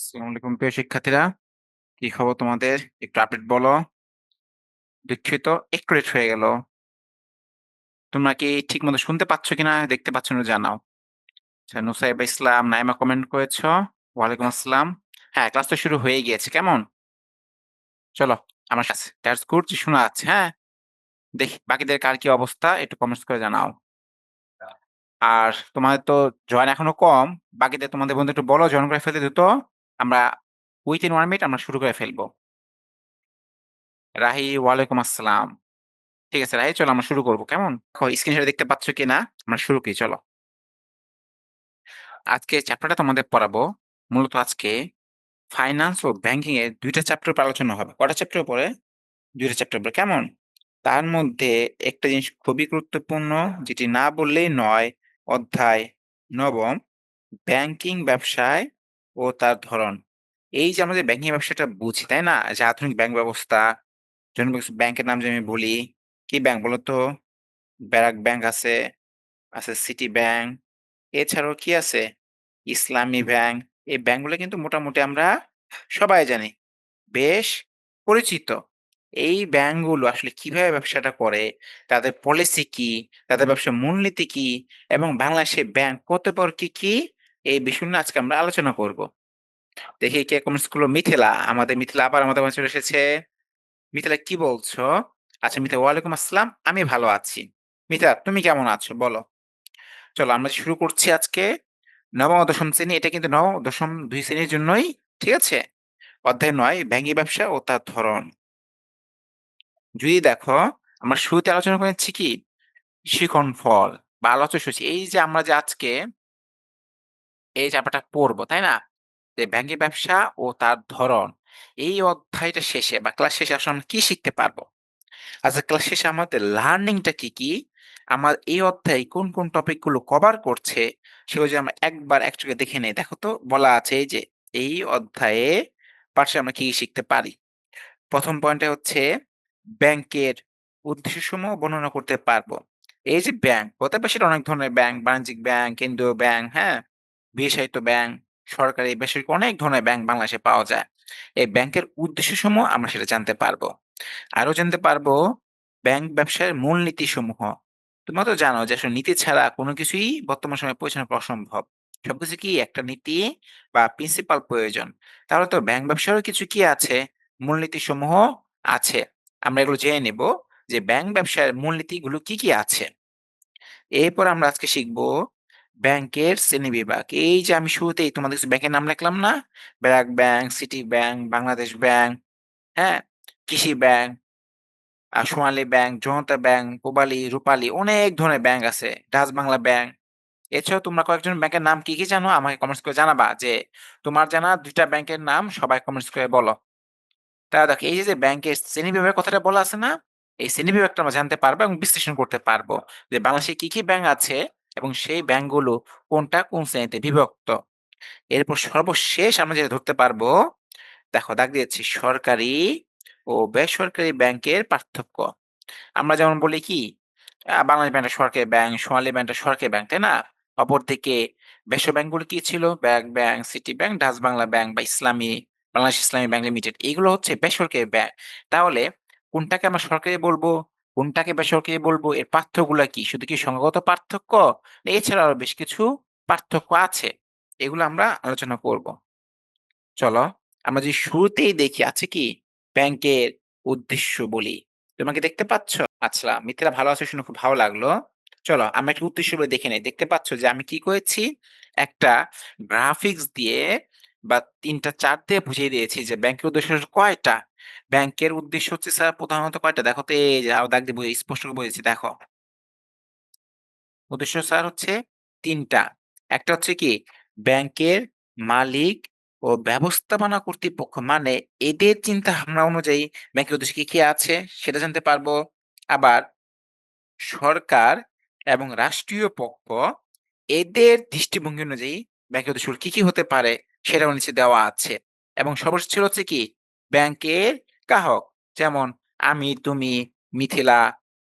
আসসালামু আলাইকুম প্রিয় শিক্ষার্থীরা। কি খবর তোমাদের? একটু আপডেট বলো। দুঃখিত একটু লেট হয়ে গেল। তোমরা কি ঠিকমতো শুনতে পাচ্ছ কিনা, দেখতে পাচ্ছ না জানাও। আচ্ছা, নুসাইবা ইসলাম, নাইমা কমেন্ট করেছো। ওয়ালাইকুম আসসালাম। হ্যাঁ, ক্লাস তো শুরু হয়ে গিয়েছে। কেমন? চলো আমার কাছে। দ্যাটস গুড যে শোনা যাচ্ছে, হ্যাঁ? দেখি বাকিদের কার কি অবস্থা একটু কমেন্টস করে জানাও। আর তোমাদের তো জয়েন এখনো কম। বাকিদের তোমাদের বন্ধু একটু বলো জয়েন করে ফেলতে দ্রুত। আমরা উইথিন 1 মিনিট আমরা শুরু করে ফেলবো। রাহি ওয়ালাইকুম আসসালাম। ঠিক আছে রাহি, চলো আমরা শুরু করব। কেমন? দেখো স্ক্রিনশটে দেখতে পাচ্ছ কিনা? আমরা শুরু করি চলো। আজকে চ্যাপ্টারটা তোমাদের পড়াবো। মূলত আজকে ফাইন্যান্স ও ব্যাংকিং এর ২ টা চ্যাপ্টার উপর আলোচনা হবে। কয়টা চ্যাপ্টার উপরে? ২ টা চ্যাপ্টার উপরে। কেমন? তার মধ্যে একটা জিনিস খুবই গুরুত্বপূর্ণ, যেটি না বললেই নয়। অধ্যায় ৯ম, ব্যাংকিং ব্যবসায় ও তার ধরন। এই যে আমরা যে ব্যাংকিং ব্যবসাটা বুঝি, তাই না? যে আধুনিক ব্যাংক ব্যবস্থা, জনপ্রিয় কিছু ব্যাংকের নাম যদি আমি বলি, কি ব্যাংক বলো তো? ব্র্যাক ব্যাংক আছে, আছে সিটি ব্যাংক, এছাড়াও কি আছে? ইসলামী ব্যাংক। এই ব্যাংকগুলো কিন্তু মোটামুটি আমরা সবাই জানি। বেশ পরিচিত। এই ব্যাংকগুলো আসলে কিভাবে ব্যবসাটা করে, তাদের পলিসি কি, তাদের ব্যবসার মূলনীতি কি এবং বাংলাদেশে ব্যাংক কত প্রকার কি, এই বিষয় নিয়ে আজকে আমরা আলোচনা করব। দেখি কে কমেন্টস করলো। মিথিলা, আমাদের মিথিলা আবার আমাদের মাঝে চলে এসেছে। মিথিলা কি বলছো? আচ্ছা মিথিলা, ওয়ালাইকুম আসসালাম। আমি ভালো আছি। মিথিলা তুমি কেমন আছো বলো? চলো আমরা শুরু করছি আজকে। নবম ও দশম শ্রেণী, এটা কিন্তু নবম ও দশম ২ শ্রেণীর জন্যই, ঠিক আছে? অধ্যায় ৯, ব্যাংকিং ব্যবসা ও তার ধরন। যদি দেখো, আমরা শুরুতে আলোচনা করেছি কি? শিখন ফল বা আলোচ্য সূচি। এই যে আমরা যে আজকে এই চ্যাপ্টারটা পড়বো, তাই না? যে ব্যাংকিং ব্যবসা ও তার ধরন। এই অধ্যায়টা শেষে বা ক্লাস শেষে আসলে আমরা কি শিখতে পারবো? আচ্ছা, ক্লাস শেষে আমাদের লার্নিংটা কি? আমার এই অধ্যায়ে কোন টপিক গুলো কভার করছে, সেগুলো যদি আমরা একবার একচোখে দেখে নেই। দেখো তো বলা আছে এই যে, এই অধ্যায়ে পাশে আমরা কি শিখতে পারি? ১ম পয়েন্টে হচ্ছে ব্যাংকের উদ্দেশ্যসমূহ বর্ণনা করতে পারবো। এই যে ব্যাংক, হতে পারে সেটা অনেক ধরনের ব্যাংক, বাণিজ্যিক ব্যাংক, কেন্দ্রীয় ব্যাংক, হ্যাঁ? বিশেষায়িত ব্যাংক, সরকারি, বেসরকারি অনেক ধরনের ব্যাংক বাংলাদেশে পাওয়া যায়। এই ব্যাংকের উদ্দেশ্যসমূহ আমরা সেটা জানতে পারবো। আরো জানতে পারবো ব্যাংক ব্যবসার মূলনীতিসমূহ। তোমরা তো জানো যে আসলে নীতি ছাড়া কোনো কিছুই বর্তমান সময়ে পরিচালনা করা অসম্ভব। সবকিছু কি একটা নীতি বা প্রিন্সিপাল প্রয়োজন। তাহলে তো ব্যাংক ব্যবসারও কিছু কি আছে? মূলনীতিসমূহ আছে। আমরা এগুলো জেনে নেব যে ব্যাংক ব্যবসার মূলনীতিগুলো কি আছে। এরপর আমরা আজকে শিখব ব্যাংকের শ্রেণীবিভাগ। এই যে আমি শুরুতেই তোমাদের কিছু ব্যাংকের নাম লিখলাম না? BRAC bank, city bank, Bangladesh bank, হ্যাঁ? কৃষি ব্যাংক, সোনালী ব্যাংক, জনতা ব্যাংক, পূবালী, রূপালী, অনেক ধরনের ব্যাংক আছে। Dutch Bangla bank. এছাড়াও তোমরা কয়েকজন ব্যাংকের নাম কি জানো? আমাকে কমেন্টস করে জানাবা যে তোমার জানা ২ টা ব্যাংকের নাম সবাই কমেন্টস করে বলো। তাহলে দেখো এই যে ব্যাংকের শ্রেণীবিভাগের কথাটা বলা আছে না? এই শ্রেণীবিভাগটা আমরা জানতে পারবো এবং বিশ্লেষণ করতে পারবো যে বাংলাদেশে কি ব্যাংক আছে এবং সেই ব্যাংকগুলো কোনটা কোন শ্রেণীতে বিভক্ত। এরপর সর্বশেষ আমরা যেটা ধরতে পারবো, দেখো দাগ দিয়েছি, সরকারি ও বেসরকারি ব্যাংকের পার্থক্য। আমরা যেমন বলি কি, বাংলাদেশ ব্যাংকটা সরকারি ব্যাংক, সোনালী ব্যাংকটা সরকারি ব্যাংক, তাই না? অপরদিকে বেসর ব্যাংকগুলো কি ছিল? BRAC bank, city bank, Dutch Bangla bank বা বাংলাদেশ ইসলামী ব্যাংক লিমিটেড। এগুলো হচ্ছে বেসরকারি ব্যাংক। তাহলে কোনটাকে আমরা সরকারি বলবো, কোনটাকে বেসরকারি বলবো, এর পার্থক্যগুলা কি? শুধু কি সংখ্যাগত পার্থক্য? এছাড়াও আরো বেশ কিছু পার্থক্য আছে। এগুলো আমরা আলোচনা করব। চলো আমরা যদি শুরুতেই দেখি আছে কি? ব্যাংকের উদ্দেশ্য বলি। তোমরা কি দেখতে পাচ্ছ? আচ্ছা, মিত্রা ভালো আছো শুনে খুব ভালো লাগলো। চলো আমরা একটা উদ্দেশ্য বলে দেখে নেই। দেখতে পাচ্ছ যে আমি কি করেছি? একটা গ্রাফিক্স দিয়ে বা ৩ টা চার্ট দিয়ে বুঝিয়ে দিয়েছি যে ব্যাংকের উদ্দেশ্য কয়টা? ব্যাংকের উদ্দেশ্য হচ্ছে স্যার প্রধানত কয়টা? দেখো তো, এই যে আরো দাগ দিয়ে স্পষ্ট করে বুঝেছি দেখো। উদ্দেশ্য স্যার হচ্ছে ৩ টা। একটা হচ্ছে কি? ব্যাংকের মালিক ও ব্যবস্থাপনা কর্তৃপক্ষ, মানে এদের চিন্তাভাবনা অনুযায়ী ব্যাংকের উদ্দেশ্য কি আছে সেটা জানতে পারবো। আবার সরকার এবং রাষ্ট্রীয় পক্ষ, এদের দৃষ্টিভঙ্গি অনুযায়ী ব্যাংকের উদ্দেশ্য কি হতে পারে সেটাও নিচে দেওয়া আছে। এবং সর্বশেষ ছিল হচ্ছে কি? ব্যাংকের গ্রাহক, যেমন আমি, তুমি, মিথিলা,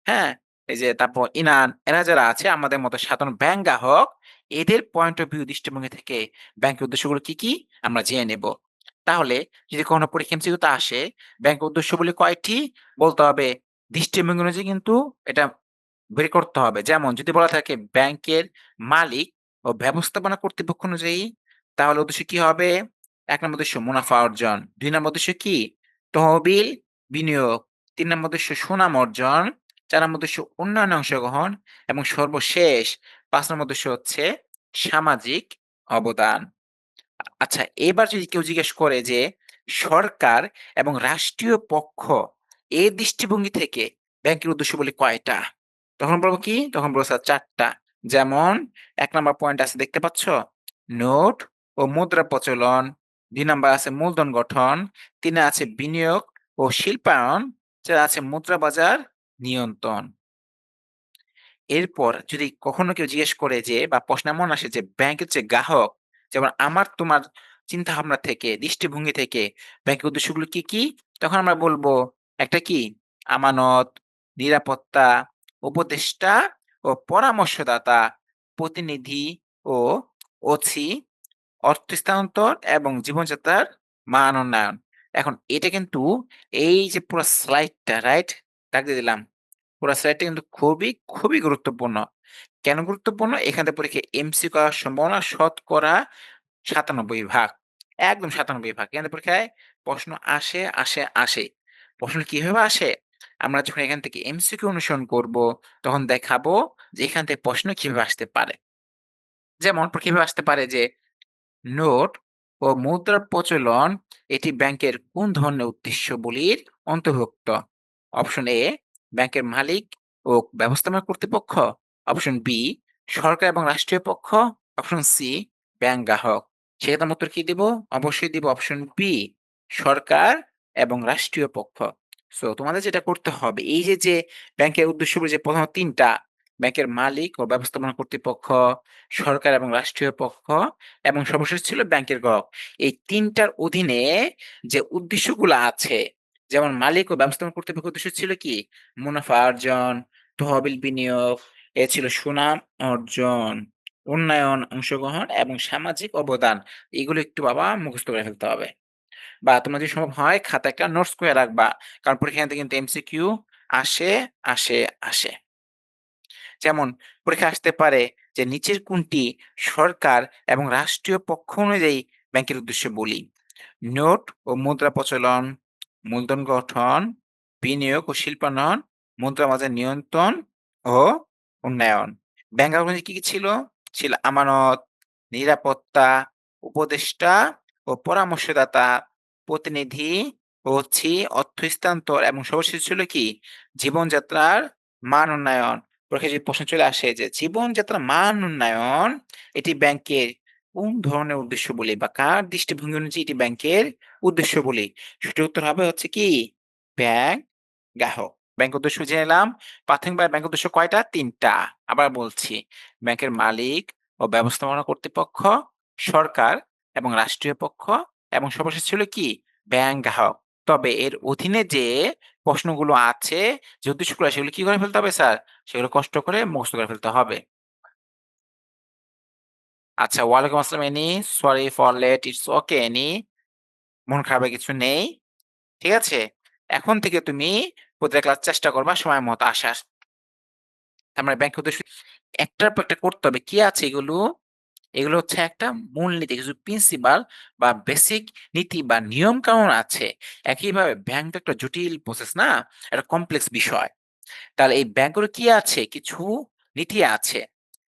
হ্যাঁ? এই যে তারপর ইনান, এরা যারা আছে আমাদের মতো সাধারণ ব্যাংক গ্রাহক, এদের পয়েন্ট অফ ভিউ দৃষ্টিভঙ্গি থেকে ব্যাংকের উদ্দেশ্যগুলো কি আমরা জেনে নেব। তাহলে যদি কখনো পরীক্ষা এমসিকিউতে আসে, ব্যাংকের উদ্দেশ্যগুলি কয়টি? বলতে হবে দৃষ্টিভঙ্গি অনুযায়ী কিন্তু এটা বের করতে হবে। যেমন যদি বলা থাকে ব্যাংকের মালিক ও ব্যবস্থাপনা কর্তৃপক্ষ অনুযায়ী, তাহলে উদ্দেশ্য কি হবে? ১ নম্বর উদ্দেশ্য মুনাফা অর্জন, ২ নম্বর উদ্দেশ্য কি? তহবিল বিনিয়োগ, ৩ নম্বর উদ্দেশ্য সুনাম অর্জন, ৪ নম্বর উদ্দেশ্য উন্নয়নে অংশগ্রহণ এবং সর্বশেষ ৫ নম্বর উদ্দেশ্য হচ্ছে সামাজিক অবদান। আচ্ছা, এবার যদি কেউ জিজ্ঞেস করে যে সরকার এবং রাষ্ট্রীয় পক্ষ এর দৃষ্টিভঙ্গি থেকে ব্যাংকের উদ্দেশ্যগুলি কয়টা? তখন বলব কি? তখন বলব স্যার ৪ টা। যেমন ১ নাম্বার পয়েন্ট আছে দেখতে পাচ্ছ? নোট ও মুদ্রা প্রচলন, ২ নাম্বার আছে মূলধন গঠন, ৩ এ আছে বিনিয়োগ ও শিল্পায়ন, ৪ আছে মুদ্রা বাজার নিয়ন্ত্রণ। এরপর যদি কখনো কেউ জিজ্ঞেস করে যে বা প্রশ্ন এমন আসে যে ব্যাংকের যে গ্রাহক, যেমন আমার তোমার চিন্তাভাবনা থেকে, দৃষ্টিভঙ্গি থেকে ব্যাংকের উদ্দেশ্যগুলো কি, কি? তখন আমরা বলব একটা কি? আমানত, নিরাপত্তা, উপদেষ্টা ও পরামর্শদাতা, প্রতিনিধি ও অছি, অর্থ স্থানান্তর এবং জীবনযাত্রার মান উন্নয়ন। এখন এটা কিন্তু এই যে পুরা স্লাইডটা রাইট? দাগ দিয়ে দিলাম। পুরা স্লাইডটা কিন্তু খুবই, খুবই গুরুত্বপূর্ণ। কেন গুরুত্বপূর্ণ? এখান থেকে পরীক্ষায় এমসিকিউ আসার সম্ভাবনা শতকরা ৯৭ ভাগ। একদম ৯৭ ভাগ। এখান থেকে পরীক্ষায় প্রশ্ন আসে, আসে, আসে। প্রশ্ন কিভাবে আসে? আমরা যখন এখান থেকে এমসিকিউ অনুসরণ করব, তখন দেখাবো যে এখান থেকে প্রশ্ন কিভাবে আসতে পারে। যেমন কিভাবে আসতে পারে যে নোট ও মুদ্রার প্রচলন এটি ব্যাংকের কোন ধরনের উদ্দেশ্যগুলির অন্তর্ভুক্ত? অপশন এ ব্যাংকের মালিক ও ব্যবস্থাপনা কর্তৃপক্ষ, অপশন বি সরকার এবং রাষ্ট্রীয় পক্ষ, অপশন সি ব্যাংক গ্রাহক। সেক্ষেত্রে উত্তর কি দিব? অবশ্যই দিব অপশন বি সরকার এবং রাষ্ট্রীয় পক্ষ। সো তোমাদের যেটা করতে হবে এই যে ব্যাংকের উদ্দেশ্যগুলো যে প্রথম ৩ টা ব্যাংকের মালিক ও ব্যবস্থাপনা কর্তৃপক্ষ, সরকার এবং রাষ্ট্রীয় পক্ষ এবং সর্বশেষ ছিল ব্যাংকের গ্রাহক। এই ৩ টার অধীনে যে উদ্দেশ্যগুলো আছে, যেমন মালিক ও ব্যবস্থাপনা কর্তৃপক্ষের উদ্দেশ্য ছিল কি? মুনাফা অর্জন, তহবিল বিনিয়োগ, এ ছিল সুনাম অর্জন, উন্নয়ন, অংশগ্রহণ এবং সামাজিক অবদান। এগুলো একটু বাবা মুখস্থ করে ফেলতে হবে। বা তোমার যদি সম্ভব হয় খাতায় একটা নোটস করে রাখবা। কারণ পরীক্ষাতে কিন্তু এমসিকিউ আসে, আসে, আসে। যেমন পরীক্ষায় আসতে পারে যে নিচের কোনটি সরকার এবং রাষ্ট্রীয় পক্ষ অনুযায়ী ব্যাংকের উদ্দেশ্য বলি? নোট ও মুদ্রা প্রচলন, মূলধন গঠন, বিনিয়োগ ও শিল্পায়ন, মুদ্রা বাজার নিয়ন্ত্রণ ও উন্নয়ন। ব্যাংক অনুযায়ী কি, কি ছিল? ছিল আমানত, নিরাপত্তা, উপদেষ্টা ও পরামর্শদাতা, প্রতিনিধি ও অর্থ স্থানান্তর এবং সর্বশেষ ছিল কি? জীবনযাত্রার মান উন্নয়ন। পরীক্ষায় যদি প্রশ্ন চলে আসে যে জীবনযাত্রার মান উন্নয়ন এটি ব্যাংকের কোন ধরনের উদ্দেশ্য বলি বা কার দৃষ্টিভঙ্গি অনুযায়ী এটি ব্যাংকের উদ্দেশ্য বলি? সঠিক উত্তর হবে হচ্ছে কি? ব্যাংক গ্রাহক। ব্যাংক উদ্দেশ্য জেনে নিলাম। প্রাথমিকভাবে ব্যাংক উদ্দেশ্য কয়টা? ৩ টা। আবার বলছি, ব্যাংকের মালিক ও ব্যবস্থাপনা কর্তৃপক্ষ, সরকার এবং রাষ্ট্রীয় পক্ষ এবং সর্বশেষ ছিল কি? ব্যাংক গ্রাহক। তবে এর অধীনে যে প্রশ্নগুলো আছে, যে উদ্দেশ্যগুলো সেগুলো কি করে ফেলতে হবে স্যার? সেগুলো কষ্ট করে মুখস্থ করে ফেলতে হবে। আচ্ছা, ওয়ালাইকুম আসসালাম Annie. Sorry for late. It's okay Annie. মন খারাপের কিছু নেই। ঠিক আছে? এখন থেকে তুমি প্রতিটা ক্লাস চেষ্টা করবা সময় মতো আসার। তার মানে ব্যাংকের উদ্দেশ্য একটার পর একটা করতে হবে। কি আছে এগুলো? এগুলো হচ্ছে একটা মূলনীতি, কিছু প্রিন্সিপাল বা বেসিক নীতি বা নিয়ম-কানুন আছে। একইভাবে ব্যাংক তো একটা জটিল প্রসেস না? একটা কমপ্লেক্স বিষয়। তাহলে এই ব্যাংকগুলো কি আছে? কিছু নীতি আছে।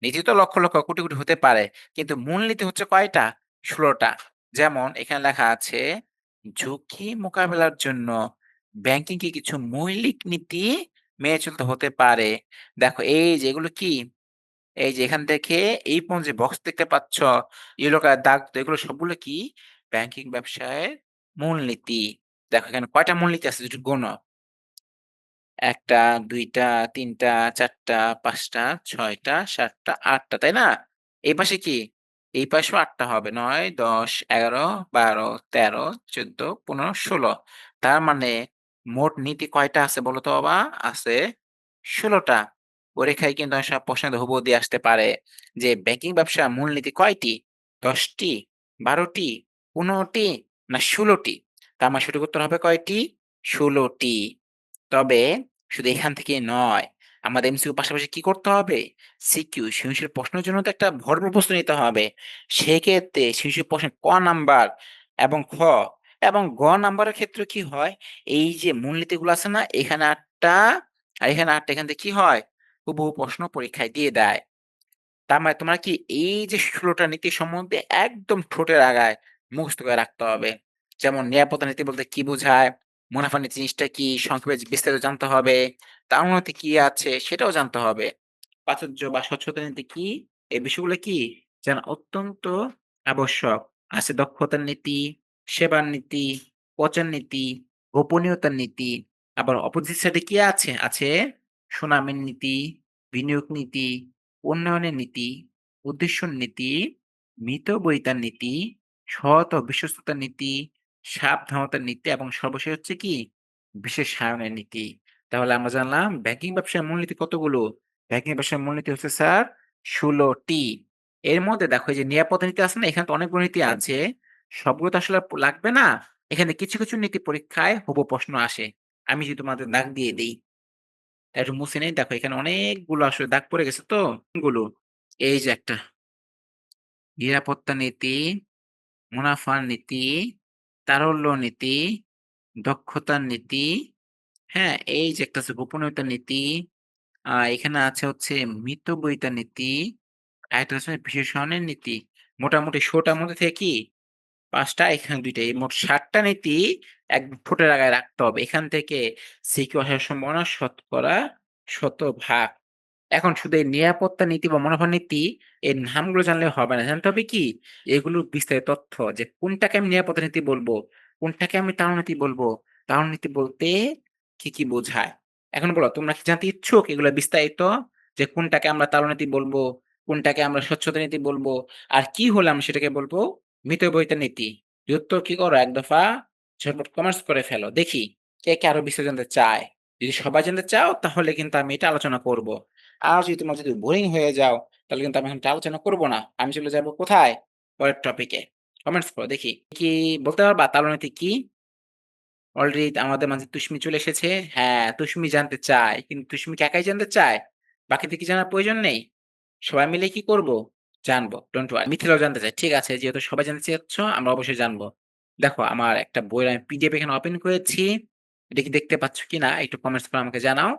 নীতি তো লক্ষ, লক্ষ কোটি, কোটি হতে পারে। কিন্তু মূলনীতি হচ্ছে কয়টা? ১৬ টা। যেমন এখানে লেখা আছে, ঝুঁকি মোকাবেলার জন্য ব্যাংকিং কি কিছু মৌলিক নীতি মেনে চলতে হতে পারে। দেখো এই যে এগুলো কি? এই যে এখান থেকে এই পর্যন্ত যে বক্স দেখতে পাচ্ছ, ইয়েলো কালার দাগ তো এগুলো সবগুলো কি? ব্যাংকিং ব্যবসায়ের মূলনীতি। দেখো এখানে কয়টা মূলনীতি আছে একটু গোনো। ১ টা, ২ টা, ৩ টা, ৪ টা, ৫ টা, ৬ টা, ৭ টা, ৮ টা, তাই না? এই পাশে কি? এই পাশেও ৮ টা হবে। ৯, ১০, ১১, ১২, ১৩, ১৪, ১৫, ১৬। তার মানে মোট নীতি কয়টা আছে বলো তো বাবা? আছে ১৬ টা। পরীক্ষায় কিন্তু অনেক সময় প্রশ্নে হুবহু দিয়ে আসতে পারে যে ব্যাংকিং ব্যবসার মূলনীতি কয়টি? ১০ টি, ১২ টি, ১৫ টি না ১৬ টি। তার মানে সঠিক উত্তর হবে কয়টি? ১৬ টি। তবে শুধু এখান থেকেই নয়, আমাদের এমসিকিউ পাশাপাশি কি করতে হবে? সিকিউ সৃজনশীল প্রশ্নের জন্য তো একটা ভরপুর প্রস্তুতি নিতে হবে। সেক্ষেত্রে সৃজনশীল প্রশ্নে ক নাম্বার এবং খ এবং গ নাম্বারের ক্ষেত্রে কি হয়? এই যে মূলনীতিগুলো আছে না? এখানে ৮ টা আর এখানে ৮ টা। এখান থেকে কি হয়? হুবহু প্রশ্ন পরীক্ষায় দিয়ে দেয়। তার মানে তোমরা কি এই যে ১৬ টা নীতি সম্বন্ধে একদম ঠোঁটের আগায় মুখস্থ করে রাখতে হবে। যেমন নিরাপত্তা নীতি বলতে কি বোঝায়? মুনাফা নীতি জিনিসটা কি? সংক্ষেপে বিস্তারিত জানতে হবে। তার মধ্যে কি আছে সেটাও জানতে হবে। প্রাচুর্য বা স্বচ্ছতা নীতি কি? এই বিষয়গুলো কি? জানা অত্যন্ত আবশ্যক। আছে দক্ষতার নীতি, সেবার নীতি, পচার নীতি, গোপনীয়তার নীতি। আবার অপোজিট সাইডে কি আছে? আছে সুনামের নীতি, বিনিয়োগ নীতি, উন্নয়নের নীতি, উদ্দেশ্য নীতি, মিতব্যয়িতার নীতি, সৎ ও বিশ্বস্ততার নীতি, সাবধানতার নীতি এবং সর্বশেষ হচ্ছে কি? বিশেষায়নের নীতি। তাহলে আমরা জানলাম ব্যাংকিং ব্যবসার মূলনীতি কতগুলো? ব্যাংকিং ব্যবসার মূলনীতি হচ্ছে স্যার ১৬ টি। এর মধ্যে দেখো এই যে নিরাপত্তা নীতি আছে না? এখানে তো অনেকগুলো নীতি আছে। সবগুলো তো আসলে লাগবে না। এখানে কিছু, কিছু নীতি পরীক্ষায় হুবহু প্রশ্ন আসে। আমি যদি তোমাদের দাগ দিয়ে দেই। একটু মুছে নেই। দেখো এখানে অনেকগুলো আসলে দাগ পড়ে গেছে তো। গুলো এই যে একটা নিরাপত্তা নীতি, মুনাফার নীতি, তারল্য নীতি, দক্ষতার নীতি, হ্যাঁ? এই যে একটা আছে গোপনীয়তার নীতি, এখানে আছে হচ্ছে মিতব্যয়িতার নীতি, আরেকটা হচ্ছে বিশেষণের নীতি। মোটামুটি ১৬ টার মধ্যে থেকে কি ৫ টা, এখানে ২ টা। এই মোট ৭ টা নীতি একদম ঠোঁটের আগায় রাখতে হবে। এখান থেকে সিকিউ আসার সম্ভাবনা শতকরা ১০০%। এখন শুধু এই নিরাপত্তা নীতি বা মুনাফা নীতি এর নামগুলো জানলে হবে না। জানতে হবে কি? এগুলোর বিস্তারিত তথ্য যে কোনটাকে আমি নিরাপত্তা নীতি বলবো, কোনটাকে আমি তাড়না নীতি বলবো। তাড়না নীতি বলতে কি, কি বোঝায়? এখন বলো তোমরা কি জানতে ইচ্ছুক এগুলো বিস্তারিত? যে কোনটাকে আমরা তাড়না নীতি বলবো, কোনটাকে আমরা স্বচ্ছতা নীতি বলবো, আর কি হলে আমরা সেটাকে বলবো মিতব্যয়িতা নীতি। যদি উত্তর কি করো এক দফা ঝটপট কমেন্টস করে ফেলো। দেখি কে, কে আরো বিস্তারিত জানতে চায়। যদি সবাই জানতে চাও তাহলে কিন্তু আমি এটা আলোচনা করব। আর যদি তোমার যদি বোরিং হয়ে যাও তাহলে কিন্তু আমি এখন এটা আলোচনা করব না। আমি চলে যাব কোথায়? পরের টপিকে। কমেন্টস করো দেখি। কি বলতে পারবা তালনীতি কি? অলরেডি আমাদের মাঝে তুশমি চলে এসেছে। হ্যাঁ, তুশমি জানতে চায়। কিন্তু তুশমি কি একাই জানতে চায়? বাকিদের কি জানার প্রয়োজন নেই? সবাই মিলে কি করব? জানবো। Don't worry. মিথিলাও জানতে চায়। ঠিক আছে, যেহেতু সবাই জানতে চাচ্ছ আমরা অবশ্যই জানবো। দেখো আমার একটা বইয়ের আমি পিডিএফ এখানে ওপেন করেছি। এটা কি দেখতে পাচ্ছ কিনা একটু কমেন্টস করে আমাকে জানাও।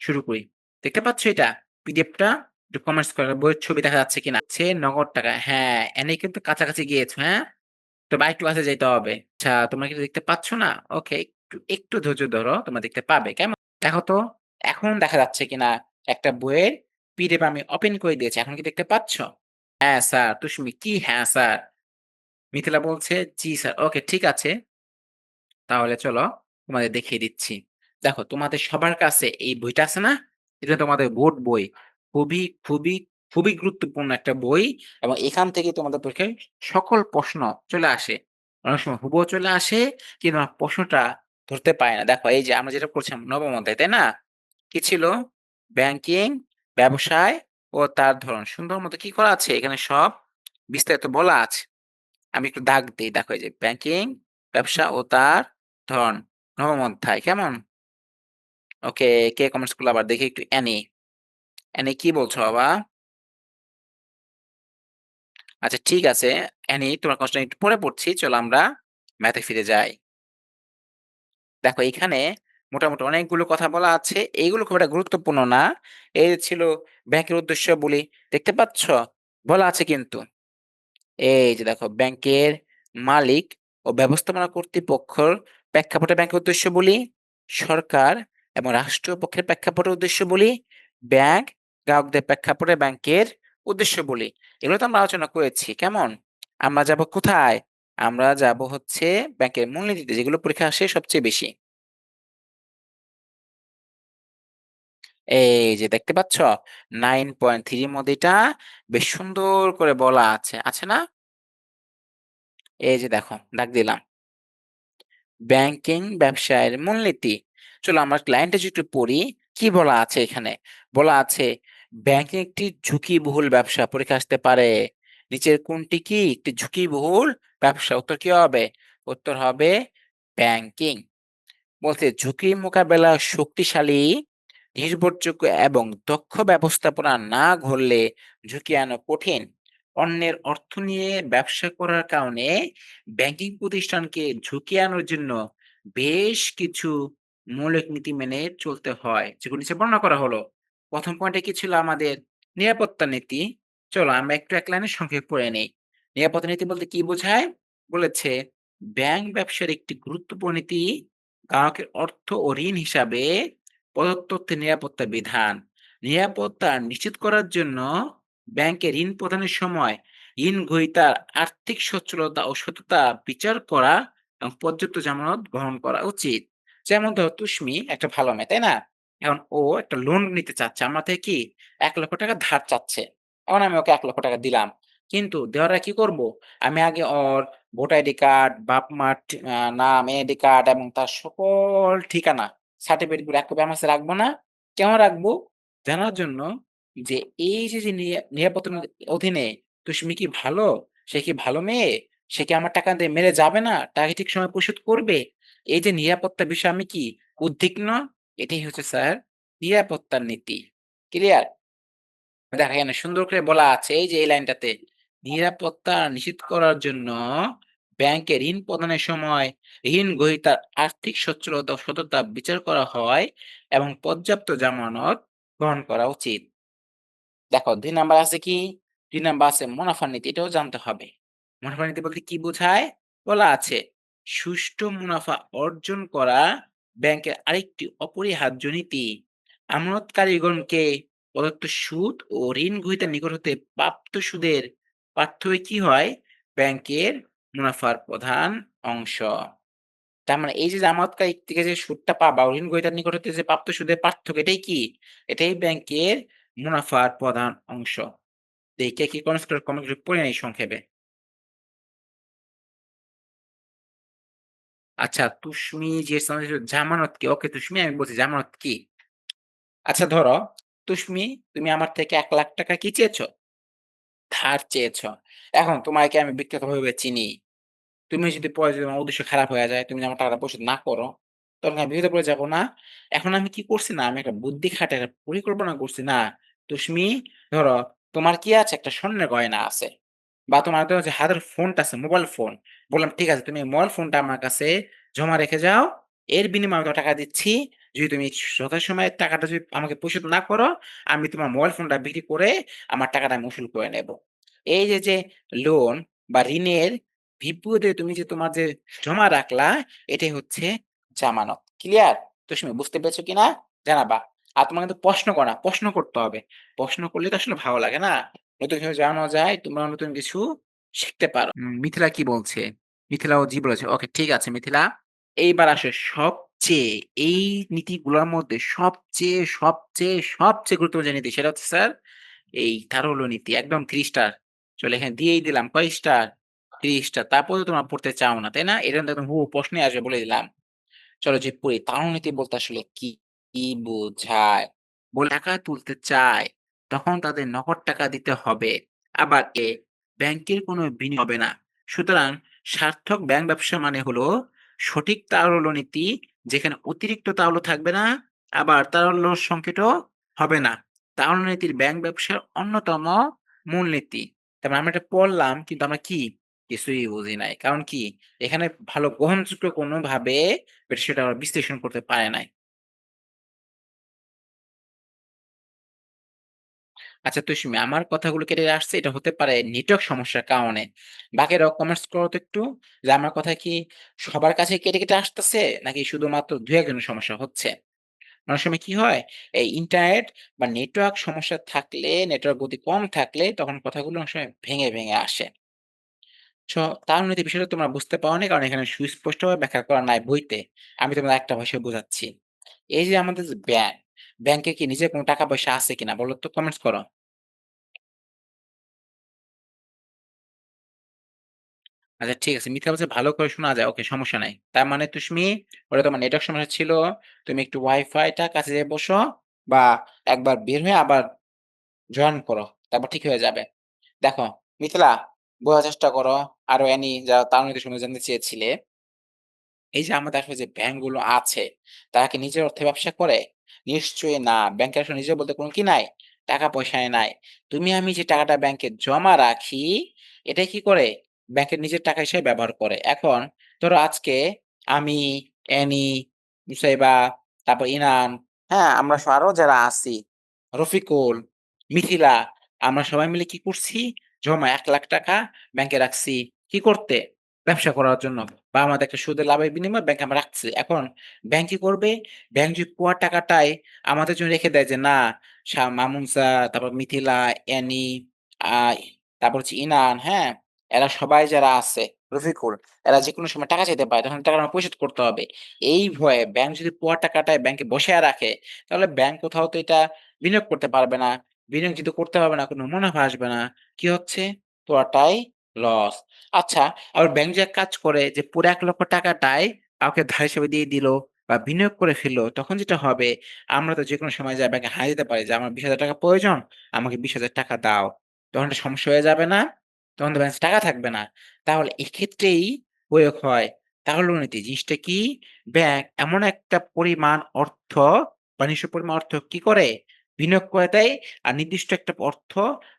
শুরু করি। দেখতে পাচ্ছ এটা? পিডিএফটা? একটু কমেন্টস করে বইয়ের ছবি দেখা যাচ্ছে কিনা? হচ্ছে নগদ টাকা। হ্যাঁ, এনে কিন্তু কাছাকাছি গিয়েছো, হ্যাঁ? তো আরেকটু কাছে যাইতে হবে। আচ্ছা, তোমরা কি দেখতে পাচ্ছ না? ওকে, একটু ধৈর্য ধরো। তোমরা দেখতে পাবে। কেমন? দেখো তো এখন দেখা যাচ্ছে কিনা একটা বইয়ের পিডিএফ আমি ওপেন করে দিয়েছি। এখন কি দেখতে পাচ্ছ? হ্যাঁ, স্যার। তুশমি কি হ্যাঁ, স্যার? মিথিলা বলছে, জি স্যার। ওকে, ঠিক আছে। তাহলে চলো তোমাদের দেখিয়ে দিচ্ছি। দেখো তোমাদের সবার কাছে এই বইটা আছে না? এটা তোমাদের বোর্ড বই। খুবই, খুবই, খুবই গুরুত্বপূর্ণ একটা বই এবং এখান থেকে তোমাদের পরীক্ষায় সকল প্রশ্ন চলে আসে। অনেক সময় হুবহু চলে আসে কিন্তু আমরা প্রশ্নটা ধরতে পারি না। দেখো এই যে আমরা যেটা করছিলাম নবম অধ্যায়, তাই না? কি ছিল? ব্যাংকিং, ব্যবসায় ও তার ধরন। সুন্দর মতো কি করা আছে? এখানে সব বিস্তারিত বলা আছে। আমি একটু দাগ দেই। দেখো এই যে ব্যাংকিং, ব্যবসা ও তার ধরন। নবম অধ্যায়। কেমন? ওকে, কে কমেন্টস করলো আবার দেখি একটু অ্যানি। অ্যানি কি বলছো বাবা? আচ্ছা ঠিক আছে। অ্যানি তোমার কষ্টটা একটু পরে পড়ছি। চলো আমরা ম্যাথে ফিরে যাই। দেখো এখানে মোটামুটি অনেকগুলো কথা বলা আছে। এইগুলো খুব একটা গুরুত্বপূর্ণ না। এই ছিল ব্যাংকের উদ্দেশ্যাবলী। দেখতে পাচ্ছ? বলা আছে কিন্তু। এই যে দেখো ব্যাংকের মালিক ও ব্যবস্থাপনা কর্তৃপক্ষের প্রেক্ষাপটে ব্যাংকের উদ্দেশ্য বলি, সরকার এবং রাষ্ট্রীয় পক্ষের প্রেক্ষাপটে উদ্দেশ্য বলি, ব্যাংক গ্রাহকদের প্রেক্ষাপটে ব্যাংকের উদ্দেশ্য বলি। এগুলো তো আমরা আলোচনা করেছি। কেমন? আমরা যাব কোথায়? আমরা যাব হচ্ছে ব্যাংকের মূলনীতিতে যেগুলো পরীক্ষায় আসে সবচেয়ে বেশি। এই যে দেখতে পাচ্ছ 9.3 এর মধ্যে এটা বেশ সুন্দর করে বলা আছে। আছে না? এই যে দেখো দাগ দিলাম। ব্যাংকিং ব্যবসায়ের মূলনীতি। চলো আমরা লাইনটা যদি একটু পড়ি, কি বলা আছে এখানে? বলা আছে, ব্যাংকিং একটি ঝুঁকিবহুল ব্যবসা। পরীক্ষায় আসতে পারে। নিচের কোনটি কি একটি ঝুঁকিবহুল ব্যবসা। উত্তর কি হবে? উত্তর হবে ব্যাংকিং। বলছে ঝুঁকি মোকাবেলা শক্তিশালী, নির্ভরযোগ্য এবং দক্ষ ব্যবস্থাপনা না ঘটলে ঝুঁকি এড়ানো কঠিন। অন্যের অর্থ নিয়ে ব্যবসা করার কারণে ব্যাংকিং প্রতিষ্ঠানকে ঝুঁকি এড়ানোর জন্য বেশ কিছু মৌলিক নীতি মেনে চলতে হয়, যেগুলো নিচে বর্ণনা করা হলো। প্রথম পয়েন্টে কি ছিল আমাদের? নিরাপত্তা নীতি। চলো আমরা একটু এক লাইনে সংক্ষেপ করে নেই। নিরাপত্তা নীতি বলতে কি বোঝায়? বলেছে ব্যাংক ব্যবসার একটি গুরুত্বপূর্ণ নীতি গ্রাহকের অর্থ ও ঋণ হিসাবে প্রদত্ত তথ্যের নিরাপত্তা বিধান। নিরাপত্তা নিশ্চিত করার জন্য ব্যাংকে ঋণ প্রদানের সময় ঋণ গ্রহীতার আর্থিক সচ্ছলতা ও সততা বিচার করা এবং পর্যাপ্ত জামানত গ্রহণ করা উচিত। যেমন ধরো তুষ্মি একটা ভালো মেয়ে, তাই না? এখন ও একটা লোন নিতে চাচ্ছে আমার থেকে, কি ৳১,০০,০০০ ধার চাচ্ছে। এখন আমি ওকে ৳১,০০,০০০ দিলাম। কিন্তু দেওয়ার আগে কি করব? আমি আগে ওর ভোটার আইডি কার্ড, বাপ-মার নাম, এনআইডি কার্ড এবং তার সকল ঠিকানা, সার্টিফিকেট গুলো এক কপি আমার কাছে রাখবো না? কেন রাখবো? জানার জন্য যে এই যে নিরাপত্তার অধীনে তুষ্মি কি ভালো? সে কি ভালো মেয়ে? সে কি আমার টাকা দিয়ে মেরে যাবে না? টাকা কি ঠিক সময়ে পরিশোধ করবে? এই যে নিরাপত্তার বিষয়ে আমি কি উদ্বিগ্ন? এটাই হচ্ছে স্যার নিরাপত্তার নীতি। ক্লিয়ার? দেখেন এখানে সুন্দর করে বলা আছে এই যে এই লাইনটাতে, নিরাপত্তা নিশ্চিত করার জন্য ব্যাংকে ঋণ প্রদানের সময় ঋণ গ্রহীতার আর্থিক সচ্ছলতা ও সততা বিচার করা হয় এবং পর্যাপ্ত জামানত গ্রহণ করা উচিত। দেখো ২ নাম্বার আছে কি? ২ নাম্বার আছে মুনাফার নীতি। এটাও জানতে হবে। মুনাফার নীতি বলতে কি বোঝায়? বলা আছে, সুষ্ঠু মুনাফা অর্জন করা ব্যাংকের আরেকটি অপরিহার্য নীতি। আমানতকারীগণকে প্রদত্ত সুদ ও ঋণ গ্রহীতার নিকট হতে প্রাপ্ত সুদের পার্থক্য কি হয়? ব্যাংকের মুনাফার প্রধান অংশ। তার মানে এই যে আমানতকারী থেকে যে সুদটা পাবা, ঋণ গ্রহীতার নিকট হতে যে প্রাপ্ত সুদের পার্থক্য, এটাই কি? এটাই ব্যাংকের মুনাফার প্রধান অংশ। দেখে কি কমেন্ট করে পড়ে নেই সংক্ষেপে। আচ্ছা, তুষ্মি যে জামানত কি? ওকে তুষ্মি, আমি বলছি জামানত কি? আচ্ছা ধরো, তুষ্মি তুমি আমার থেকে ৳১,০০,০০০ কি চেয়েছো? ধার চেয়েছো। এখন তোমাকে আমি ব্যক্তিগত ভাবে চিনি। তুমি যদি পরে যদি আমার উদ্দেশ্য খারাপ হয়ে যায়, তুমি যদি আমার টাকাটা পরিশোধ না করো, তখন আমি বিপদে পড়ে যাবো না? এখন আমি কি করছি না, আমি একটা বুদ্ধি খাটায় একটা পরিকল্পনা করছি না, তুষ্মি ধরো তোমার কি আছে? একটা স্বর্ণের গয়না আছে। বা তোমার তো যে হাতের ফোনটা আছে, মোবাইল ফোন। বললাম, ঠিক আছে তুমি মোবাইল ফোনটা আমার কাছে জমা রেখে যাও। এর বিনিময়ে আমি তোমাকে টাকা দিচ্ছি। যদি তুমি যথাসময়ে টাকাটা যদি আমাকে পরিশোধ না করো, আমি তোমার মোবাইল ফোনটা বিক্রি করে আমার টাকাটা আমি উসুল করে নেব। এই যে লোন বা ঋণের বিপদে তুমি যে তোমার যে জমা রাখলা, এটাই হচ্ছে জামানত। ক্লিয়ার? তো তুমি বুঝতে পেরেছো কিনা জানাবা। আর তোমার কিন্তু প্রশ্ন করা না, প্রশ্ন করতে হবে। প্রশ্ন করলে তো আসলে ভালো লাগে না? নতুন কিছু জানানো যায়, তোমরা নতুন কিছু শিখতে পারো। মিথিলা কি বলছে? মিথিলাও জি বলেছে। ওকে, ঠিক আছে মিথিলা। এইবার আসো সবচেয়ে, এই নীতিগুলোর মধ্যে সবচেয়ে গুরুত্বপূর্ণ যে নীতি, সেটা হচ্ছে স্যার এই তারল্য নীতি। একদম ৩০ স্টার। চলো এখানে দিয়েই দিলাম। কয় স্টার? ৩০ স্টার। তারপরেও তোমরা পড়তে চাও না, তাই না? এটা কিন্তু একদম হুবহু প্রশ্নে আসবে বলে দিলাম। চলো যে পড়ি। তাড়নানীতি বলতে আসলে কি বোঝায়? বলে টাকা তুলতে চায়, তখন তাদের নগদ টাকা দিতে হবে। আবার ব্যাংকের কোনো বিনিয়োগ হবে না। সুতরাং সার্থক ব্যাংক ব্যবসা মানে হলো সঠিক তারল্য নীতি, যেখানে অতিরিক্ত তারল্য থাকবে না, আবার তারল্য সংকটও হবে না। তারল্য নীতির ব্যাংক ব্যবসার অন্যতম মূলনীতি। তার মানে আমরা এটা পড়লাম কিন্তু আমরা কি কিছুই বুঝি নাই। কারণ কি? এখানে ভালো গ্রহণযোগ্য কোনোভাবে সেটা ওরা বিশ্লেষণ করতে পারে নাই। আচ্ছা তুষ্মি, আমার কথাগুলো কেটে আসছে, এটা হতে পারে নেটওয়ার্ক সমস্যার কারণে। বাকিরাও কমেন্টস করো তো একটু যে আমার কথা কি সবার কাছে কেটে আসতেছে নাকি শুধুমাত্র ২-১ জনের সমস্যা হচ্ছে? অনেক সময় কি হয়? এই ইন্টারনেট বা নেটওয়ার্ক সমস্যা থাকলে, নেটওয়ার্ক গতি কম থাকলে তখন কথাগুলো অনেক সময় ভেঙে আসে। স তার মানে বিষয়টা তোমরা বুঝতে পারোনি, কারণ এখানে সুস্পষ্টভাবে ব্যাখ্যা করা নাই বইতে। আমি তোমাদের একটা ভাষায় বোঝাচ্ছি। এই যে আমাদের যে ব্যাংকে কি নিজের কোনো টাকা পয়সা আছে কিনা বলো তো, কমেন্টস করো। আচ্ছা ঠিক আছে। মিথ্যা বলছে ভালো করে শোনা যায়। ওকে, সমস্যা নাই। তার মানে তুষ্মি ওটা তোমার নেটওয়ার্ক সমস্যা ছিল। তুমি একটু ওয়াইফাইটা কাছে যেয়ে বসো বা একবার বের হয়ে আবার জয়েন করো। তারপর ঠিক হয়ে যাবে। দেখো মিথিলা, বোঝার চেষ্টা করো। আরো অ্যানি যারা তার সম্বন্ধে জানতে চেয়েছিলে। এই যে আমাদের আসলে যে ব্যাংকগুলো আছে, তারা কি নিজের অর্থে ব্যবসা করে? নিশ্চয়ই না। ব্যাংকের আসলে নিজের বলতে কোনো কি নাই? টাকা-পয়সাই নাই। তুমি আমি যে টাকাটা ব্যাংকে জমা রাখি, এটাই কি করে? ব্যাংকের নিজের টাকা হিসেবে ব্যবহার করে। এখন ধরো আজকে আমি, অ্যানি, নুসাইবা, তারপর ইনান, হ্যাঁ? আমরা আরো যারা আছি, রফিকুল, মিথিলা, আমরা সবাই মিলে কি করছি? জমা ৳১,০০,০০০ ব্যাংকে রাখছি। কি করতে? ব্যবসা করার জন্য। বা আমাদের একটা সুদের লাভের বিনিময়ে ব্যাংকে আমরা রাখছি। এখন ব্যাংক কি করবে? ব্যাংক যদি পুরা টাকাটাই আমাদের জন্য রেখে দেয় যে না মামুন স্যার, তারপর মিথিলা, অ্যানি, আ তারপর হচ্ছে ইনান, হ্যাঁ? এরা সবাই যারা আছে, রফিকুল, এরা যেকোনো সময় টাকা চাইতে পারে। তখন টাকাটা আমার পরিশোধ করতে হবে। এই ভয়ে ব্যাংক যদি পুরা টাকাটাই ব্যাংকে বসায়া রাখে, তাহলে ব্যাংক কোথাও তো এটা বিনিয়োগ করতে পারবে না। বিনিয়োগ যেহেতু করতে পারবে না, কোনো মুনাফা আসবে না। কি হচ্ছে? পুরাটাই লস। আচ্ছা, আবার ব্যাংক যে এক কাজ করে যে পুরো ৳১,০০,০০০ টাকাটাই কাউকে ধার হিসেবে দিয়ে দিল বা বিনিয়োগ করে ফেলল, তখন যেটা হবে আমরা তো যেকোনো সময় যায়া ব্যাংকে হারিয়ে দিতে পারি যে, "আমার ৳২০,০০০ প্রয়োজন, আমাকে ৳২০,০০০ দাও।" তখন একটা সমস্যা হয়ে যাবে না? তখন তো ব্যালেন্সে টাকা থাকবে না। তাহলে এক্ষেত্রেই প্রয়োগ হয় তারল্যনীতি। জিনিসটা কি? ব্যাংক এমন একটা পরিমাণ অর্থ বা নির্দিষ্ট পরিমাণ অর্থ কি করে? বিনিয়োগ করে দেয় আর নির্দিষ্ট একটা অর্থ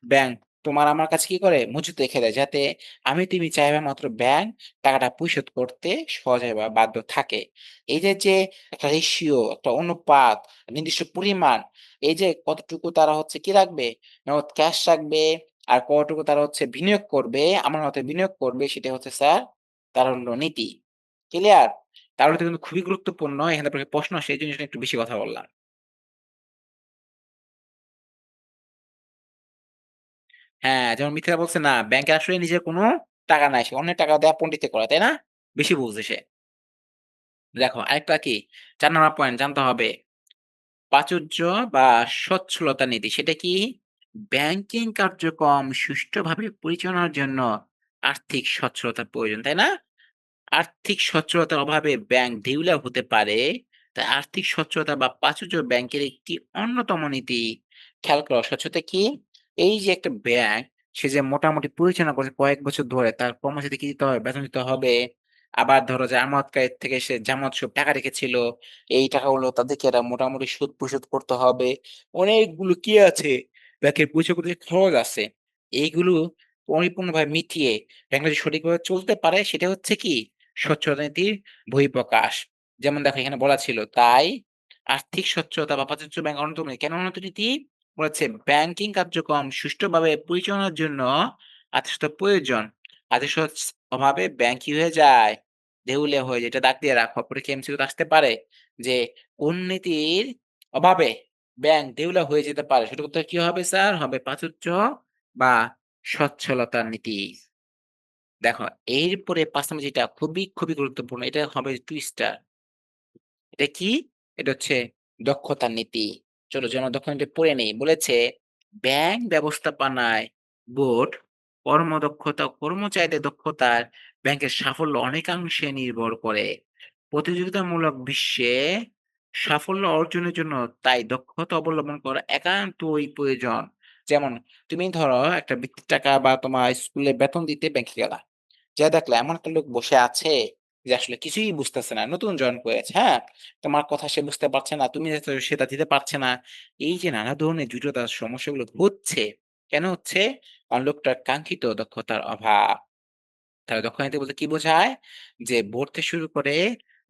ব্যাংক তোমার আমার কাছে কি করে? মজুত রেখে দেয়। যাতে আমি তুমি চাইবা মাত্র ব্যাংক টাকাটা পরিশোধ করতে সহজ হয় বা বাধ্য থাকে। এই যে একটা রেশিও, একটা অনুপাত, নির্দিষ্ট পরিমাণ, এই যে কতটুকু তারা হচ্ছে কি রাখবে? নগদ ক্যাশ রাখবে আর কতটুকু তারা হচ্ছে বিনিয়োগ করবে, আমার মতে বিনিয়োগ করবে সেটা হচ্ছে স্যার তার হলো নীতি। ক্লিয়ার? তাহলে তো কিন্তু খুবই গুরুত্বপূর্ণ। এখানে আপনাকে প্রশ্ন আসে এইজন্য একটু বেশি কথা বললাম। হ্যাঁ, যেমন মিথিলা বলছে না, ব্যাংকে আসলে নিজের কোনো টাকা নাই। সে অন্যের টাকা দেয়া পণ্ডিতি করে, তাই না? বেশি বুঝে সে। দেখো আরেকটা কি ৪ নাম্বার পয়েন্ট জানতে হবে। প্রাচুর্য বা সচ্ছলতা নীতি সেটা কি? ব্যাংকিং কার্যক্রম সুষ্ঠুভাবে পরিচালনার জন্য আর্থিক সচ্ছলতার প্রয়োজন, তাই না? আর্থিক সচ্ছলতার অভাবে ব্যাংক দেউলিয়া হতে পারে। তাই আর্থিক সচ্ছলতা বা প্রাচুর্য ব্যাংকের একটি অন্যতম নীতি। খেয়াল করো স্বচ্ছতা কি? এই যে একটা ব্যাংক সে যে মোটামুটি পরিচালনা করছে কয়েক বছর ধরে তার কর্মচারীদের কি দিতে হবে? বেতন দিতে হবে। আবার ধরো যে আমানতকারীর থেকে সে জামানত স্বরূপ টাকা রেখেছিল। এই টাকাগুলো তাদেরকে এরা মোটামুটি সুদ পরিশোধ করতে হবে। অনেকগুলো কি আছে? ব্যাংকের পরিচালনা করতে খরচ আছে। এইগুলো পরিপূর্ণভাবে মিটিয়ে ব্যাংকটা যদি সঠিকভাবে চলতে পারে সেটা হচ্ছে কি? স্বচ্ছতা নীতির বহিঃপ্রকাশ। যেমন দেখো এখানে বলা ছিল, তাই আর্থিক স্বচ্ছতা বা প্রাচুর্য ব্যাংক অন্যতম নীতি। কেন অন্যতম নীতি? বলেছে ব্যাংকিং কার্যক্রম সুষ্ঠুভাবে পরিচালনার জন্য আর্থিক প্রয়োজন। আর্থিক অভাবে ব্যাংক কি হয়ে যায়? দেউলিয়া হয়ে যায়। এটা দাগ দিয়ে রাখো। পরীক্ষায় এমসিকিউ তে আসতে পারে যে কোন নীতির অভাবে ব্যাংক দেউলিয়া হয়ে যেতে পারে? সেটার উত্তর কি হবে স্যার? হবে প্রাচুর্য বা সচ্ছলতার নীতি। দেখো এরপরে ৫ নম্বর যেটা খুবই গুরুত্বপূর্ণ। এটা হবে টুইস্টার। এটা কি? এটা হচ্ছে দক্ষতার নীতি। চলো যে আমরা দক্ষতা নীতি পড়ে নেই। বলেছে ব্যাংক ব্যবস্থাপনায় বোর্ড কর্মদক্ষতা ও কর্মচারীদের দক্ষতার ব্যাংকের সাফল্য অনেকাংশে নির্ভর করে। প্রতিযোগিতামূলক বিশ্বে সাফল্য অর্জনের জন্য তাই দক্ষতা অবলম্বন করা একান্তই প্রয়োজন। যেমন তুমি ধরো একটা বৃত্তির টাকা বা তোমার স্কুলে বেতন দিতে ব্যাংকে গেলা। যেয়ে দেখলা এমন একটা লোক বসে আছে যে আসলে কিছুই বুঝতেছে না। নতুন জয়েন করেছে, হ্যাঁ? তোমার কথা সে বুঝতে পারছে না, তুমি যেটা সেটা দিতে পারছে না। এই যে নানা ধরনের জটিলতার সমস্যাগুলো হচ্ছে, কেন হচ্ছে? কারণ লোকটার কাঙ্ক্ষিত দক্ষতার অভাব। তাহলে দক্ষতা নীতি বলতে কি বোঝায়? যে বোর্ড থেকে শুরু করে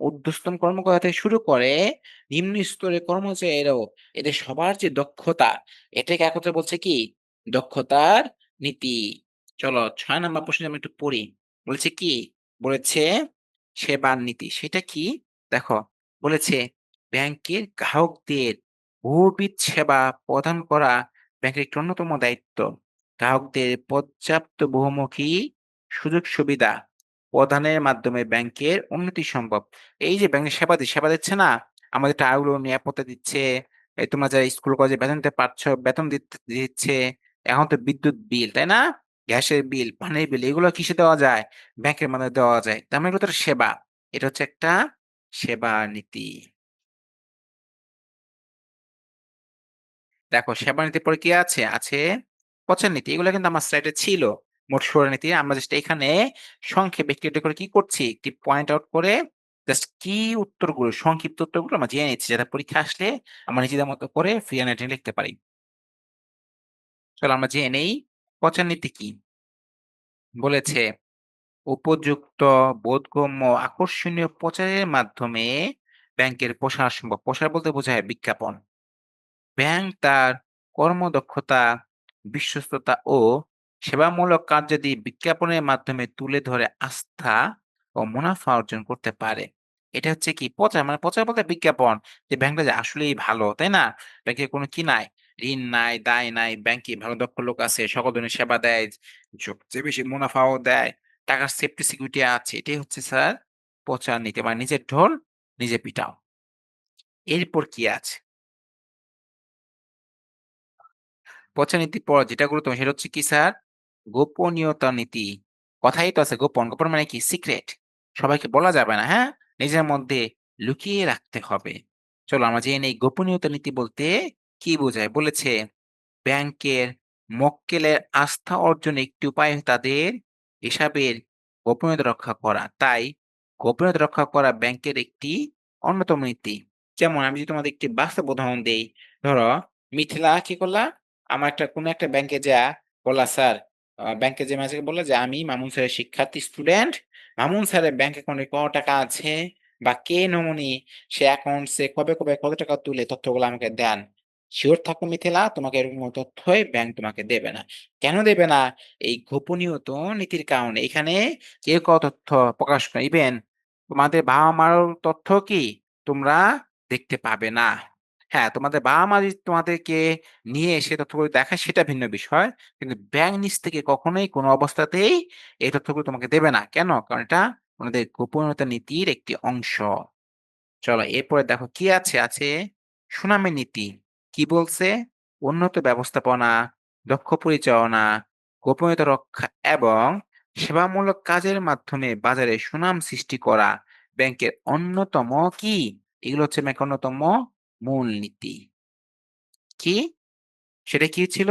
ঊর্ধ্বতন কর্মকর্তা থেকে শুরু করে নিম্ন স্তরের কর্মচারীরাও এদের সবার যে দক্ষতা, এটাকে একত্রে বলছে কি? দক্ষতার নীতি। চলো ৬ নাম্বার প্রশ্নটা আমি একটু পড়ি। বলেছে কি? বলেছে সেবার নীতি। সেটা কি? দেখো বলেছে ব্যাংকের গ্রাহকদের বহুবিধ সেবা প্রদান করা ব্যাংকের একটি অন্যতম দায়িত্ব। গ্রাহকদের পর্যাপ্ত বহুমুখী সুযোগ-সুবিধা প্রদানের মাধ্যমে ব্যাংকের উন্নতি সম্ভব। এই যে ব্যাংকের সেবা দিচ্ছে না? আমাদের টাকাগুলো নিরাপত্তা দিচ্ছে। এই তোমরা যারা স্কুল কলেজে বেতন দিতে পারছো, বেতন দিচ্ছে। এখন তো বিদ্যুৎ বিল, তাই না? গ্যাসের বিল, পানির বিল এগুলো কিসে দেওয়া যায়? ব্যাংকের মাধ্যমে দেওয়া যায়। তার মানে এগুলো তো সেবা। এটা হচ্ছে একটা সেবা নীতি। দেখো সেবা নীতির পরে কি আছে? আছে পছন্দ নীতি। এগুলো কিন্তু আমার স্লাইডে ছিল। মোট ১৬ নীতি। আমরা জাস্ট এখানে সংক্ষেপে একটু, একটু করে কি করছি? একটি পয়েন্ট আউট করে জাস্ট কি উত্তরগুলো, সংক্ষিপ্ত উত্তরগুলো আমরা জেনে নিচ্ছি। যাতে পরীক্ষায় আসলে আমরা নিজেদের মতো করে ফ্রি হ্যান্ড রাইটিং লিখতে পারি। চলো আমরা জেনে নেই পচার নীতি কি? বলেছে উপযুক্ত, বোধগম্য, আকর্ষণীয় প্রচারের মাধ্যমে ব্যাংকের প্রসার সম্ভব। প্রসার বলতে বোঝায় বিজ্ঞাপন। ব্যাংক তার কর্মদক্ষতা, বিশ্বস্ততা ও সেবামূলক কার্যাদি বিজ্ঞাপনের মাধ্যমে তুলে ধরে আস্থা ও মুনাফা অর্জন করতে পারে। এটা হচ্ছে কি প্রচার, মানে প্রচার বলতে বিজ্ঞাপন যে ব্যাংকটা যে আসলেই ভালো, তাই না? ব্যাংকে কোনো কি নাই, ঋণ নাই, দায় নাই, ব্যাংকে ভালো দক্ষ লোক আছে, সকল ধরনের সেবা দেয়, সবচেয়ে বেশি মুনাফাও দেয়, টাকার সেফটি সিকিউরিটি আছে। এটাই হচ্ছে স্যার প্রচার নীতি, মানে নিজের ঢোল নিজে পিটাও। এরপর কি আছে? পচা নীতির পর যেটা গুরুত্বপূর্ণ সেটা হচ্ছে কি স্যার? গোপনীয়তা নীতি। কথাই তো আছে গোপন। গোপন মানে কি? সিক্রেট। সবাইকে বলা যাবে না, হ্যাঁ? নিজের মধ্যে লুকিয়ে রাখতে হবে। চলো আমরা জেনে নেই গোপনীয়তা নীতি বলতে কি বোঝায়? বলেছে ব্যাংকের মক্কেলের আস্থা অর্জনের একটি উপায় তাদের হিসাবের গোপনীয়তা রক্ষা করা। তাই গোপনীয়তা রক্ষা করা ব্যাংকের একটি অন্যতম নীতি। যেমন আমি যদি তোমাদের একটি বাস্তব উদাহরণ দেই, ধরো মিথিলা কি করলা? আমার কোনো একটা ব্যাংকে যায়া বললা, "স্যার" ব্যাংকে যে ম্যানেজারকে বললা যে, "আমি মামুন স্যারের শিক্ষার্থী স্টুডেন্ট। মামুন স্যারের ব্যাংক অ্যাকাউন্টে কত টাকা আছে বা কে নমুনি, সে অ্যাকাউন্টসে কবে, কবে কত টাকা তুলে তথ্যগুলো আমাকে দেন।" সিওর থাকো মিথিলা, তোমাকে এরকম কোন তথ্যই ব্যাংক তোমাকে দেবে না। কেন দেবে না? এই গোপনীয়তা নীতির কারণে। এখানে কেউ কারো তথ্য প্রকাশ করে ইভেন তোমাদের বাবা-মারও তথ্য কি তোমরা দেখতে পাবে না। হ্যাঁ, তোমাদের বাবা-মা যদি তোমাদেরকে নিয়ে এসে তথ্যগুলো দেখায় সেটা ভিন্ন বিষয়। কিন্তু ব্যাংক নিজ থেকে কখনোই কোনো অবস্থাতেই এই তথ্যগুলো তোমাকে দেবে না। কেন? কারণ এটা ওনাদের গোপনীয়তা নীতির একটি অংশ। চলো এরপরে দেখো কি আছে? আছে সুনামের নীতি। কি বলছে? উন্নত ব্যবস্থাপনা, দক্ষ পরিচালনা, গোপনীয়তা রক্ষা এবং সেবামূলক কাজের মাধ্যমে বাজারে সুনাম সৃষ্টি করা ব্যাংকের অন্যতম কি? এগুলো হচ্ছে ব্যাংকের অন্যতম মূলনীতি। কি? সেটা কি ছিল?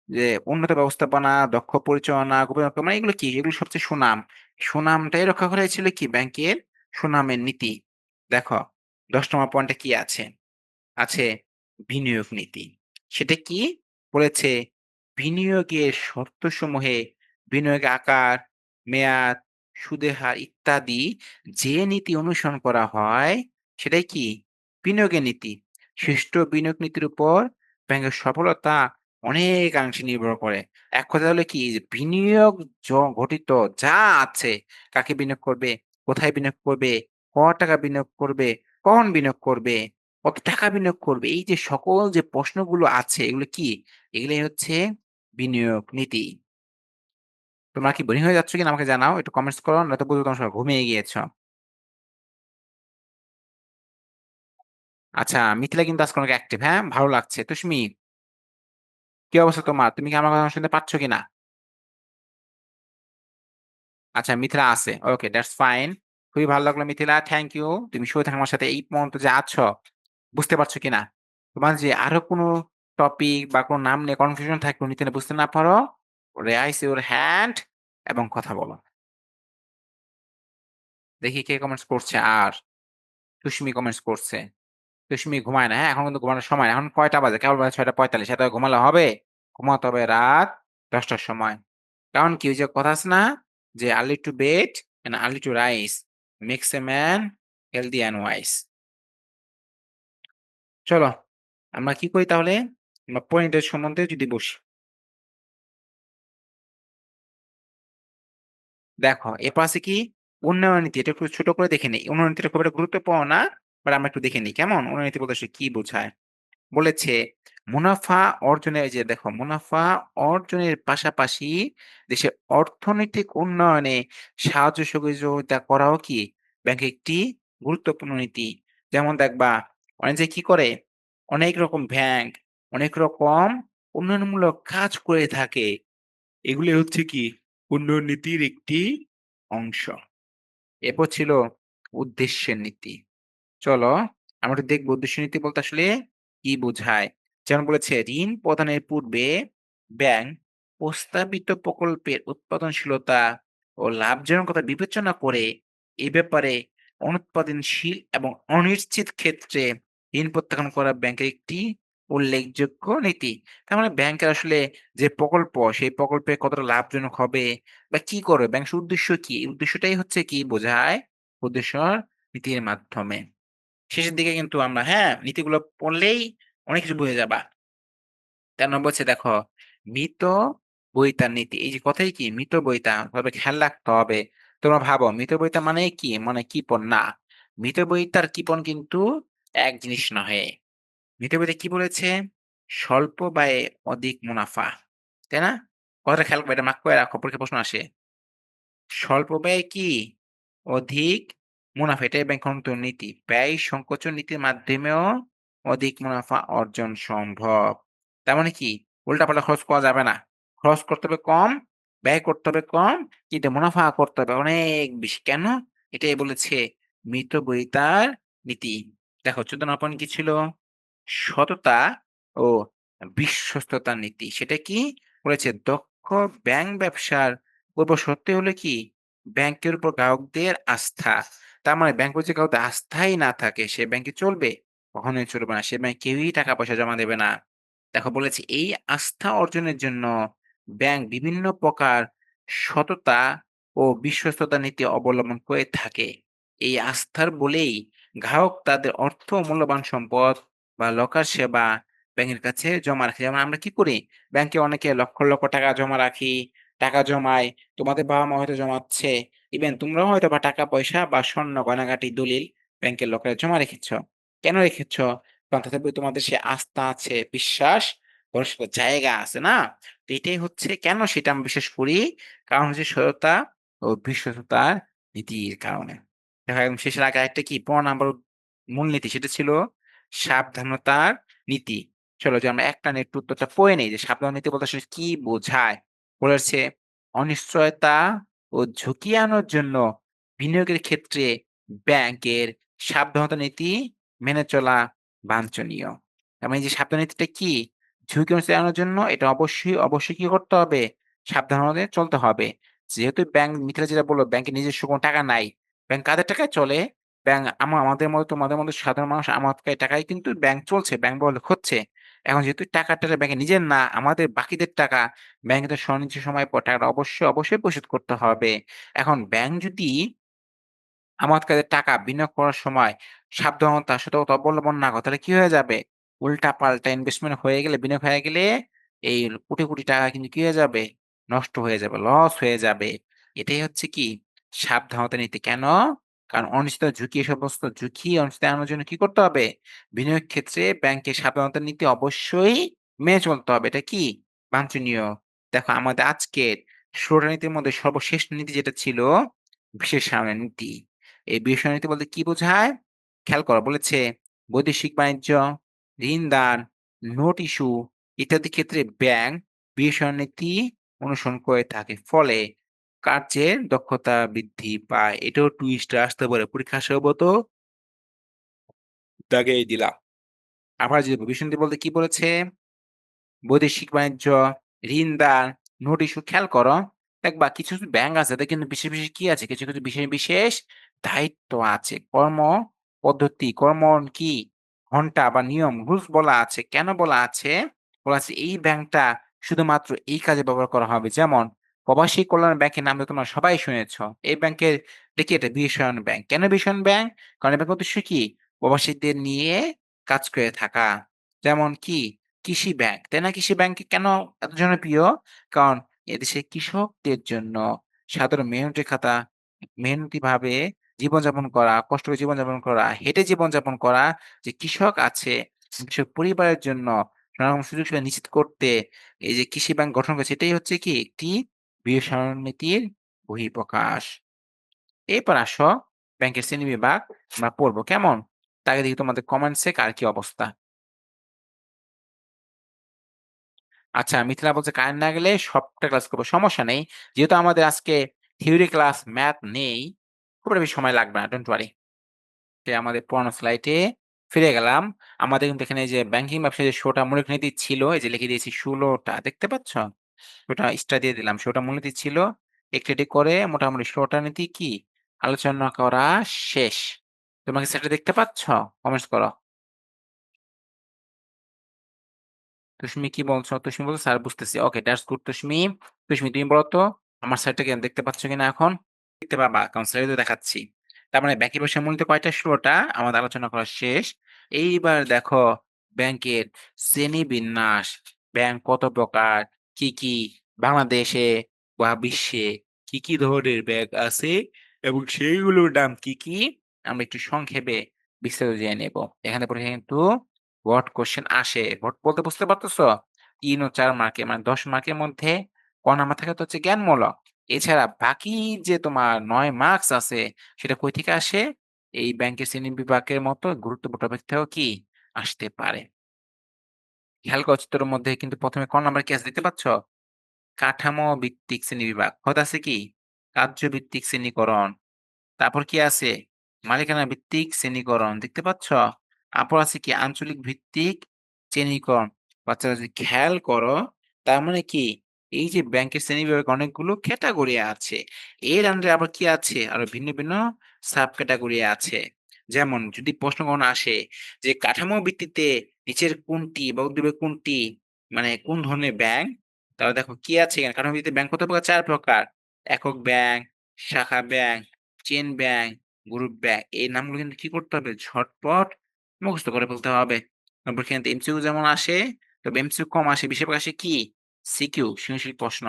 যে উন্নত ব্যবস্থাপনা, দক্ষ পরিচালনা, গোপনীয় রক্ষা মানে এগুলো কি? এগুলো সবচেয়ে সুনাম। সুনামটাই রক্ষা করাই ছিল কি? ব্যাংকের সুনামের নীতি। দেখো ১০ নম্বর পয়েন্টে কি আছে? আছে বিনিয়োগ নীতি। সেটা কি? বলেছে বিনিয়োগের শর্তসমূহে বিনিয়োগের আকার, মেয়াদ, সুদের হার ইত্যাদি যে নীতি অনুসরণ করা হয় সেটাই কি? বিনিয়োগের নীতি। সুষ্ঠু বিনিয়োগ নীতির উপর ব্যাংকের সফলতা অনেকাংশে নির্ভর করে। এক কথায় হলো কি যে বিনিয়োগ ঘটিত যা আছে, কাকে বিনিয়োগ করবে, কোথায় বিনিয়োগ করবে, টাকা বিনিয়োগ করবে, কখন বিনিয়োগ করবে, কত টাকা বিনিয়োগ করবে, এই যে সকল যে প্রশ্নগুলো আছে এগুলো কি? এগুলাই হচ্ছে বিনিয়োগ নীতি। তোমরা কি বোরিং হয়ে যাচ্ছ কিনা আমাকে জানাও। একটু কমেন্টস করো, নয়তো বুঝবো তোমরা সবাই ঘুমিয়ে গিয়েছ। আচ্ছা, মিথিলা কিন্তু আজকে অনেক অ্যাক্টিভ, হ্যাঁ? ভালো লাগছে। তুষ্মি, কি অবস্থা তোমার? তুমি কি আমার কথা শুনতে পাচ্ছ কিনা? আচ্ছা, মিথিলা আছে। ওকে, দ্যাটস ফাইন। খুবই ভালো লাগলো মিথিলা। Thank you. তুমি শুয়ে থাকো আমার সাথে এই পর্যন্ত যে আছো। বুঝতে পারছো কিনা? তোমার যে আরো কোনো টপিক বা কোনো নাম নিয়ে কনফিউশন থাকে, কোনো নীতি নিয়ে বুঝতে না পারো, রেইজ ইউর হ্যান্ড এবং কথা বলো। দেখি কে কমেন্টস করছে আর। তুষ্মি কমেন্টস করছে। তুষ্মি ঘুমায় না, হ্যাঁ? এখন কিন্তু ঘুমানোর সময় না। এখন কয়টা বাজে? কেবল বাজে ৬:৪৫। এত ঘুমালে হবে? ঘুমাতে হবে রাত ১০ টার সময়। কারণ কি ওই যে কথা আছে না? যে early to bed and early to rise makes a man healthy and wise. চলো আমরা কি করি তাহলে? আমরা পয়েন্টের সম্বন্ধে যদি বসি। দেখো এরপর আছে কি? উন্নয়ন নীতি। এটা একটু ছোট করে দেখে নেই। উন্নয়ন নীতিটা খুব একটা গুরুত্বপূর্ণ না। বাট আমরা একটু দেখে নিই। কেমন? উন্নয়ন নীতি বলতে আসলে কি বোঝায়? বলেছে মুনাফা অর্জনের, এই যে দেখো মুনাফা অর্জনের পাশাপাশি দেশের অর্থনৈতিক উন্নয়নে সাহায্য সহযোগিতা করাও কি ব্যাংকের একটি গুরুত্বপূর্ণ নীতি। যেমন দেখবা অনেক যে কি করে, অনেক রকম ব্যাংক অনেক রকম উন্নয়নমূলক কাজ করে থাকে। এগুলি হচ্ছে কি উন্নয়ন নীতির একটি অংশ। এরপর ছিল উদ্দেশ্যের নীতি। চলো আমরা একটু দেখবো উদ্দেশ্য নীতি বলতে আসলে কি বোঝায়। যেমন বলেছে ঋণ প্রদানের পূর্বে ব্যাংক প্রস্তাবিত প্রকল্পের উৎপাদনশীলতা ও লাভজনকতা বিবেচনা করে এ ব্যাপারে অনুৎপাদনশীল এবং অনিশ্চিত ক্ষেত্রে ঋণ প্রত্যাখ্যান করা ব্যাংকের একটি উল্লেখযোগ্য নীতি। তার মানে ব্যাংকের আসলে যে প্রকল্প, সেই প্রকল্পে কতটা লাভজনক হবে বা কি করবে, ব্যাংকের উদ্দেশ্য কি? এই উদ্দেশ্যটাই হচ্ছে কি বোঝায় উদ্দেশ্য নীতির মাধ্যমে। শেষের দিকে কিন্তু আমরা নীতিগুলো পড়লেই অনেক কিছু বুঝে যাবা। ১৩ নম্বর হচ্ছে দেখো, মিতব্যয়িতার নীতি। এই যে কথাই কি মিতব্যয়িতা, তবে খেয়াল রাখতে হবে। তোমরা ভাবো মিতব্যয়িতা মানে কি? মানে কৃপণ না। মিতব্যয়িতার কৃপণ কিন্তু এক জিনিস নহে। মিতব্যয়িতা কি বলেছে? স্বল্প ব্যয়ে অধিক মুনাফা। তাই না? কথাটা খেয়াল করবে, এটা মার্ক করে রাখো, পরীক্ষায় প্রশ্ন আসে। স্বল্প ব্যয়ে কি? অধিক মুনাফা। এটাই ব্যাংক নীতি। ব্যয় সংকোচন নীতির মাধ্যমেও অধিক মুনাফা অর্জন সম্ভব। তার মানে কি? উল্টাপাল্টা খরচ করা যাবে না। খরচ করতে হবে কম, ব্যয় করতে হবে কম, কিন্তু মুনাফা করতে হবে অনেক বেশি। কেন? এটাই বলেছে মিতব্যয়িতার নীতি। দেখো ১৪ নম্বর পয়েন্ট কি ছিল? সততা ও বিশ্বস্ততার নীতি। সেটা কি? বলেছে দক্ষ ব্যাংক ব্যবসার পূর্বশর্ত হলো কি? ব্যাংকের উপর গ্রাহকদের আস্থা। তার মানে ব্যাংকের যদি কাউকে আস্থাই না থাকে, সে ব্যাংকে চলবে? কখনোই চলবে না। সে ব্যাংকে কেউই টাকা-পয়সা জমা দেবে না। দেখো বলেছে এই আস্থা অর্জনের জন্য ব্যাংক বিভিন্ন প্রকার সততা ও বিশ্বস্ততা নীতি অবলম্বন করে থাকে। এই আস্থার বলেই গ্রাহক তাদের অর্থ ও মূল্যবান সম্পদ বা লকার সেবা ব্যাংকের কাছে জমা রাখে। যেমন আমরা কি করি? ব্যাংকে অনেকে লক্ষ, লক্ষ টাকা জমা রাখি, টাকা জমাই। তোমাদের বাবা-মা হয়তো জমাচ্ছে। ইভেন তোমরাও হয়তোবা টাকা-পয়সা বা স্বর্ণ গয়নাগাটি দলিল ব্যাংকের লকারে জমা রেখেছ। কেন রেখেছ? কারণ তাতে তোমাদের সে আস্থা আছে, বিশ্বাস, ভরসার জায়গা আছে না? তো এটাই হচ্ছে কেন সেটা আমি বিশ্বাস করি? কারণ হচ্ছে সততা ও বিশ্বস্ততার নীতির কারণে। দেখো একদম শেষের আগে আরেকটা কি ১৫ নাম্বার মূলনীতি সেটা ছিল সাবধানতার নীতি। চলো যে আমরা এক টানে একটু উত্তরটা পড়ে নেই যে সাবধান নীতি বলতে আসলে কি বোঝায়? বলেছে অনিশ্চয়তা ও ঝুঁকি এড়ানোর জন্য বিনিয়োগের ক্ষেত্রে ব্যাংকের সাবধানতা নীতি মেনে চলা বাঞ্ছনীয়। তার মানে এই যে সাবধান নীতিটা কি? ঝুঁকি এড়ানোর জন্য এটা অবশ্যই কি করতে হবে? সাবধানভাবে চলতে হবে। যেহেতু ব্যাংক মিত্রা যেটা বলল ব্যাংকের নিজস্ব কোনো টাকা নাই। ব্যাংক কাদের টাকায় চলে? ব্যাংক আমাদের মতো তোমাদের মতো সাধারণ মানুষ আমাদের টাকায় কিন্তু ব্যাংক চলছে, ব্যাংক বড়লোক হচ্ছে। এখন যেহেতু টাকাটা ব্যাংকের নিজের না, আমাদের বাকিদের টাকা, ব্যাংকে তো নির্দিষ্ট সময় পর টাকাটা অবশ্যই পরিশোধ করতে হবে। এখন ব্যাংক যদি আমার কাছে টাকা বিনিয়োগ করার সময় সাবধানতা, সতর্কতা অবলম্বন না করে তাহলে কি হয়ে যাবে? উল্টাপাল্টা ইনভেস্টমেন্ট হয়ে গেলে, বিনিয়োগ হয়ে গেলে এই কোটি টাকা কিন্তু কি হয়ে যাবে? নষ্ট হয়ে যাবে, লস হয়ে যাবে। এটাই হচ্ছে কি সাবধানতা নীতি। কেন? কারণ অনিশ্চিত ঝুঁকি এ সমস্ত ঝুঁকি অনিশ্চিত এড়ানোর জন্য কি করতে হবে? বিনিয়োগ ক্ষেত্রে ব্যাংকের সাবধানতা নীতি অবশ্যই মেনে চলতে হবে। এটা কি? বাঞ্ছনীয়। দেখো আমাদের আজকের ১৬ টা নীতির মধ্যে সর্বশেষ নীতি যেটা ছিল বিশেষায়নের নীতি। এই বিশেষায়ন নীতি বলতে কি বোঝায়? খেয়াল করো বলেছে বৈদেশিক বাণিজ্য, ঋণ দান, নোট ইস্যু ইত্যাদি ক্ষেত্রে ব্যাংক বিশেষায়ন নীতি অনুসরণ করে থাকে। ফলে কার্যের দক্ষতা বৃদ্ধি পায়। এটাও টুইস্টে আসতে পারে। পরীক্ষার আসলেও তো দাগিয়ে দিলাম। আবার যে ভবিষ্যৎ নীতি বলতে কি বলেছে? বৈদেশিক বাণিজ্য, ঋণ দান, নোট ইস্যু খেয়াল করো। দেখবা কিছু ব্যাংক আছে এদের কিন্তু বিশেষ কি আছে? কিছু বিশেষ দায়িত্ব আছে। পদ্ধতি, কি ঘন্টা বা নিয়ম রুলস বলা আছে। কেন বলা আছে? বলা আছে এই ব্যাংকটা শুধুমাত্র এই কাজে ব্যবহার করা হবে। যেমন প্রবাসী কল্যাণ ব্যাংকের নাম তো তোমরা সবাই শুনেছ। এই ব্যাংকের দেখি এটা বিশ্বায়ন ব্যাংক। কেন বিশ্বায়ন ব্যাংক? কারণ এই ব্যাংকের উদ্দেশ্য কি? প্রবাসীদের নিয়ে কাজ করে থাকা। যেমন কি? কৃষি ব্যাংক, তাই না? কৃষি ব্যাংক কেন এত জনপ্রিয়? কারণ এদেশের কৃষকদের জন্য সাধারণ মেহনতিভাবে জীবনযাপন করা, কষ্ট করে জীবনযাপন করা, হেঁটে জীবনযাপন করা যে কৃষক আছে, কৃষক পরিবারের জন্য নানা রকম সুযোগ সুবিধা নিশ্চিত করতে এই যে কৃষি ব্যাংক গঠন করেছে এটাই হচ্ছে কি একটি বিবেচনা নীতির বহিঃপ্রকাশ। এরপর আসো ব্যাংকের শ্রেণীবিভাগ আমরা পড়বো। কেমন? তার আগে দেখি তোমাদের কমেন্টসে কার কি অবস্থা। আচ্ছা, মিথিলা বলছে কারেন্ট না গেলে সবটা ক্লাস করব। সমস্যা নেই। যেহেতু আমাদের আজকে থিওরি ক্লাস ম্যাথ নেই, খুব একটা বেশি সময় লাগবে না। Don't worry. আমাদের পুরানো স্লাইডে ফিরে গেলাম। আমাদের কিন্তু এখানে যে ব্যাংকিং ব্যবসায় যে শোটা মূলক নীতি ছিল, এই যে লিখে দিয়েছি ১৬ টা। দেখতে পাচ্ছ? ওটা স্টার দিয়ে দিলাম। ওটা মূলনীতি ছিল। একটু, একটু করে মোটামুটি ১৬ টা নীতি কি আলোচনা করা শেষ। তোমরা কি সেটা দেখতে পাচ্ছ? কমেন্টস করো। তুশমি কি বলছো? তুশমি বলছে, "স্যার বুঝতেছি।" ওকে, দ্যাটস গুড তুশমি। তুশমি তুমি বলো তো আমার স্যারটাকে দেখতে পাচ্ছ কিনা এখন? দেখতে পাবা কারণ স্লাইডে তো দেখাচ্ছি। তার মানে ব্যাংকের ব্যবসায় মূলত কয়টা ১৬ টা আমাদের আলোচনা করা শেষ। এইবার দেখো ব্যাংকের শ্রেণীবিন্যাস, ব্যাংক কত প্রকার, কি, কি বাংলাদেশে বা বিশ্বে কি, কি ধরনের ব্যাংক আছে এবং সেইগুলোর নাম কি, কি আমরা একটু সংক্ষেপে বিস্তারিত জেনে নেব। এখানে পরে কিন্তু হোয়াট কোয়েশ্চেন আসে। হোয়াট বলতে বুঝতে পারতেছ? ৩ ও ৪ মার্কে মানে ১০ মার্কের মধ্যে ক নাম্বার থাকে তো হচ্ছে জ্ঞানমূলক। এছাড়া বাকি যে তোমার ৯ মার্কস আছে সেটা কই থেকে আসে? এই ব্যাংকের শ্রেণীবিভাগের মতো গুরুত্বপূর্ণ টপিক থেকেও কি আসতে পারে। খেয়াল করো চিত্রের মধ্যে কিন্তু ১ম এ ক নাম্বার কি আছে দেখতে পাচ্ছ? কাঠামো ভিত্তিক শ্রেণীবিভাগ। হতে আছে কি? কার্যভিত্তিক শ্রেণীকরণ। তারপর কি আছে? মালিকানা ভিত্তিক শ্রেণীকরণ। দেখতে পাচ্ছ? তারপর আছে কি? আঞ্চলিক ভিত্তিক শ্রেণীকরণ। বাচ্চারা যদি খেয়াল করো, তার মানে কি? এই যে ব্যাংকের শ্রেণীবিভাগে অনেকগুলো ক্যাটেগরি আছে। এর আন্ডারে আবার কি আছে? আরো ভিন্ন, ভিন্ন সাব ক্যাটেগরি আছে। যেমন যদি প্রশ্ন কখনো আসে যে কাঠামো ভিত্তিতে নিচের কোনটি বা উদ্দীপকের কোনটি মানে কোন ধরনের ব্যাংক? তাহলে দেখো কি আছে এখানে? কাঠামো ভিত্তিতে ব্যাংক কত প্রকার? ৪ প্রকার। একক ব্যাংক, শাখা bank, chain bank, group bank এই নামগুলো কিন্তু কি করতে হবে? ঝটপট মুখস্থ করে ফেলতে হবে। তারপর এখানে এমসিকিউ যেমন আসে, তবে এমসিকিউ কম আসে। বেশিরভাগ আসে কি? সিকিউ, সৃজনশীল প্রশ্ন।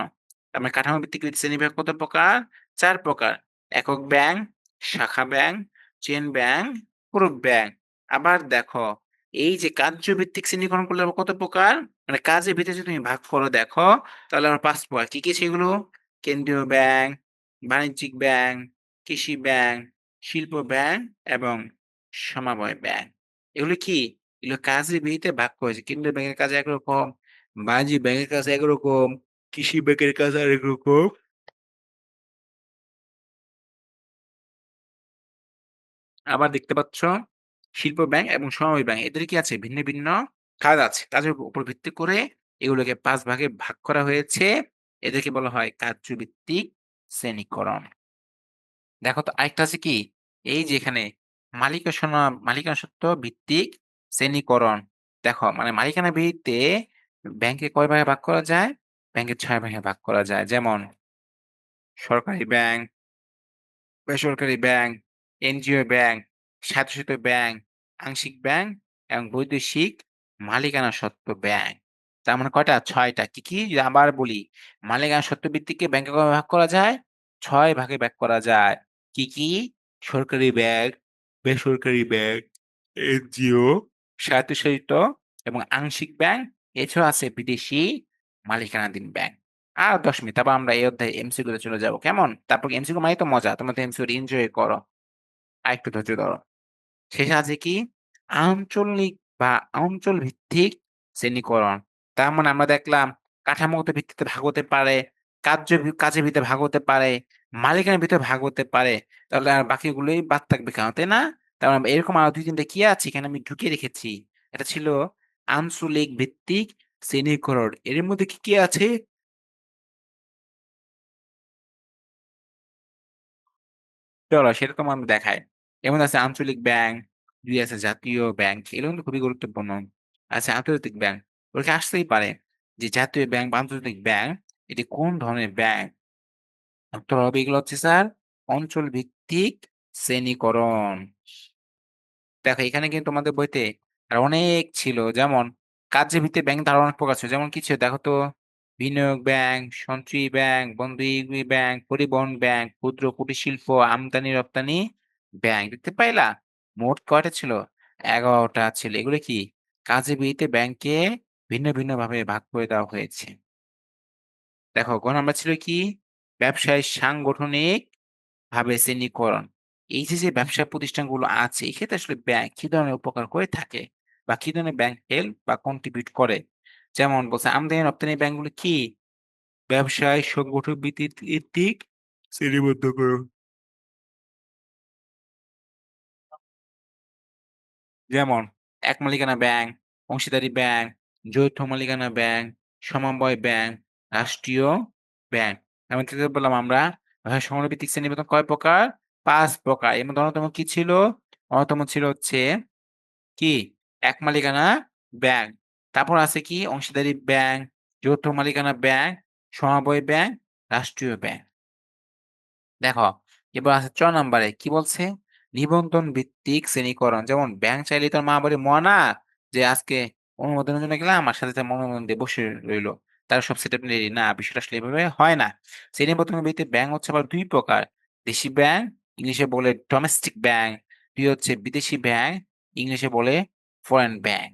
তার মানে কাঠামো ভিত্তিক শ্রেণীবিভাগ কত প্রকার? ৪ প্রকার। একক ব্যাংক, শাখা bank, chain bank, group bank. আবার দেখো, এই যে কার্যভিত্তিক শ্রেণীকরণ করলে আবার কত প্রকার? মানে কাজের ভিত্তিতে যদি তুমি ভাগ করো দেখো, তাহলে আবার ৫ প্রকার। কি, কি সেগুলো? কেন্দ্রীয় ব্যাংক, বাণিজ্যিক ব্যাংক, কৃষি ব্যাংক, শিল্প ব্যাংক এবং সমবায় ব্যাংক। এগুলো কি? এগুলো কাজের ভিত্তিতে ভাগ করেছে। কেন্দ্রীয় ব্যাংকের কাজ একরকম, বাণিজ্যিক ব্যাংকের কাজ একরকম, কৃষি ব্যাংকের কাজ আরেক রকম। আবার দেখতে পাচ্ছ শিল্প ব্যাংক এবং সমবায় ব্যাংক এদের কি আছে? ভিন্ন, ভিন্ন কাজ আছে। কাজের উপর ভিত্তি করে এগুলোকে ৫ ভাগে ভাগ করা হয়েছে। এদেরকে বলা হয় কার্যভিত্তিক শ্রেণীকরণ। দেখো তো আরেকটা আছে কি? এই যে এখানে মালিকানাসত্ত্ব ভিত্তিক শ্রেণীকরণ। দেখো মানে মালিকানা ভিত্তিতে ব্যাংকে কয় ভাগে ভাগ করা যায়? ব্যাংকে ৬ ভাগে ভাগ করা যায়। যেমন সরকারি ব্যাংক, বেসরকারি ব্যাংক, এনজিও ব্যাংক, স্বায়ত্তশাসিত ব্যাংক, আংশিক ব্যাংক এবং বৈদেশিক মালিকানা সত্ত্ব ব্যাংক। তার মানে কয়টা? ৬ টা। কি, কি? যদি আবার বলি, মালিকানা সত্ত্ব ভিত্তিকে ব্যাংকে কয় ভাগ করা যায়? ৬ ভাগে ভাগ করা যায়। কি, কি? সরকারি ব্যাংক, বেসরকারি ব্যাংক, এনজিও, স্বায়ত্তশাসিত এবং আংশিক ব্যাংক। এছাড়াও আছে বিদেশি মালিকানাধীন ব্যাংক। আর ১০ মিনিট। তারপর আমরা এই অধ্যায়ে এমসিকিউ তে চলে যাবো। কেমন? তারপর এমসিকিউ মানেই তো মজা। তোমরা তো এমসিকিউ এনজয় করো। আরেকটু ধৈর্য ধরো। শেষে আছে কি? আঞ্চলিক বা অঞ্চল ভিত্তিক শ্রেণীকরণ। তার মানে আমরা দেখলাম কাঠামোগত ভিত্তিতে ভাগ হতে পারে, কাজের ভিত্তিতে ভাগ হতে পারে, মালিকানার ভিতরে ভাগ হতে পারে। তাহলে আর বাকিগুলোই বাদ থাকবে কেন? তাই না? তার মানে এরকম আরো ২-৩ টা কি আছে এখানে আমি ঢুকিয়ে রেখেছি। এটা ছিল আঞ্চলিক ভিত্তিক শ্রেণীকরণ। এর মধ্যে কি, কি আছে? চলো সেটা তোমার আমি দেখাই। যেমন আছে আঞ্চলিক ব্যাংক, ২ আছে জাতীয় ব্যাংক। এগুলো কিন্তু খুবই গুরুত্বপূর্ণ। আছে আন্তর্জাতিক ব্যাংক। পরীক্ষায় আসতেই পারে যে জাতীয় ব্যাংক বা আন্তর্জাতিক ব্যাংক এটি কোন ধরনের ব্যাংক? উত্তর হবে এগুলো হচ্ছে স্যার অঞ্চল ভিত্তিক শ্রেণীকরণ। দেখো এখানে কিন্তু তোমাদের বইতে আর অনেক ছিল। যেমন কার্যের ভিত্তিতে ব্যাংক ধারণা অনেক প্রকার ছিল। যেমন কি ছিল দেখো তো? বিনিয়োগ ব্যাংক, সঞ্চয়ী ব্যাংক, বন্ধকি ব্যাংক, পরিবহন ব্যাংক, ক্ষুদ্র কুটির শিল্প, আমদানি-রপ্তানি ব্যাংক। দেখতে পাইলা? মোট কয়টা ছিল? ১১ টা ছিল। এগুলো কি? কাজের ভিত্তিতে ব্যাংকে ভিন্ন, ভিন্ন ভাবে ভাগ করে দেওয়া হয়েছে। দেখো গ নাম্বার ছিল কি? ব্যবসায় সাংগঠনিক ভাবে শ্রেণীকরণ। এই যে, যে ব্যবসা প্রতিষ্ঠানগুলো আছে, এক্ষেত্রে আসলে ব্যাংক কি ধরনের উপকার করে থাকে? বা কি ধরনের ব্যাংক হেল্প বা কন্ট্রিবিউট করে? যেমন বলছে আমদানি-রপ্তানি ব্যাংকগুলো কি? ব্যবসায় সংগঠন ভিত্তিক শ্রেণীবদ্ধ করুন। যেমন এক মালিকানা ব্যাংক, অংশীদারি ব্যাংক, যৌথ মালিকানা ব্যাংক, সমবায় ব্যাংক। রাষ্ট্রীয় ব্যাংক। এমন কি বললাম আমরা সংগঠনভিত্তিক শ্রেণীবিভাজন কয় প্রকার? ৫ প্রকার। এর মধ্যে অন্যতম কি ছিল? অন্যতম ছিল হচ্ছে কি? এক মালিকানা ব্যাংক। তারপর আছে কি? অংশীদারি ব্যাংক, যৌথ মালিকানা ব্যাংক, সমবায় ব্যাংক, রাষ্ট্রীয় ব্যাংক। দেখো, এবার আছে ৬ নাম্বারে কি বলছে? নিবন্ধন ভিত্তিক শ্রেণীকরণ। যেমন ব্যাংক চাইলেই তোর মা বলে, "মনা যে আজকে অনুমোদনের জন্য গেলাম, আমার সাথে অনুমোদন দিয়ে বসে রইল। তার সব সেটআপ রেডি।" না, বিষয়টা আসলে এভাবে হয় না। শ্রেণীবদ্ধ ভিত্তিতে ব্যাংক হচ্ছে আবার ২ প্রকার। দেশি ব্যাংক, ইংলিশে বলে ডোমেস্টিক ব্যাংক। ২ হচ্ছে বিদেশি ব্যাংক, ইংলিশে বলে ফরেন ব্যাংক।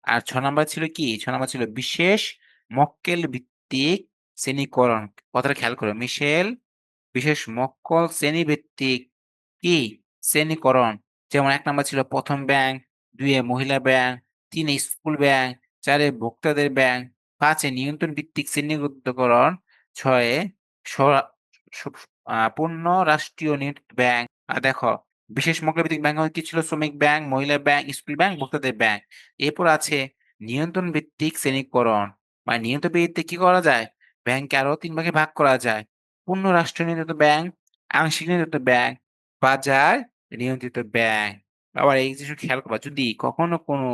আর ৬ নাম্বার ছিল কি? ৬ নাম্বার ছিল বিশেষ মক্কেল ভিত্তিক শ্রেণীকরণ। কথাটা খেয়াল করো। বিশেষ মক্কল শ্রেণীভিত্তিক কি? শ্রেণীকরণ। যেমন ১ নাম্বার ছিল ১ম ব্যাংক, ২ এ মহিলা ব্যাংক, ৩ এ স্কুল ব্যাংক, ৪ এ ভোক্তাদের ব্যাংক, ৫ এ নিয়ন্ত্রণ ভিত্তিক শ্রেণীবদ্ধকরণ, ৬ এ সরা স পূর্ণ রাষ্ট্রীয় নিয়ন্ত্রিত ব্যাংক। দেখো বিশেষ মক্কেল ভিত্তিক ব্যাংক কি ছিল? শ্রমিক ব্যাংক, মহিলা ব্যাংক, স্কুল ব্যাংক, ভোক্তাদের ব্যাংক। এরপর আছে নিয়ন্ত্রণ ভিত্তিক শ্রেণীকরণ। মানে নিয়ন্ত্রণ ভিত্তিতে কি করা যায়? ব্যাংককে আরো ৩ ভাগে ভাগ করা যায়। পূর্ণ রাষ্ট্র নিয়ন্ত্রিত ব্যাংক, আংশিক নিয়ন্ত্রিত ব্যাংক, বাজার নিয়ন্ত্রিত ব্যাংক। আবার এই জিনিসটা খেয়াল করবা যদি কখনো কোনো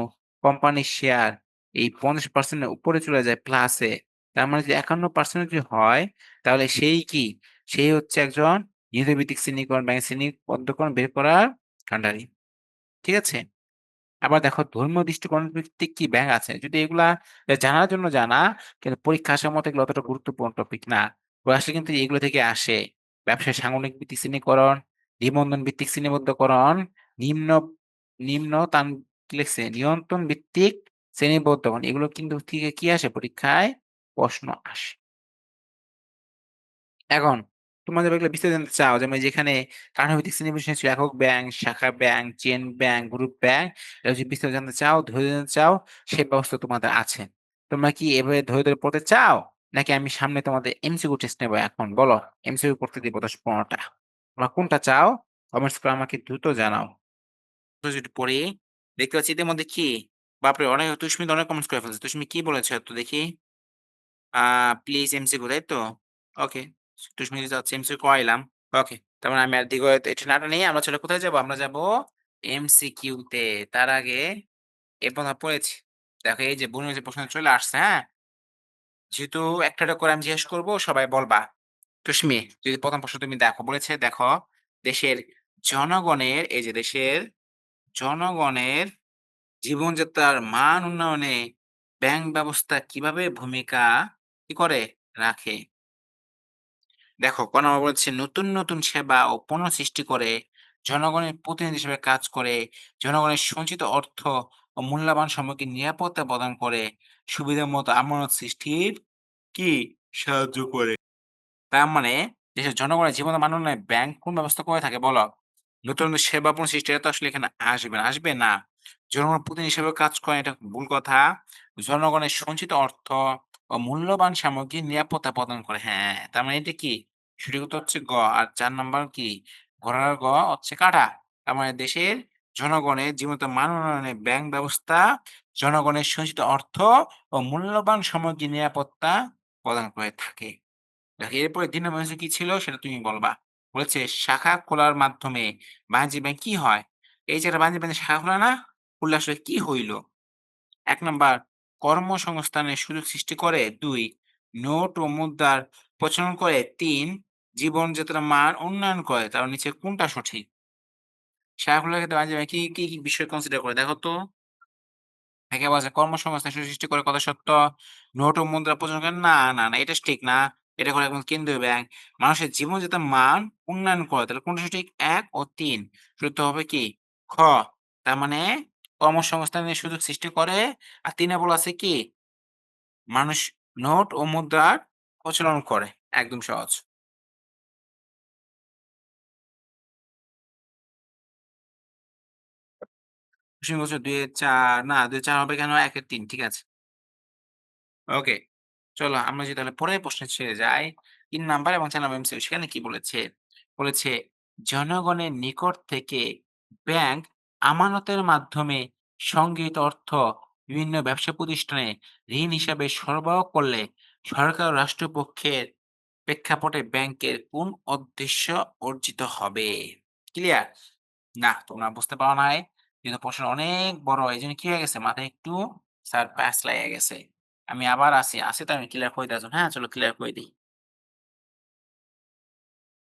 কোম্পানির শেয়ার এই ৫০% এর উপরে চলে যায় প্লাসে, তার মানে যদি ৫১% যদি হয় তাহলে সেই কি? সেই হচ্ছে একজন নিয়ন্ত্রণ ভিত্তিক শ্রেণীকরণ ব্যাংকের শ্রেণীবদ্ধকরণ বের করার কান্ডারি। ঠিক আছে? আবার দেখো ধর্মীয় দৃষ্টিকোণ ভিত্তিক কি ব্যাংক আছে। যদি এগুলা জানার জন্য জানা, কিন্তু পরীক্ষা আসার মতো এগুলো অতটা গুরুত্বপূর্ণ টপিক না। ওগুলো আসলে কিন্তু এগুলো থেকে আসে। ব্যবসায় সাংগঠনিক ভিত্তিক শ্রেণীকরণ, নিবন্ধন ভিত্তিক শ্রেণীবদ্ধকরণ, নিম্ন নিম্ন তান কি লিখছে? নিয়ন্ত্রণ ভিত্তিক শ্রেণীবদ্ধকরণ। এগুলো কিন্তু থেকে কি আসে পরীক্ষায় প্রশ্ন আসে। এখন তোমরা যদি এগুলো বিস্তারিত জানতে চাও, যেমন যেখানে কাঠামোভিত্তিক শ্রেণী-বিন্যাস ছিল একক ব্যাংক, শাখা bank, chain bank, group bank, এরা যদি বিস্তারিত জানতে চাও, ধৈর্য জানতে চাও, সে ব্যবস্থা তোমাদের আছে। তোমরা কি এভাবে ধরে, ধরে পড়তে চাও? নাকি আমি সামনে তোমাদের এমসিকিউ টেস্ট নেব এখন? বলো, এমসিকিউ করতে দিব ১০-১৫ টা। তোমরা কোনটা চাও? কমেন্টস করে আমাকে দ্রুত জানাও। তো যদি পড়ি, দেখতে পাচ্ছি ইতিমধ্যে কি? বাপরে! তুষ্মি তো অনেক কমেন্টস করে ফেলছে। তুষ্মি কি বলেছে এত দেখি? আ প্লিজ এমসিকিউ তাই তো? ওকে। তুষ্মি চাচ্ছে এমসিকিউ করাইলাম। ওকে। তার মানে আমি আর এটা না নিয়ে আমরা চলে কোথায় যাবো? আমরা যাবো এমসিকিউ তে। তার আগে এ কথা পড়েছি। দেখো এই যে বুনের যে প্রশ্ন চলে আসছে, হ্যাঁ? যেহেতু একটা, একটা করে আমি জিজ্ঞেস করব সবাই বলবা। তুষ্মি যদি ১ম প্রশ্ন তুমি দেখো, বলেছে দেখো, দেশের জনগণের এই যে দেশের জনগণের জীবনযাত্রার মান উন্নয়নে ব্যাংক ব্যবস্থা কিভাবে ভূমিকা কি করে? রাখে? দেখো, ক নম্বর বলেছে নতুন, নতুন সেবা ও পণ্য সৃষ্টি করে, জনগণের প্রতিনিধি হিসেবে কাজ করে, জনগণের সঞ্চিত অর্থ ও মূল্যবান সামগ্রীর নিরাপত্তা প্রদান করে, সুবিধা মতো আমানত সৃষ্টির কি সাহায্য করে। তার মানে দেশের জনগণের জীবনের মান উন্নয়নে ব্যাংক কোন ব্যবস্থা করে থাকে বলো? নতুন, নতুন সেবা পণ্য সৃষ্টি এটা তো আসলে এখানে আসবে না, আসবে না। জনগণের প্রতিনিধি হিসেবে কাজ করে এটা ভুল কথা। জনগণের সঞ্চিত অর্থ ও মূল্যবান সামগ্রীর নিরাপত্তা প্রদান করে। হ্যাঁ, তার মানে এটা কি? সঠিক উত্তর হচ্ছে গ। আর ৪ নাম্বার কি? ঘোড়ার গ হচ্ছে কাঁটা। তার মানে দেশের জনগণের জীবনত মান উন্নয়নে ব্যাংক ব্যবস্থা জনগণের সঞ্চিত অর্থ ও মূল্যবান সামগ্রীর নিরাপত্তা প্রদান করে থাকে। দেখো এরপরে ২ নম্বর অংশে কি ছিল সেটা তুমি বলবা। বলেছে শাখা খোলার মাধ্যমে বাণিজ্যিক ব্যাংক কি হয়? এই যে একটা বাণিজ্যিক ব্যাংকের শাখা খোলা না? খুললে আসলে কি হইল? ১ নাম্বার কর্মসংস্থানের সুযোগ সৃষ্টি করে। ২ নোট ও মুদ্রার প্রচলন করে। ৩ জীবনযাত্রার মান উন্নয়ন করে। তার নিচে কোনটা সঠিক? শাখা খোলার ক্ষেত্রে বাণিজ্যিক ব্যাংক কি বিষয় কনসিডার করে দেখো তো? একে বলা যায় কর্মসংস্থান সৃষ্টি করে কথা সত্য। নোট ও মুদ্রা প্রচলন করে না, এটা ঠিক না। এটা করে একদম কেন্দ্রীয় ব্যাংক। মানুষের জীবনযাত্রার মান উন্নয়ন করে। তাহলে কোনটা সঠিক? ১ ও ৩ সূত্র হবে কি? খ। তার মানে কর্মসংস্থানের সুযোগ সৃষ্টি করে। আর ৩ এ বলা আছে কি? মানুষ নোট ও মুদ্রার প্রচলন করে। একদম সহজ। তুমি বলছো ২ এর ৪ না ২ এর ৪ হবে কেন? ১ এর ৩ ঠিক আছে। ওকে। চলো আমরা যদি তাহলে পরের প্রশ্নে ছেড়ে যাই। ৩ নাম্বার এবং ৪ নাম্বার এমসিকিউ সেখানে কি বলেছে? বলেছে জনগণের নিকট থেকে ব্যাংক আমানতের মাধ্যমে সংগৃহীত অর্থ বিভিন্ন ব্যবসা প্রতিষ্ঠানে ঋণ হিসাবে সরবরাহ করলে সরকার ও রাষ্ট্রপক্ষের প্রেক্ষাপটে ব্যাংকের কোন উদ্দেশ্য অর্জিত হবে? ক্লিয়ার? না, তোমরা বুঝতে পারো নাই। যেহেতু প্রশ্ন অনেক বড় এজন্য কি হয়ে গেছে মাথায় একটু স্যার প্যাচ লাইগা গেছে। আমি আবার আসি তো আমি ক্লিয়ার করে দেওয়ার জন্য। হ্যাঁ, চলো ক্লিয়ার করে দেই।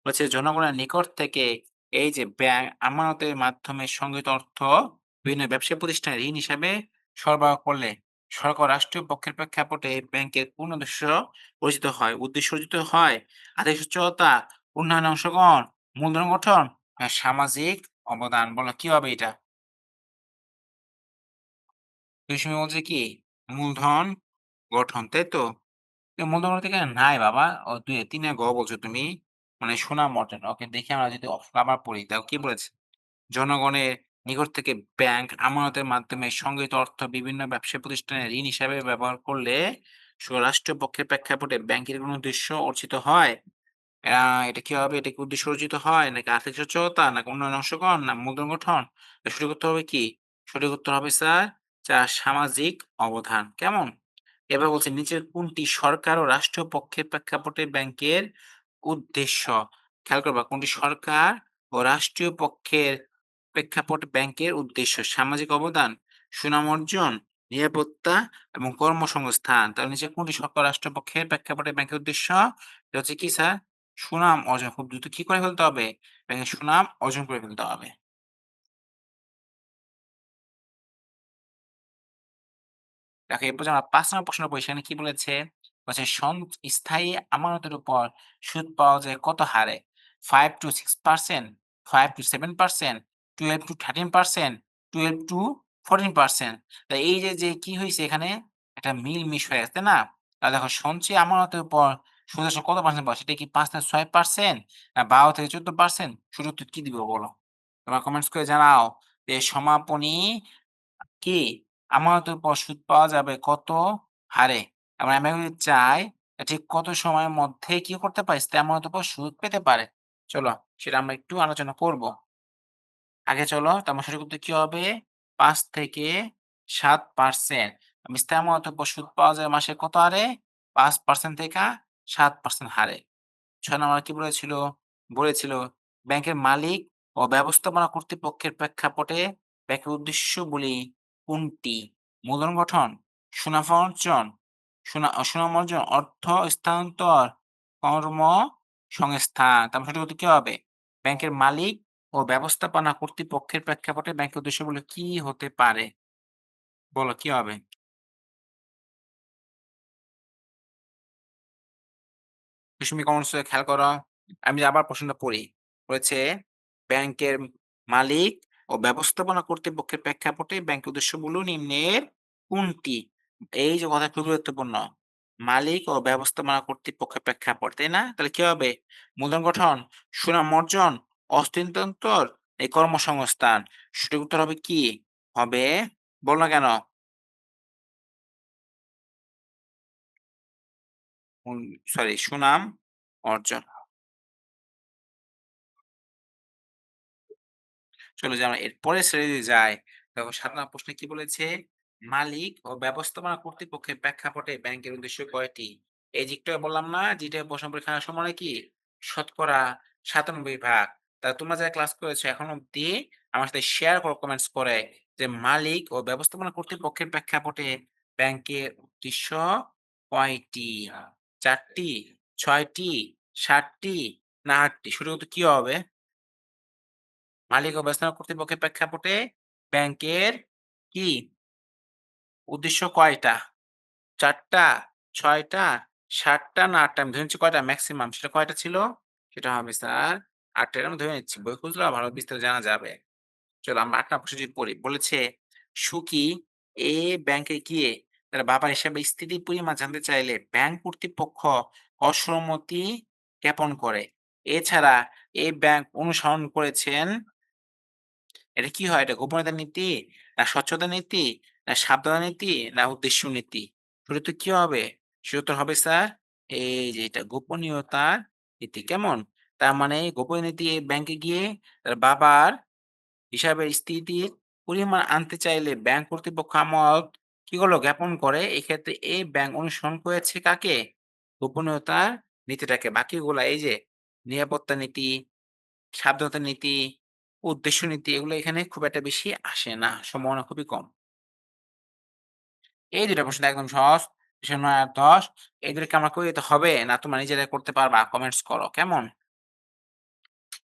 বলছে জনগণের নিকট থেকে এই যে ব্যাংক আমানতের মাধ্যমে সংগৃহীত অর্থ বিভিন্ন ব্যবসায়ী প্রতিষ্ঠানে ঋণ হিসাবে সরবরাহ করলে সরকার ও রাষ্ট্রীয় পক্ষের প্রেক্ষাপটে ব্যাংকের কোন উদ্দেশ্য অর্জিত হয়? উদ্দেশ্য অর্জিত হয় আর্থিক সচ্ছলতা, উন্নয়নে অংশগ্রহণ, মূলধন গঠন, সামাজিক অবদান। বলো কি হবে এটা? এই সময় বলছে কি? মূলধন গঠন, তাই তো? মূলধন গঠন এখানে নাই বাবা। ২ ৩ এ গ বলছো তুমি। মানে সুনাম অর্জন। ওকে দেখি আমরা যদি আবার পড়ি। দেখো কি বলেছে? জনগণের নিকট থেকে ব্যাংক আমানতের মাধ্যমে সংগৃহীত অর্থ বিভিন্ন ব্যবসায়ী প্রতিষ্ঠানে ঋণ হিসাবে ব্যবহার করলে রাষ্ট্রীয় পক্ষের প্রেক্ষাপটে ব্যাংকের কোনো উদ্দেশ্য অর্জিত হয়? আ এটা কি হবে? এটা কি উদ্দেশ্য অর্জিত হয়? নাকি আর্থিক সচ্ছলতা? নাকি উন্নয়নে অংশগ্রহণ? না মূলধন গঠন? সঠিক উত্তর হবে কি? সঠিক উত্তর হবে স্যার সামাজিক অবদান। কেমন? এবার বলছে নিচের কোনটি সরকার ও রাষ্ট্রীয় পক্ষের প্রেক্ষাপটে ব্যাংকের উদ্দেশ্য? খেয়াল করবা কোনটি সরকার ও রাষ্ট্রীয় পক্ষের প্রেক্ষাপট ব্যাংকের উদ্দেশ্য? সামাজিক অবদান, সুনাম অর্জন, নিরাপত্তা এবং কর্মসংস্থান। তাহলে নিচে কোনটি সরকার রাষ্ট্রপক্ষের প্রেক্ষাপটে ব্যাংকের উদ্দেশ্য? এটা হচ্ছে কি স্যার? সুনাম অর্জন। খুব দ্রুত কি করে ফেলতে হবে? ব্যাংকের সুনাম অর্জন করে ফেলতে হবে। দেখো এরপর যে আমরা ৫ নম্বর প্রশ্ন পড়ি সেখানে কি বলেছে? বলেছে স্থায়ী আমানতের উপর সুদ পাওয়া যায় কত হারে? 5-6%, 5-7%, 12-13%, 12-14%। তো এই যে কি হইছে এখানে একটা মিল-মিশ হয়ে গেছে, তাই না? তাহলে দেখো সঞ্চয়ী আমানতের উপর সুদ আসলে কত পার্সেন্ট পাওয়া? সেটা কি ৫-৬% না ১২-১৪%? শুরু উত্তর কি দিব বলো? তোমরা কমেন্টস করে জানাও যে সমাপনী কি আমানতের উপর সুদ পাওয়া যাবে কত হারে? এবং আমি যদি চাই ঠিক কত সময়ের মধ্যে কি করতে পারে? স্থায়ী আমানতের উপর সুদ পেতে পারে? চলো সেটা আমরা একটু আলোচনা করব। আগে চলো তোমার সঠিক উত্তর কি হবে? ৫-৭%। স্থায়ী আমানতের উপর সুদ পাওয়া যায় মাসে কত হারে? ৫% থেকে ৭% হারে। ৬ নাম্বার কি বলেছিল? বলেছিল ব্যাংকের মালিক ও ব্যবস্থাপনা কর্তৃপক্ষের প্রেক্ষাপটে ব্যাংকের উদ্দেশ্যগুলি কোনটি? মূলধন গঠন, সুনাম অর্জন, সুনাম অর্জন, অর্থ স্থানান্তর, কর্মসংস্থান। তারপর সঠিক উত্তর কি হবে? ব্যাংকের মালিক ও ব্যবস্থাপনা কর্তৃপক্ষের প্রেক্ষাপটে ব্যাংকের উদ্দেশ্যগুলো কি হতে পারে? বলো কি হবে? কুসুমি কমেন্টস খেয়াল করো। আমি আবার প্রশ্নটা পড়ি। বলেছে, ব্যাংকের মালিক ও ব্যবস্থাপনা কর্তৃপক্ষের প্রেক্ষাপটে ব্যাংকের উদ্দেশ্যগুলো নিম্নের কোনটি? এই যে কথা খুবই গুরুত্বপূর্ণ। মালিক ও ব্যবস্থাপনা কর্তৃপক্ষের প্রেক্ষাপট, তাই না? তাহলে কি হবে? মূলধন গঠন, সুনাম অর্জন, অস্তিত্বন্তর, এই কর্মসংস্থান। সঠিক উত্তর হবে কি? হবে বল না কেন? উম সরি সুনাম অর্জন। চলো যে আমরা এর পরের শ্রেণীতে যাই। দেখো ৭ নম্বর প্রশ্নে কি বলেছে? মালিক ও ব্যবস্থাপনা কর্তৃপক্ষের প্রেক্ষাপটে ব্যাংকের উদ্দেশ্য কয়টি? এই যে একটু আগে বললাম না যে এটা প্রশ্ন পরীক্ষার সময় কি? শতকরা ৯৭ ভাগ। তা তোমরা যারা ক্লাস করেছো এখন অব্দি আমার সাথে শেয়ার করো কমেন্টস করে যে মালিক ও ব্যবস্থাপনা কর্তৃপক্ষের প্রেক্ষাপটে ব্যাংকের উদ্দেশ্য কয়টি? ৪ টি, ৬ টি, ৭ টি না ৮ টি? সঠিক উত্তর কি হবে? মালিক ও ব্যবস্থাপনা কর্তৃপক্ষের প্রেক্ষাপটে ব্যাংকের কি উদ্দেশ্য কয়টা? ৪ টা, ৬ টা, ৭ টা না ৮ টা? আমি ধরে নিচ্ছি কয়টা মেক্সিমাম সেটা কয়টা ছিল? সেটা হবে স্যার ৮ টা আমি ধরে নিচ্ছি। বই খুঁজলে ভালো বিস্তারিত জানা যাবে। চলো আমরা ৮ নম্বর প্রশ্ন যদি পড়ি। বলেছে সুখী এ ব্যাংকে গিয়ে তার বাবার হিসাবে স্থিতির পরিমাণ জানতে চাইলে ব্যাংক কর্তৃপক্ষ অসম্মতি জ্ঞাপন করে। এছাড়া ব্যাংক অনুসরণ করেছেন এটা কি হয়? এটা গোপনীয়তা নীতি, না স্বচ্ছতা নীতি, না সাবধানতা নীতি, না উদ্দেশ্য নীতি? শুরুতে কি হবে? শুরুতে হবে স্যার এই যে এটা গোপনীয়তার নীতি। কেমন? তার মানে গোপনীয় নীতি ব্যাংকে গিয়ে তার বাবার হিসাবের স্থিতির পরিমাণ আনতে চাইলে ব্যাংক কর্তৃপক্ষ আমানত কি করলো? জ্ঞাপন করে। এক্ষেত্রে ব্যাংক অনুসরণ করেছে কাকে? গোপনীয়তার নীতিটাকে। বাকিগুলা এই যে নিরাপত্তা নীতি, সাবধানতা নীতি, উদ্দেশ্য নীতি এগুলো এখানে খুব একটা বেশি আসে না। সম্ভাবনা খুবই কম। এই ২ টা প্রশ্ন একদম সহজ। বিষয় ৯ আর ১০ এই ২ টা কি আমরা করে দিতে হবে? না তোমরা নিজেরাই করতে পারবা? কমেন্টস করো। কেমন?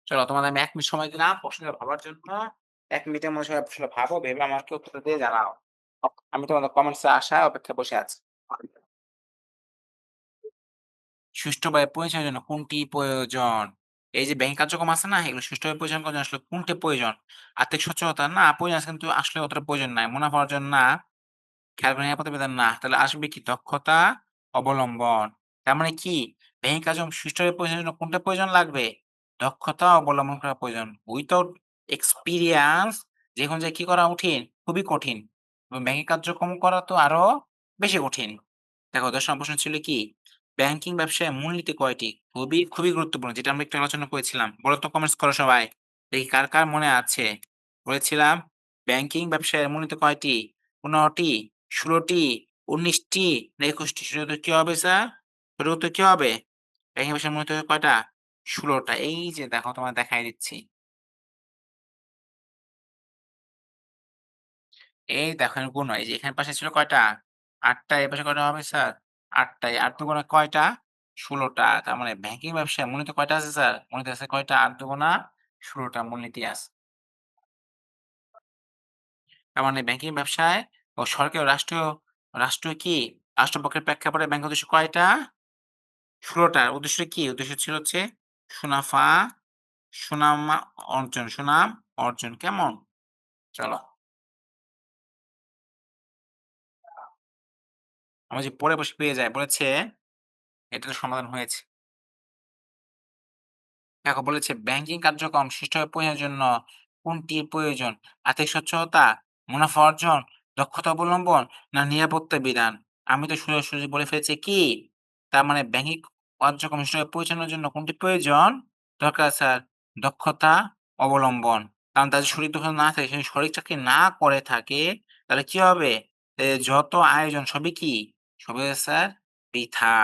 চলো তোমাদের আমি ১ মিনিট সময় দিলাম প্রশ্নটা ভাবার জন্য। ১ মিনিটের মধ্যে সবাই প্রশ্নটা ভাবো, ভেবে আমাকে উত্তরটা দিয়ে জানাও। আমি তোমাদের কমেন্টস এর আশায় অপেক্ষায় বসে আছি। সুষ্ঠুভাবে পরিচালনার জন্য কোনটি প্রয়োজন? এই যে ব্যাংক কার্যক্রম আছে না? এগুলো সুষ্ঠুভাবে পরিচালনা করার জন্য আসলে কোনটি প্রয়োজন? আর্থিক সচ্ছলতা না প্রয়োজন আছে কিন্তু আসলে অতটা প্রয়োজন নাই। মুনাফা অর্জন না, খেয়াল করে নিরাপত্তা বিধান না। তাহলে আসবে কি? দক্ষতা অবলম্বন। তার মানে কি? ব্যাংক কার্যক্রম সুষ্ঠুভাবে পরিচালনার জন্য কোনটা প্রয়োজন লাগবে? দক্ষতা অবলম্বন করা প্রয়োজন। উইথআউট এক্সপেরিয়েন্স যেকোনো জায়গায় কি করা কঠিন? খুবই কঠিন। এবং ব্যাংকিং কার্যক্রম করা তো আরো বেশি কঠিন। দেখো ১০ নম্বর প্রশ্ন ছিল কি? ব্যাংকিং ব্যবসায় মূলনীতি কয়টি? খুবই গুরুত্বপূর্ণ যেটা আমরা একটু আলোচনা করেছিলাম। বলো তো কমেন্টস করো সবাই। দেখি কার মনে আছে? বলেছিলাম ব্যাংকিং ব্যবসায়ের মূলনীতি কয়টি? ১৫ টি, ১৬ টি, ১৯ টি না ২১ টি? সঠিক উত্তর কি হবে স্যার? সঠিক উত্তর কি হবে? ব্যাংকিং ব্যবসায়ের মূলনীতি কয়টা? ১৬ টা। এই যে দেখো তোমায় দেখায় দিচ্ছি। এই দেখো এর গুণ হয়। এই যে এখানে পাশে ছিল কয়টা? ৮ টা, এ পাশে কয়টা হবে স্যার? ৮ টাই। ৮ দুগুণা কয়টা? ১৬ টা। তার মানে ব্যাংকিং ব্যবসায় মূলনীতি কয়টা আছে স্যার? মূলনীতি আছে কয়টা? ৮ দুগুণা ১৬ টা মূলনীতি আছে। তার মানে ব্যাংকিং ব্যবসায় সরকারি ও রাষ্ট্রীয় কি? রাষ্ট্রপক্ষের প্রেক্ষাপটে ব্যাংকের উদ্দেশ্য কয়টা? ১৬ টা। উদ্দেশ্য কি? উদ্দেশ্য ছিল হচ্ছে সুনাফা, সুনামা সুনাম অর্জন। কেমন? চলো। আমরা যে পড়ে বসে পেয়ে যাই। বলেছে এটার সমাধান হয়েছে। দেখো বলেছে ব্যাংকিং কার্যক্রম সুষ্ঠুভাবে পরিচালনার জন্য কোনটির প্রয়োজন? আর্থিক সচ্ছলতা, মুনাফা অর্জন, দক্ষতা অবলম্বন না নিরাপত্তা বিধান? আমি তো সোজাসুজি বলে ফেলেছি কি? তার মানে ব্যাংকিং কার্যক্রম সুষ্ঠুভাবে পরিচালনার জন্য কোনটি প্রয়োজন? দরকার স্যার দক্ষতা অবলম্বন। কারণ তার যদি সঠিক দক্ষতা না থাকে, সে যদি সঠিক চাকরি না করে থাকে, তাহলে কি হবে? যত আয়োজন সবই কি? সবই হচ্ছে স্যার বৃথা।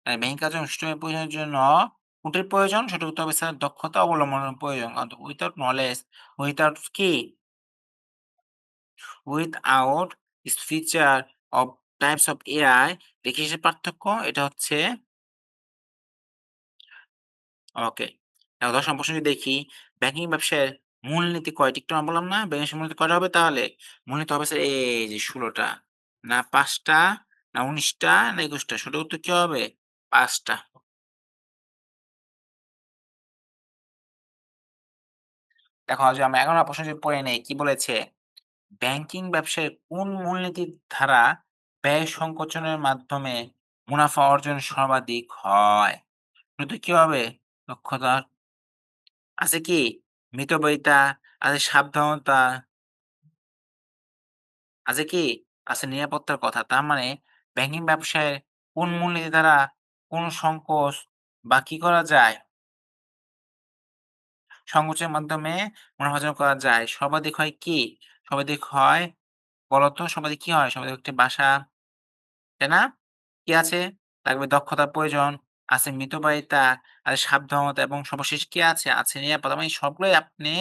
ব্যাংকিং কার্যক্রম সুষ্ঠুভাবে পরিচালনার জন্য কোনটির প্রয়োজন? সেটা হতে হবে স্যার দক্ষতা অবলম্বনের প্রয়োজন। উইথআউট নলেজ, উইথআউট কি? Without is feature of types of AI দেখি কিসের পার্থক্য? এটা হচ্ছে ওকে। ১০ নম্বর প্রশ্ন যদি দেখি, ব্যাংকিং ব্যবসায়ের মূলনীতি কয়টি? একটু আমি বললাম না? ব্যাংকিং ব্যবসার মূলনীতি কয়টা হবে তাহলে? মূলনীতি হবে স্যার এই যে ১৬ টা। না ৫ টা, না ১৯ টা, না ২১ টা। সঠিক উত্তর কি হবে? ৫ টা। দেখো যে আমরা ১১ নম্বর প্রশ্ন যদি পড়ে নেই, কি বলেছে? ব্যাংকিং ব্যবসায় কোন মূলনীতির ধারা ব্যয় সংকোচনের মাধ্যমে মুনাফা অর্জন সর্বাধিক হয়? শুরুতে কি হবে? দক্ষতা আছে কি? মিতব্যয়িতা, আছে সাবধানতা, আছে কি? আছে নিরাপত্তার কথা। তার মানে ব্যাংকিং ব্যবসায় কোন মূলনীতি দ্বারা কোন সংকোচ বা কি করা যায়? সংকোচের মাধ্যমে মুনাফা অর্জন করা যায়। সর্বাধিক হয় কি? সর্বাধিক হয় বলতো সর্বাধিক কি হয়? সর্বাধিক একটি বাসা তাই না? কি আছে? লাগবে দক্ষতার প্রয়োজন, আছে মিতব্যয়িতা, আছে সাবধানতা এবং সর্বশেষ কি আছে? আছে নিরাপত্তা। মানে সবগুলোই আপনি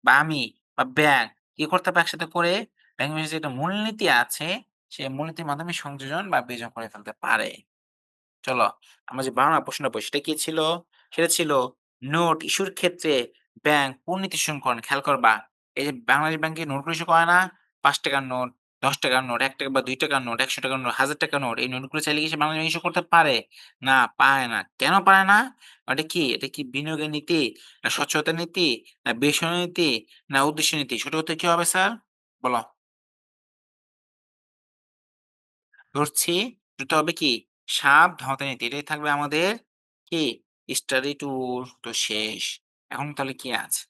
বা আমি বা ব্যাংক কি করতে পারে একসাথে করে ব্যাংক ব্যবসায় যে একটা মূলনীতি আছে, সেই মূলনীতির মাধ্যমে সংযোজন বা বিয়োজন করে ফেলতে পারে। চলো, আমরা যে ১২ প্রশ্নটা পড়ি সেটা কি ছিল? সেটা ছিল নোট ইস্যুর ক্ষেত্রে ব্যাংক কোন নীতি অনুসরণ করেন? খেয়াল করবা। এই যে বাংলাদেশ ব্যাংকে নোটগুলো ইস্যু করে না? ৳৫ নোট, ৳১০ নোট, ৳১ বা ৳২ নোট, ৳১০০ নোট, ৳১০০০ নোট। এই নোটগুলো চাইলে কি সে বাংলাদেশ ব্যাংক ইস্যু করতে পারে? না, পারে না। কেন পারে না? এটা কি? এটা কি বিনিয়োগের নীতি, না স্বচ্ছতার নীতি, না বেসরকারি নীতি, না উদ্দেশ্য নীতি? সঠিক উত্তর কি হবে স্যার? বলো। ধরছি, দুটো হবে কি? সাব, ধাঁধা নীতি। এটাই থাকবে আমাদের কি? স্টাডি ট্যুর তো শেষ। এখন তাহলে কি আছে?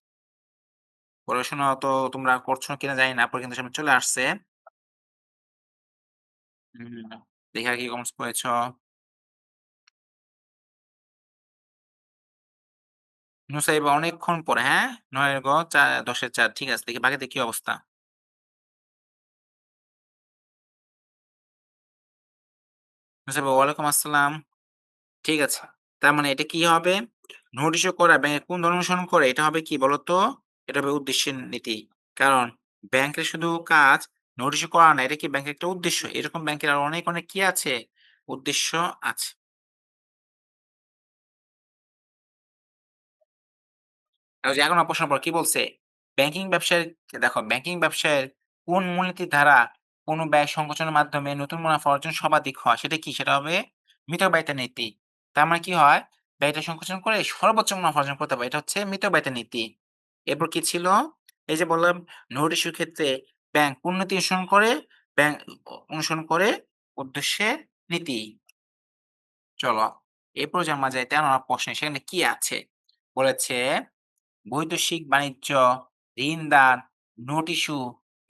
পড়াশোনা তো তোমরা করছো কিনা জানি না। পরীক্ষা কিন্তু সামনে চলে আসছে। হুম, দেখি আর কি কমেন্টস করেছ। নুসাইবা অনেকক্ষণ পরে, হ্যাঁ? ৯ এর গ ১০ এর ৪ ঠিক আছে। দেখি বাকিদের কি অবস্থা? নুসাইবা ওয়ালাইকুম আসসালাম। ঠিক আছে। তার মানে এটা কি হবে? নোটিশ ও করা ব্যাংকে কোন ধরনের অনুসরণ করে? এটা হবে কি বলতো? এটা হবে উদ্দেশ্যের নীতি। কারণ ব্যাংকের শুধু কাজ নোটিশ করা না। এটা কি ব্যাংকের একটা উদ্দেশ্য। এরকম ব্যাংকের আরো অনেক কি আছে? উদ্দেশ্য আছে। আর ওই যে ১১ নম্বর প্রশ্নের পর কি বলছে? ব্যাংকিং ব্যবসায়ের দেখো ব্যাংকিং ব্যবসায়ের কোন মূলনীতির দ্বারা কোন ব্যয় সংকোচনের মাধ্যমে নতুন মুনাফা অর্জন সর্বাধিক হয়? সেটা কি? সেটা হবে মিতব্যয়িতা নীতি। তার মানে কি হয়? ব্যয়টা সংকোচন করে সর্বোচ্চ মুনাফা অর্জন করতে হবে। এটা হচ্ছে মিতব্যয়িতা নীতি। এরপর কি ছিল? এই যে বললাম নোট ইস্যুর ক্ষেত্রে ব্যাংক কোন নীতি অনুসরণ করে? ব্যাংক অনুসরণ করে উদ্দেশ্যের নীতি। চলো এরপর যে আমরা যাই ১৩ নম্বর প্রশ্নে সেখানে কি আছে? বলেছে বৈদেশিক বাণিজ্য, ঋণদান, নোট ইস্যু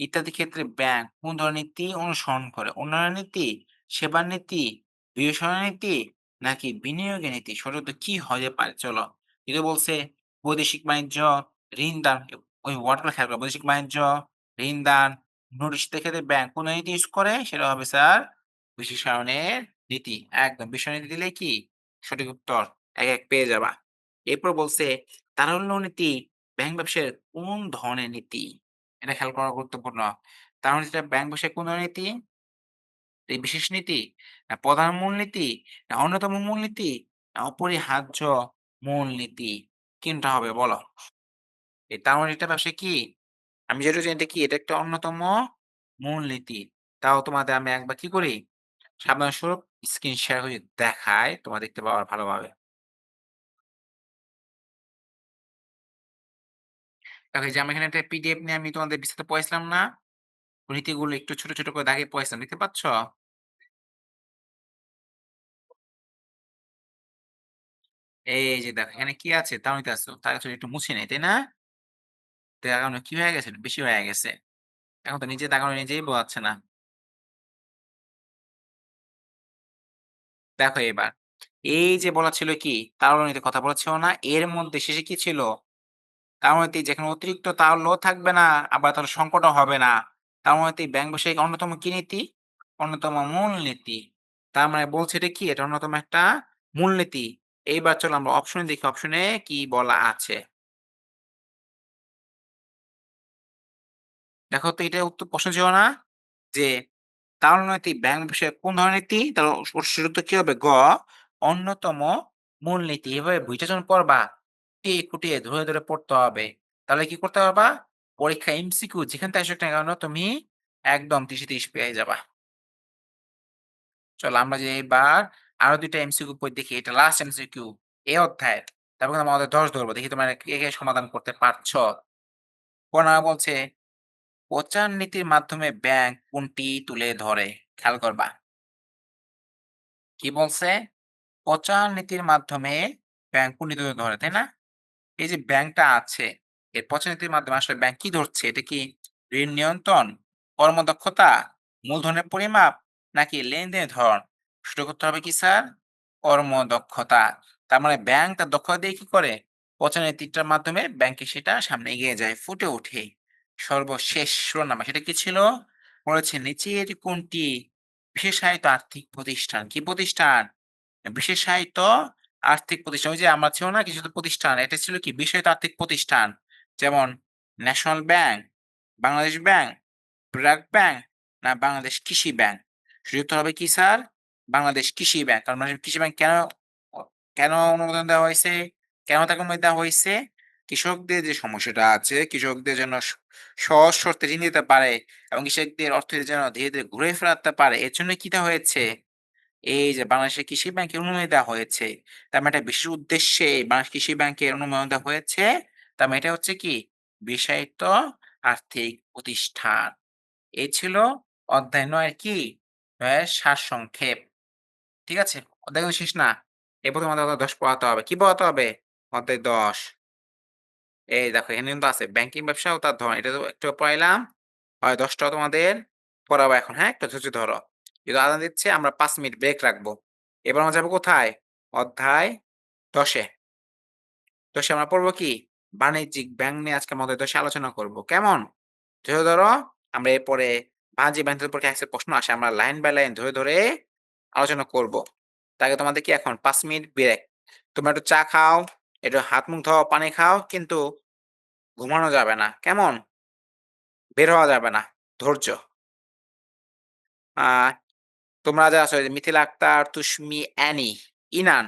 ইত্যাদি ক্ষেত্রে ব্যাংক কোন ধরনের নীতি অনুসরণ করে? উন্নয়ন নীতি, সেবার নীতি, বিবেচনা নীতি নাকি বিনিয়োগের নীতি? সঠিক কি হতে পারে? চলো। যদি বলছে বৈদেশিক বাণিজ্য, ঋণদান ওই ওয়ার্ডগুলো খেয়াল করো। বৈদেশিক বাণিজ্য, ঋণদান, নোট ইস্যুতে ক্ষেত্রে ব্যাংক কোন নীতি ইউজ করে? সেটা হবে স্যার বিশেষায়নের নীতি। একদম বিশেষায়ন নীতি দিলেই কি সঠিক উত্তর ১-১ পেয়ে যাবা। এরপর বলছে তারল্য নীতি ব্যাংক ব্যবসায়ের কোন ধরনের নীতি? এটা খেয়াল করা গুরুত্বপূর্ণ। তার মানে যেটা ব্যাংক ব্যবসায় কোন ধরনের নীতি? এই বিশেষ নীতি, না প্রধান মূলনীতি, না অন্যতম মূলনীতি, না অপরিহার্য মূলনীতি? কোনটা হবে বলো? এই তার মানে এটা ব্যবসায় কি? আমি যেটা জানি এটা কি? এটা একটা অন্যতম মূলনীতি। তাও তোমাদের আমি একবার কি করি? সাবধানস্বরূপ স্ক্রিন শেয়ার করে দেখাই, তোমরা দেখতে পাবা ভালোভাবে। দেখো এই যে আমি এখানে একটা পিডিএফ নিয়ে আমি তোমাদের বিস্তারিত পড়াইছিলাম না? নীতিগুলো একটু ছোট, ছোট করে দাগিয়ে পড়াইছিলাম। দেখতে পাচ্ছ? এই যে দেখো এখানে কি আছে? তাড়াতাড়ি আসো। তাড়াতাড়ি একটু মুছে নেই, তাই না? দাগানো কি হয়ে গেছে? বেশি হয়ে গেছে। এখন তো নিজে দাগানো নিজেই বোঝাচ্ছে না। দেখো এবার। এই যে বলা ছিল কি? তারল্য কথা বলেছিল না? এর মধ্যে শেষে কি ছিল? তাওয়াতে যেখানে অতিরিক্ত তারল্য থাকবে না, আবার তাহলে সংকটও হবে না। তাওয়াতে ব্যাংক ব্যবসায়িক অন্যতম কি নীতি? অন্যতম মূলনীতি। তার মানে বলছে এটা কি? এটা অন্যতম একটা মূলনীতি। এইবার চলো আমরা অপশনে দেখি, অপশনে কি বলা আছে। দেখো তো এটা উত্তর প্রশ্ন ছিল না? যে তারলনৈতিক ব্যাংক বিষয়ে কোন ধরনের নীতি? তার সঠিক উত্তর কি হবে? গ অন্যতম মূলনীতি। এভাবে বুঝে যখন পড়বা, খুঁটিয়ে, খুঁটিয়ে ধরে, ধরে পড়তে হবে। তাহলে কি করতে পারবা? পরীক্ষায় এমসিকিউ যেখান থেকে আসুক না কেন তুমি একদম ৩০ এ ৩০ পেয়ে যাবা। চলো আমরা যে এবার আরো ২ টা এমসিকিউ দেখি। এটা লাস্ট এমসিকিউ এই অধ্যায়ের। তারপর কিন্তু আমাদের ১০ ধরবো। দেখি তোমরা কে, কে সমাধান করতে পারছ। ক নাম্বার বলছে প্রচার নীতির মাধ্যমে ব্যাংক কোনটি তুলে ধরে? খেয়াল করবা। কি বলছে? প্রচার নীতির মাধ্যমে ব্যাংক কোনটি তুলে ধরে, তাই না? এই যে ব্যাংকটা আছে, এর প্রচার নীতির মাধ্যমে আসলে ব্যাংক কি ধরছে? এটা কি ঋণ নিয়ন্ত্রণ, কর্মদক্ষতা, মূলধনের পরিমাপ নাকি লেনদেনের ধরন? সঠিক উত্তর হবে কি স্যার? কর্মদক্ষতা। তার মানে ব্যাংক তার দক্ষতা দিয়ে কি করে? প্রচার নীতিটার মাধ্যমে ব্যাংকে সেটা সামনে এগিয়ে যায়, ফুটে ওঠে। সর্বশেষ ১৬ নাম্বার সেটা কি ছিল? বলেছে নিচের কোনটি বিশেষায়িত আর্থিক প্রতিষ্ঠান? কি প্রতিষ্ঠান? বিশেষায়িত আর্থিক প্রতিষ্ঠান। ওই যে আমার ছিল না কিছু তো প্রতিষ্ঠান, এটা ছিল কি বিশেষায়িত আর্থিক প্রতিষ্ঠান। যেমন national bank, Bangladesh bank, BRAC bank না বাংলাদেশ কৃষি ব্যাংক? সঠিক উত্তর হবে কি স্যার? বাংলাদেশ কৃষি ব্যাংক। কারণ বাংলাদেশ কৃষি ব্যাংক অ কেন অনুমোদন দেওয়া হইছে? কেন তাকে অনুমতি দেওয়া হইছে? কৃষকদের যে সমস্যাটা আছে, কৃষকদের যেন সহজ শর্তে ঋণ দিতে পারে এবং কৃষকদের অর্থনীতি যেন ধীরে, ধীরে ঘুরে ফেরাতে পারে। এর জন্য কি দেওয়া হয়েছে? এই যে বাংলাদেশের কৃষি ব্যাংকের অনুমতি দেওয়া হয়েছে। তার মানে এটা বিশেষ উদ্দেশ্যে বাংলাদেশ কৃষি ব্যাংকের অনুমোদন দেওয়া হয়েছে। তার মানে এটা হচ্ছে কি বিষায়িত আর্থিক প্রতিষ্ঠান। এই ছিল অধ্যায় ৯ এর কি? ৯ এর সারসংক্ষেপ। ঠিক আছে? অধ্যায় কিন্তু শেষ না। এরপর তোমাদের অধ্যায় ১০ পড়াতে হবে। কি পড়াতে হবে? অধ্যায় ১০। এই দেখো এখানে কিন্তু আছে ব্যাংকিং ব্যবসা ও তার ধরন। এটা তো একটু পড়াইলাম। হয় ১০ টাও তোমাদের পড়াবো এখন, হ্যাঁ? একটু ধৈর্য ধরো। যেহেতু আজান দিচ্ছে আমরা ৫ মিনিট ব্রেক রাখবো। এবার আমরা যাবো কোথায়? অধ্যায় ১০ এ। ১০ এ আমরা পড়বো কি? বাণিজ্যিক ব্যাংক নিয়ে আজকে আমাদের ১০ এ আলোচনা করব। কেমন? ধৈর্য ধরো। আমরা এরপরে বাণিজ্যিক ব্যাংক থেকে পরীক্ষায় প্রশ্ন আসে। আমরা লাইন বাই লাইন ধরে, ধরে আলোচনা করব। তার আগে তোমাদের কি এখন ৫ মিনিট ব্রেক। তোমরা একটু চা খাও, একটু হাত মুখ ধোও, পানি খাও কিন্তু ঘুমানো যাবে না। কেমন? বের হওয়া যাবে না। ধৈর্য। আ তোমরা যারা আছো এই যে মিথিলা আক্তার, তুশমি, অ্যানি, ইনান,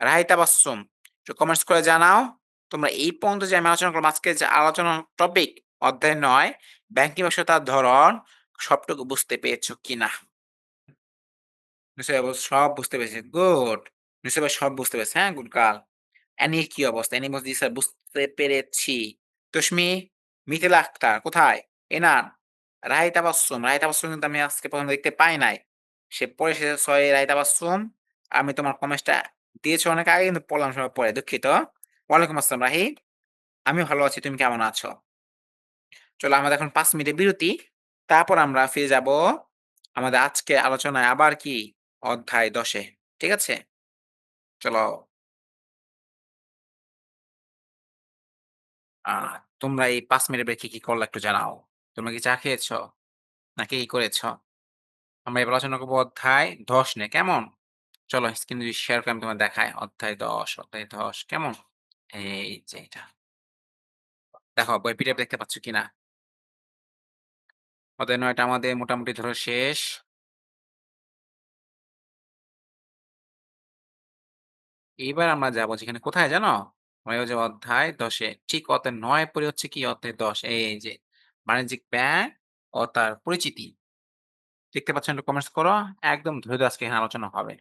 রাহি তাবাসসুম একটু কমেন্টস করে জানাও। তোমরা এই পর্যন্ত যে আমি আলোচনা করলাম আজকে যে আলোচনার টপিক অধ্যায় ৯ ব্যাংকিং ব্যবসায় ধরন সবটুকু বুঝতে পেরেছ কিনা? নিশ্চয়ই সব বুঝতে পেরেছি। গুড। নিশ্চয়ই এবার সব বুঝতে পেরেছি। হ্যাঁ, গুড গার্ল। অ্যানির কি অবস্থা? অ্যানি বলছে, "জি স্যার বুঝতে পেরেছি।" তুশমি, মিথিলা আক্তার কোথায়? এনান, রাহি তাবাসসুম। রাহি তাবাসসুম কিন্তু আমি আজকে ১ম দেখতে পাই নাই। সে পড়ে এসেছে ৬ রাহি তাবাসসুম। আমি তোমার কমেন্টসটা দিয়েছো অনেক আগে কিন্তু পড়লাম সবার পরে। দুঃখিত। ওয়ালাইকুম আসসালাম রাহি। আমি ভালো আছি। তুমি কেমন আছো? চলো আমাদের এখন ৫ মিনিটের বিরতি। তারপর আমরা ফিরে যাব আমাদের আজকের আলোচনায় আবার কি? অধ্যায় ১০ এ। ঠিক আছে? চলো। আ তোমরা এই ৫ মিনিট ব্রেকে কি করলা একটু জানাও। তোমরা কি চা খেয়েছ? নাকি কি করেছ? আমরা এবার আলোচনা করব অধ্যায় ১০ নিয়ে। কেমন? চলো স্ক্রিনে যদি শেয়ার করে আমি তোমায় দেখাই। অধ্যায় ১০, অধ্যায় ১০ কেমন? এই যে এটা। দেখো বইয়ের পিডিএফ দেখতে পাচ্ছ কিনা? অধ্যায় ৯ টা আমাদের মোটামুটি ধরো শেষ। এইবার আমরা যাবো যেখানে কোথায় জানো? ওই যে অধ্যায় ১০ এ। ঠিক অধ্যায় ৯ পরে হচ্ছে কি অধ্যায় ১০ এই যে বাণিজ্যিক ব্যাংক ও তার পরিচিতি। দেখতে পাচ্ছেন? একটু কমেন্টস করো। একদম ধরে, ধরে আজকে এখানে আলোচনা হবে।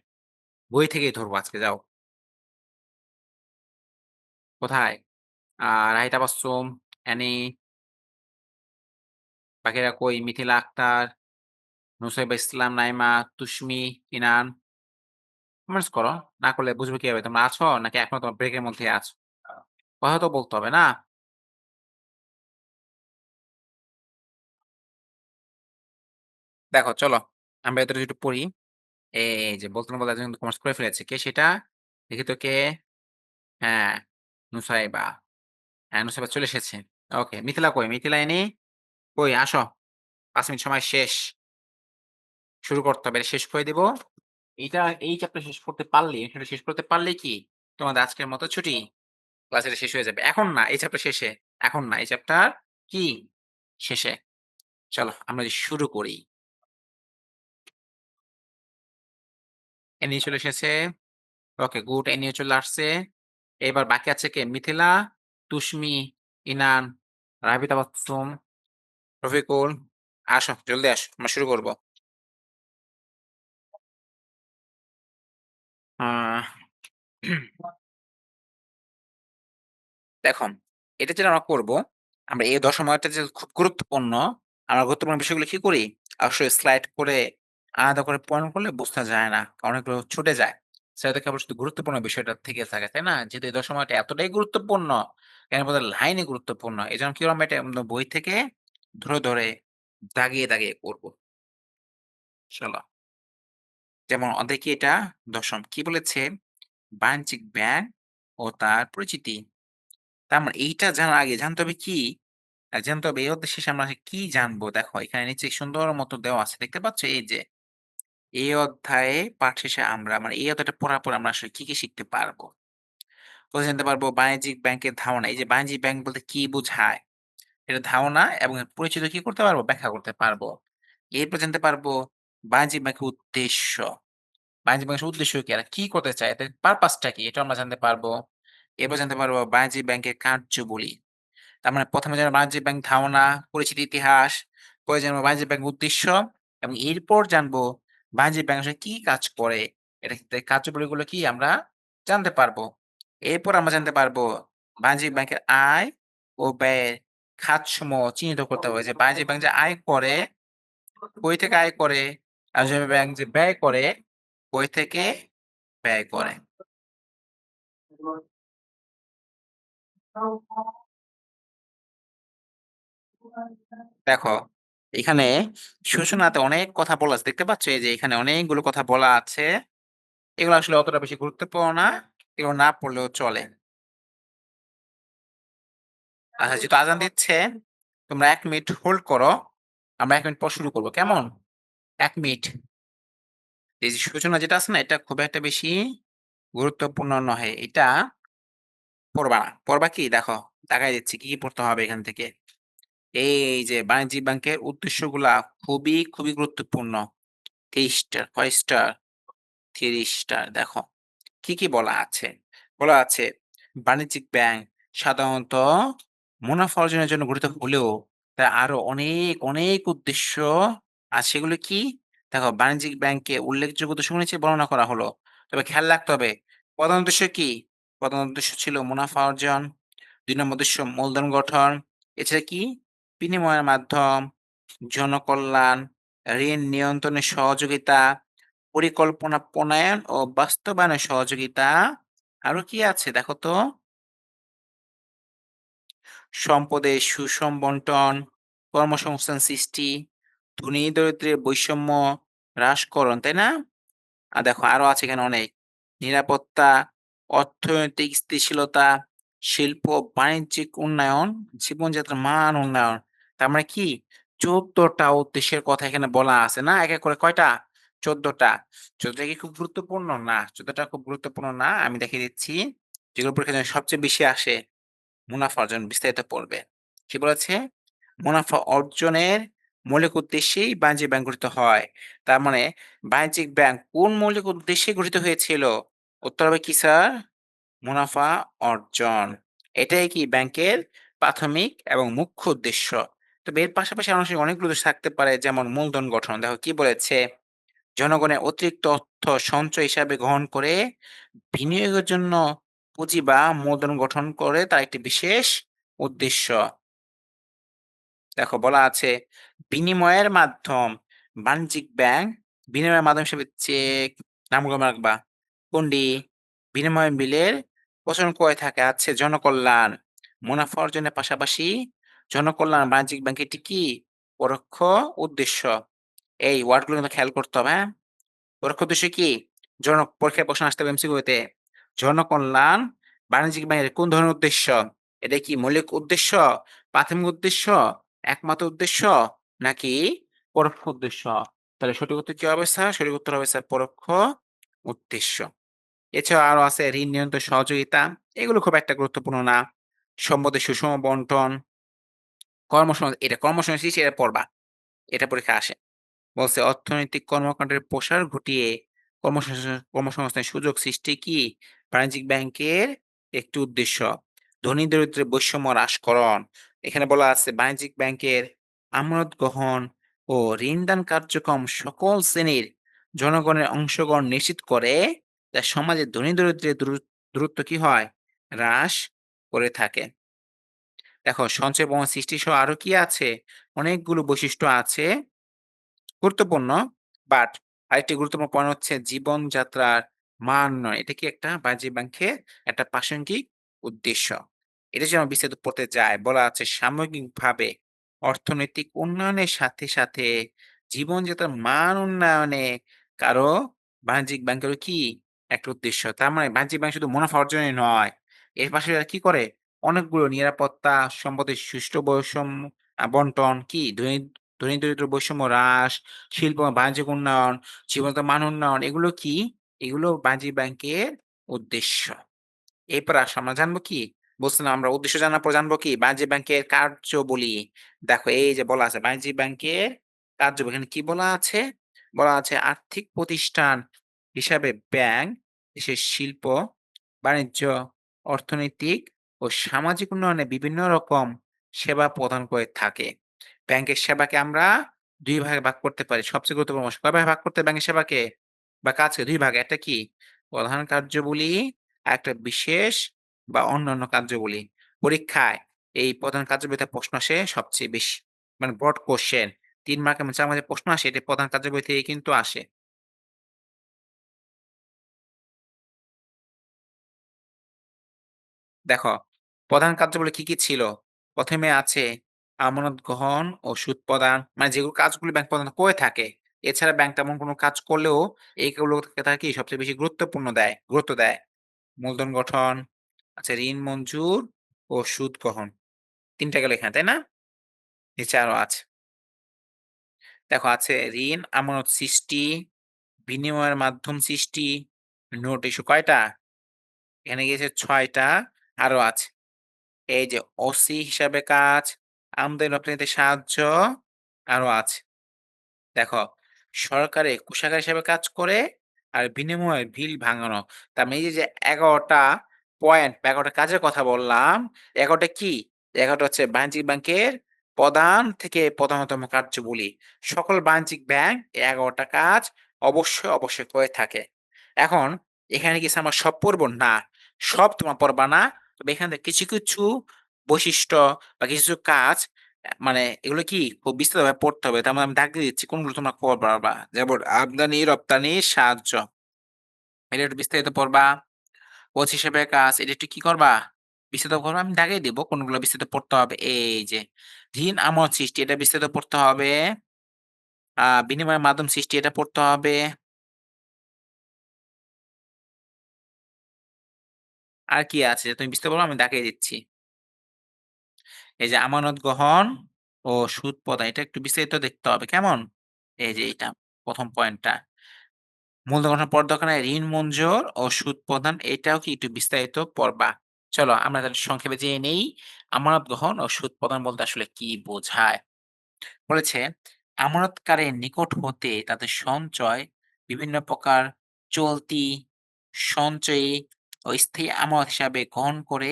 বই থেকেই ধরবো আজকে যাও। কোথায়? রাহি তাবাসসুম, অ্যানি, বাকিরা কই? মিথিলা আক্তার, নুসাইবা ইসলাম, নাইমা, তুশমি, ইনান। কমেন্টস করো। না করলে বুঝবো কিভাবে? তোমরা আছো নাকি এখনো তোমরা ব্রেকের মধ্যেই আছো? কথা তো বলতে হবে না? দেখো চলো। আমরা এদের একটু পড়ি। এই যে বলতে না বলতে একজন কিন্তু কমেন্টস করে ফেলেছে। কে সেটা? দেখি তো কে? হ্যাঁ, নুসাইবা। হ্যাঁ, নুসাইবা চলে এসেছে। ওকে। মিথিলা কই? মিথিলা এনি? কই আসো। ৫ মিনিট সময় শেষ। শুরু করতে হবে। এটা শেষ করে দিব। এইটা এই চ্যাপ্টার শেষ করতে পারলেই, সেটা শেষ করতে পারলেই কি তোমাদের আজকের মতো ছুটি। ক্লাস এটা শেষ হয়ে যাবে। এখন না, এই চ্যাপ্টার শেষে। এখন না, এই চ্যাপ্টার কি? শেষে। চলো আমরা যে শুরু করি। এনি চলে এসেছে। Okay good. এনিও চলে আসছে। এবার বাকি আছে কে? মিথিলা, তুশমি, ইনান, রাবিতা বাচ্চুম, রফিকুল। আসো, জলদি আসো। আমরা শুরু করব। আহ দেখুন, এটা যেটা আমরা করব, আমরা এই দশমাটা যে খুব গুরুত্বপূর্ণ, আমরা গুরুত্বপূর্ণ বিষয়গুলো কি করি? অবশ্যই স্লাইড করে আলাদা করে পয়েন্ট করলে বোঝা যায় না। অনেকগুলো ছুটে যায়। স্লাইডে কেবল শুধু গুরুত্বপূর্ণ বিষয়টা থেকে থাকে, তাই না? যেহেতু এই দশমাটা এতটাই গুরুত্বপূর্ণ, এর মধ্যে লাইনই গুরুত্বপূর্ণ। এজন্য কি করব এটা বই থেকে ধরে, ধরে দাগিয়ে, দাগিয়ে করব। চলো। যেমন অধ্যায় কি এটা? ১০ম কি বলেছে? বাণিজ্যিক ব্যাংক ও তার পরিচিতি। তার মানে এইটা জানার আগে জানতে হবে কি? জানতে হবে এই অধ্যায় শেষে আমরা কি জানবো? দেখো এখানে নিচে সুন্দর মতো দেওয়া আছে। দেখতে পাচ্ছ? এই যে এই অধ্যায়ে পাঠ শেষে আমরা মানে এই অধ্যায়টা পড়ার পর আমরা আসলে কি, কি শিখতে পারবো? কোথায় জানতে পারবো বাণিজ্যিক ব্যাংকের ধারণা। এই যে বাণিজ্যিক ব্যাংক বলতে কি বোঝায়? এটার ধারণা এবং এর পরিচিত কি করতে পারবো? ব্যাখ্যা করতে পারবো। এরপর জানতে পারবো বাণিজ্যিক ব্যাংকের উদ্দেশ্য। বাণিজ্যিক ব্যাংকের উদ্দেশ্য কি? এরা কি করতে চায়? এদের পারপাস টা কি? এটাও আমরা জানতে পারবো। এরপর জানতে পারবো বাণিজ্যিক ব্যাংকের কার্যাবলী। তার মানে ১ম এ জানবো বাণিজ্যিক ব্যাংক ধারণা, পরিচিতি, ইতিহাস। পরে জানবো বাণিজ্যিক ব্যাংকের উদ্দেশ্য এবং এরপর জানবো বাণিজ্যিক ব্যাংক আসলে কি কাজ করে? এটা কার্যাবলীগুলো কি আমরা জানতে পারবো। এরপর আমরা জানতে পারবো বাণিজ্যিক ব্যাংকের আয় ও ব্যয়ের খাতসমূহ চিহ্নিত করতে হবে। যে বাণিজ্যিক ব্যাংক যে আয় করে, কই থেকে আয় করে? আর যে ব্যাংক যে ব্যয় করে, কই থেকে ব্যয় করে। দেখো, এখানে সূচনাতে অনেক কথা বলা আছে। দেখতে পাচ্ছ? এই যে এখানে অনেকগুলো কথা বলা আছে। এগুলো আসলে অতটা বেশি গুরুত্বপূর্ণ না। এগুলো না পড়লেও চলে। আচ্ছা যেহেতু আজান দিচ্ছে, তোমরা ১ মিনিট হোল্ড করো। আমরা ১ মিনিট পর শুরু করব। কেমন? ১ মিনিট। এই যে সূচনা যেটা আছে না, এটা খুব একটা বেশি গুরুত্বপূর্ণ নহে। এটা পড়বা না। পড়বা কি? দেখো, দেখাই দিচ্ছি কি পড়তে হবে এখান থেকে। এই যে বাণিজ্যিক ব্যাংকের উদ্দেশ্যগুলা খুবই গুরুত্বপূর্ণ। ৩ স্টার, কয় স্টার? ৩ স্টার। দেখো কি বলা আছে? বলা আছে বাণিজ্যিক ব্যাংক সাধারণত মুনাফা অর্জনের জন্য গঠিত হলেও তার আরো অনেক উদ্দেশ্য আছে। সেগুলো কি? দেখো, বাণিজ্যিক ব্যাংকে উল্লেখযোগ্য উদ্দেশ্যগুলো নিচে বর্ণনা করা হলো। তবে খেয়াল রাখতে হবে, প্রধান উদ্দেশ্য কি? প্রধান উদ্দেশ্য ছিল মুনাফা অর্জন। ২ নম্বর উদ্দেশ্য মূলধন গঠন। এছাড়া কি? বিনিময়ের মাধ্যম, জনকল্যাণ, ঋণ নিয়ন্ত্রণে সহযোগিতা, পরিকল্পনা প্রণয়ন ও বাস্তবায়নে সহযোগিতা। আরো কি আছে দেখো তো? সম্পদের সুষম বন্টন, কর্মসংস্থান সৃষ্টি, ধনী দরিদ্রের বৈষম্য হ্রাসকরণ, তাই না? দেখো আরো আছে এখানে অনেক। নিরাপত্তা, অর্থনৈতিক স্থিতিশীলতা, শিল্প বাণিজ্যিক উন্নয়ন, জীবনযাত্রার মান উন্নয়ন। তার মানে কি? ১৪ টা উদ্দেশ্যের কথা এখানে বলা আছে না? এক করে কয়টা? ১৪ টা। ১৪ টা কি খুব গুরুত্বপূর্ণ? না, ১৪ টা খুব গুরুত্বপূর্ণ না। আমি দেখিয়ে দিচ্ছি। যেগুলো পরীক্ষায় সবচেয়ে বেশি আসে। মুনাফা অর্জন বিস্তারিত পড়বে। কি বলেছে? মুনাফা অর্জনের মৌলিক উদ্দেশ্যেই বাণিজ্যিক ব্যাংক গঠিত হয়। তার মানে বাণিজ্যিক ব্যাংক কোন মৌলিক উদ্দেশ্যে গঠিত হয়েছিল? উত্তর হবে কি স্যার? মুনাফা অর্জন। এটাই কি ব্যাংকের প্রাথমিক এবং মুখ্য উদ্দেশ্য। তবে এর পাশাপাশি আনুষঙ্গিক অনেকগুলো উদ্দেশ্য থাকতে পারে, যেমন মূলধন গঠন। দেখো কি বলেছে? জনগণের অতিরিক্ত অর্থ সঞ্চয় হিসাবে গ্রহণ করে বিনিয়োগের জন্য পুঁজি বা মূলধন গঠন করে তার একটি বিশেষ উদ্দেশ্য। দেখো বলা আছে বিনিময়ের মাধ্যম। বাণিজ্যিক ব্যাংক বিনিময়ের মাধ্যম হিসেবে চেক, নামগুলো মনে রাখবা, হুন্ডি, বিনিময় বিলের প্রচলন করে থাকে। আছে জনকল্যাণ, মুনাফা অর্জনের পাশাপাশি জনকল্যাণ বাণিজ্যিক ব্যাংকের একটি কি পরোক্ষ উদ্দেশ্য। এই ওয়ার্ডগুলো কিন্তু খেয়াল করতে হবে, হ্যাঁ? পরোক্ষ উদ্দেশ্য কি? পরীক্ষায় প্রশ্ন আসতে পারে এমসিকিউতে। জনকল্যাণ বাণিজ্যিক ব্যাংকের কোন ধরনের উদ্দেশ্য? এটা কি মৌলিক উদ্দেশ্য, প্রাথমিক উদ্দেশ্য, একমাত্র উদ্দেশ্য, নাকি পরোক্ষ উদ্দেশ্য? তাহলে সঠিক উত্তর কি হবে স্যার? সঠিক উত্তর হবে স্যার পরোক্ষ উদ্দেশ্য। এছাড়াও আরো আছে ঋণ নিয়ন্ত্রণ সহযোগিতা। এগুলো খুব একটা গুরুত্বপূর্ণ না। সম্পদের সুষম বন্টন, এটা কর্মসংস্থান সৃষ্টি, এটা পড়বা। এটা পরীক্ষায় আসে। বলছে অর্থনৈতিক কর্মকাণ্ডের প্রসার ঘটিয়ে কর্মসংস্থানের সুযোগ সৃষ্টি কি বাণিজ্যিক ব্যাংকের একটি উদ্দেশ্য। ধনী দরিদ্রের বৈষম্য হ্রাসকরণ। এখানে বলা আছে বাণিজ্যিক ব্যাংকের আমানত গ্রহণ ও ঋণদান কার্যক্রম সকল শ্রেণীর জনগণের অংশগ্রহণ নিশ্চিত করে, যা সমাজে ধনী দরিদ্রের দূরত্ব কি হয়? হ্রাস করে থাকে। দেখো সঞ্চয় প্রমাণ সৃষ্টি সহ আরো কি আছে? অনেকগুলো বৈশিষ্ট্য আছে গুরুত্বপূর্ণ। বাট আরেকটি গুরুত্বপূর্ণ পয়েন্ট হচ্ছে জীবনযাত্রার মান নয়। এটা কি একটা বাণিজ্যিক ব্যাংকের একটা প্রাসঙ্গিক উদ্দেশ্য। এটা যদি আমরা বিস্তারিত পড়তে যাই, বলা আছে সামগ্রিকভাবে অর্থনৈতিক উন্নয়নের সাথে জীবনযাত্রার মান উন্নয়নে কারো বাণিজ্যিক ব্যাংকেরও কি একটা উদ্দেশ্য। তার মানে বাণিজ্যিক ব্যাংক শুধু মুনাফা অর্জনই নয়। এর পাশে এরা কি করে? অনেকগুলো নিরাপত্তা, সম্পদের সুষ্ঠু বৈষম্য বন্টন, কি ধনী দরিদ্র বৈষম্য হ্রাস, শিল্প ও বাণিজ্যিক উন্নয়ন, জীবনযাত্রার মান উন্নয়ন, এগুলো কি? এগুলো বাণিজ্যিক ব্যাংকের উদ্দেশ্য। এরপর আসো আমরা জানবো কি? বলছিলাম আমরা উদ্দেশ্য জানার পর জানবো কি? বাণিজ্যিক ব্যাংকের কার্যাবলী। দেখো এই যে বলা আছে বাণিজ্যিক ব্যাংকের কার্যাবলী। এখানে কি বলা আছে? বলা আছে আর্থিক প্রতিষ্ঠান হিসাবে ব্যাংক দেশের শিল্প, বাণিজ্য, অর্থনৈতিক ও সামাজিক উন্নয়নে বিভিন্ন রকম সেবা প্রদান করে থাকে। ব্যাংকের সেবাকে আমরা ২ ভাগে ভাগ করতে পারি। সবচেয়ে গুরুত্বপূর্ণ অংশ। কয় ভাগে ভাগ করতে ব্যাংকের সেবাকে বা কাজকে? ২ ভাগে। একটা কি? প্রধান কার্যাবলী, আরেকটা বিশেষ বা অন্যান্য কার্যাবলী। পরীক্ষায় এই প্রধান কার্যাবলীতে প্রশ্ন আসে সবচেয়ে বেশি। মানে ব্রড কোয়েশ্চেন ৩ মার্ক এবং ৪ মার্কের প্রশ্ন আসে, এটা প্রধান কার্যাবলী থেকে কিন্তু আসে। দেখো, প্রধান কার্যাবলী কি ছিল? ১ম এ আছে আমানত গ্রহণ ও সুদ প্রদান। মানে যেগুলো কাজগুলো ব্যাংক প্রধানত করে থাকে। এছাড়া ব্যাংক তেমন কোন কাজ করলেও এইগুলোকে তারা কি সবচেয়ে বেশি গুরুত্ব দেয়। মূলধন গঠন, আচ্ছা ঋণ মঞ্জুর ও সুদ গ্রহণ। ৩ টা গেল এখানে, তাই না? নিচে আরো আছে। দেখো আছে ঋণ আমানত সৃষ্টি, বিনিময়ের মাধ্যম সৃষ্টি, নোট ইস্যু কয়টা? এখানে গিয়েছে ৬ টা, আরো আছে। এই যে ওসি হিসাবে কাজ, আমদানি রপ্তানিতে সাহায্য, আরো আছে। দেখো, সরকারি কোষাগার হিসেবে কাজ করে আর বিনিময়ে বিল ভাঙানো। তার মানে এই যে ১১ টা পয়েন্ট বা ১১ টা কাজের কথা বললাম, ১১ টা কি? ১১ টা হচ্ছে বাণিজ্যিক ব্যাংকের প্রধান থেকে প্রধানতম কার্যবলী। সকল বাণিজ্যিক ব্যাংক ১১ টা কাজ অবশ্যই করে থাকে। এখন এখানে কি আমরা সব পড়ব? না। সব তোমরা পড়বা না। তবে এখান থেকে কিছু বৈশিষ্ট্য বা কিছু কাজ মানে এগুলো কি খুব বিস্তারভাবে পড়তে হবে। তার মানে আমি দাগ দিয়ে দিচ্ছি কোনগুলো তোমরা করবা। যেমন আমদানি-রপ্তানির সাহায্য। এটা একটু বিস্তারিত পড়বা। কোচ হিসেবে কাজ, এটা একটু কি করবা? বিস্তারিত করবা। আমি দাগিয়ে দিব কোনগুলো বিস্তারিত পড়তে হবে। এই যে ঋণ আমোদ সৃষ্টি, এটা বিস্তারিত পড়তে হবে। বিনিময়ের মাধ্যম সৃষ্টি, এটা পড়তে হবে। আর কি আছে? তুমি বিস্তারিত বলো, আমি দাগিয়ে দিচ্ছি। এই যে আমানত গ্রহণ ও সুদ প্রদান, এটা একটু বিস্তারিত দেখতে হবে। কেমন? এই যে এইটা ১ম পয়েন্টটা। মূলধন গঠনের পর দরকার নাই, ঋণ মঞ্জুর ও সুদ প্রদান, এটাও কি একটু বিস্তারিত পড়বা। চলো আমরা তাহলে সংক্ষেপে জেনে নেই আমানত গ্রহণ ও সুদ প্রদান বলতে আসলে কি বোঝায়। বলেছে আমানতকারীর নিকট হতে তাদের সঞ্চয় বিভিন্ন প্রকার চলতি, সঞ্চয়ী ও স্থায়ী আমানত হিসাবে গ্রহণ করে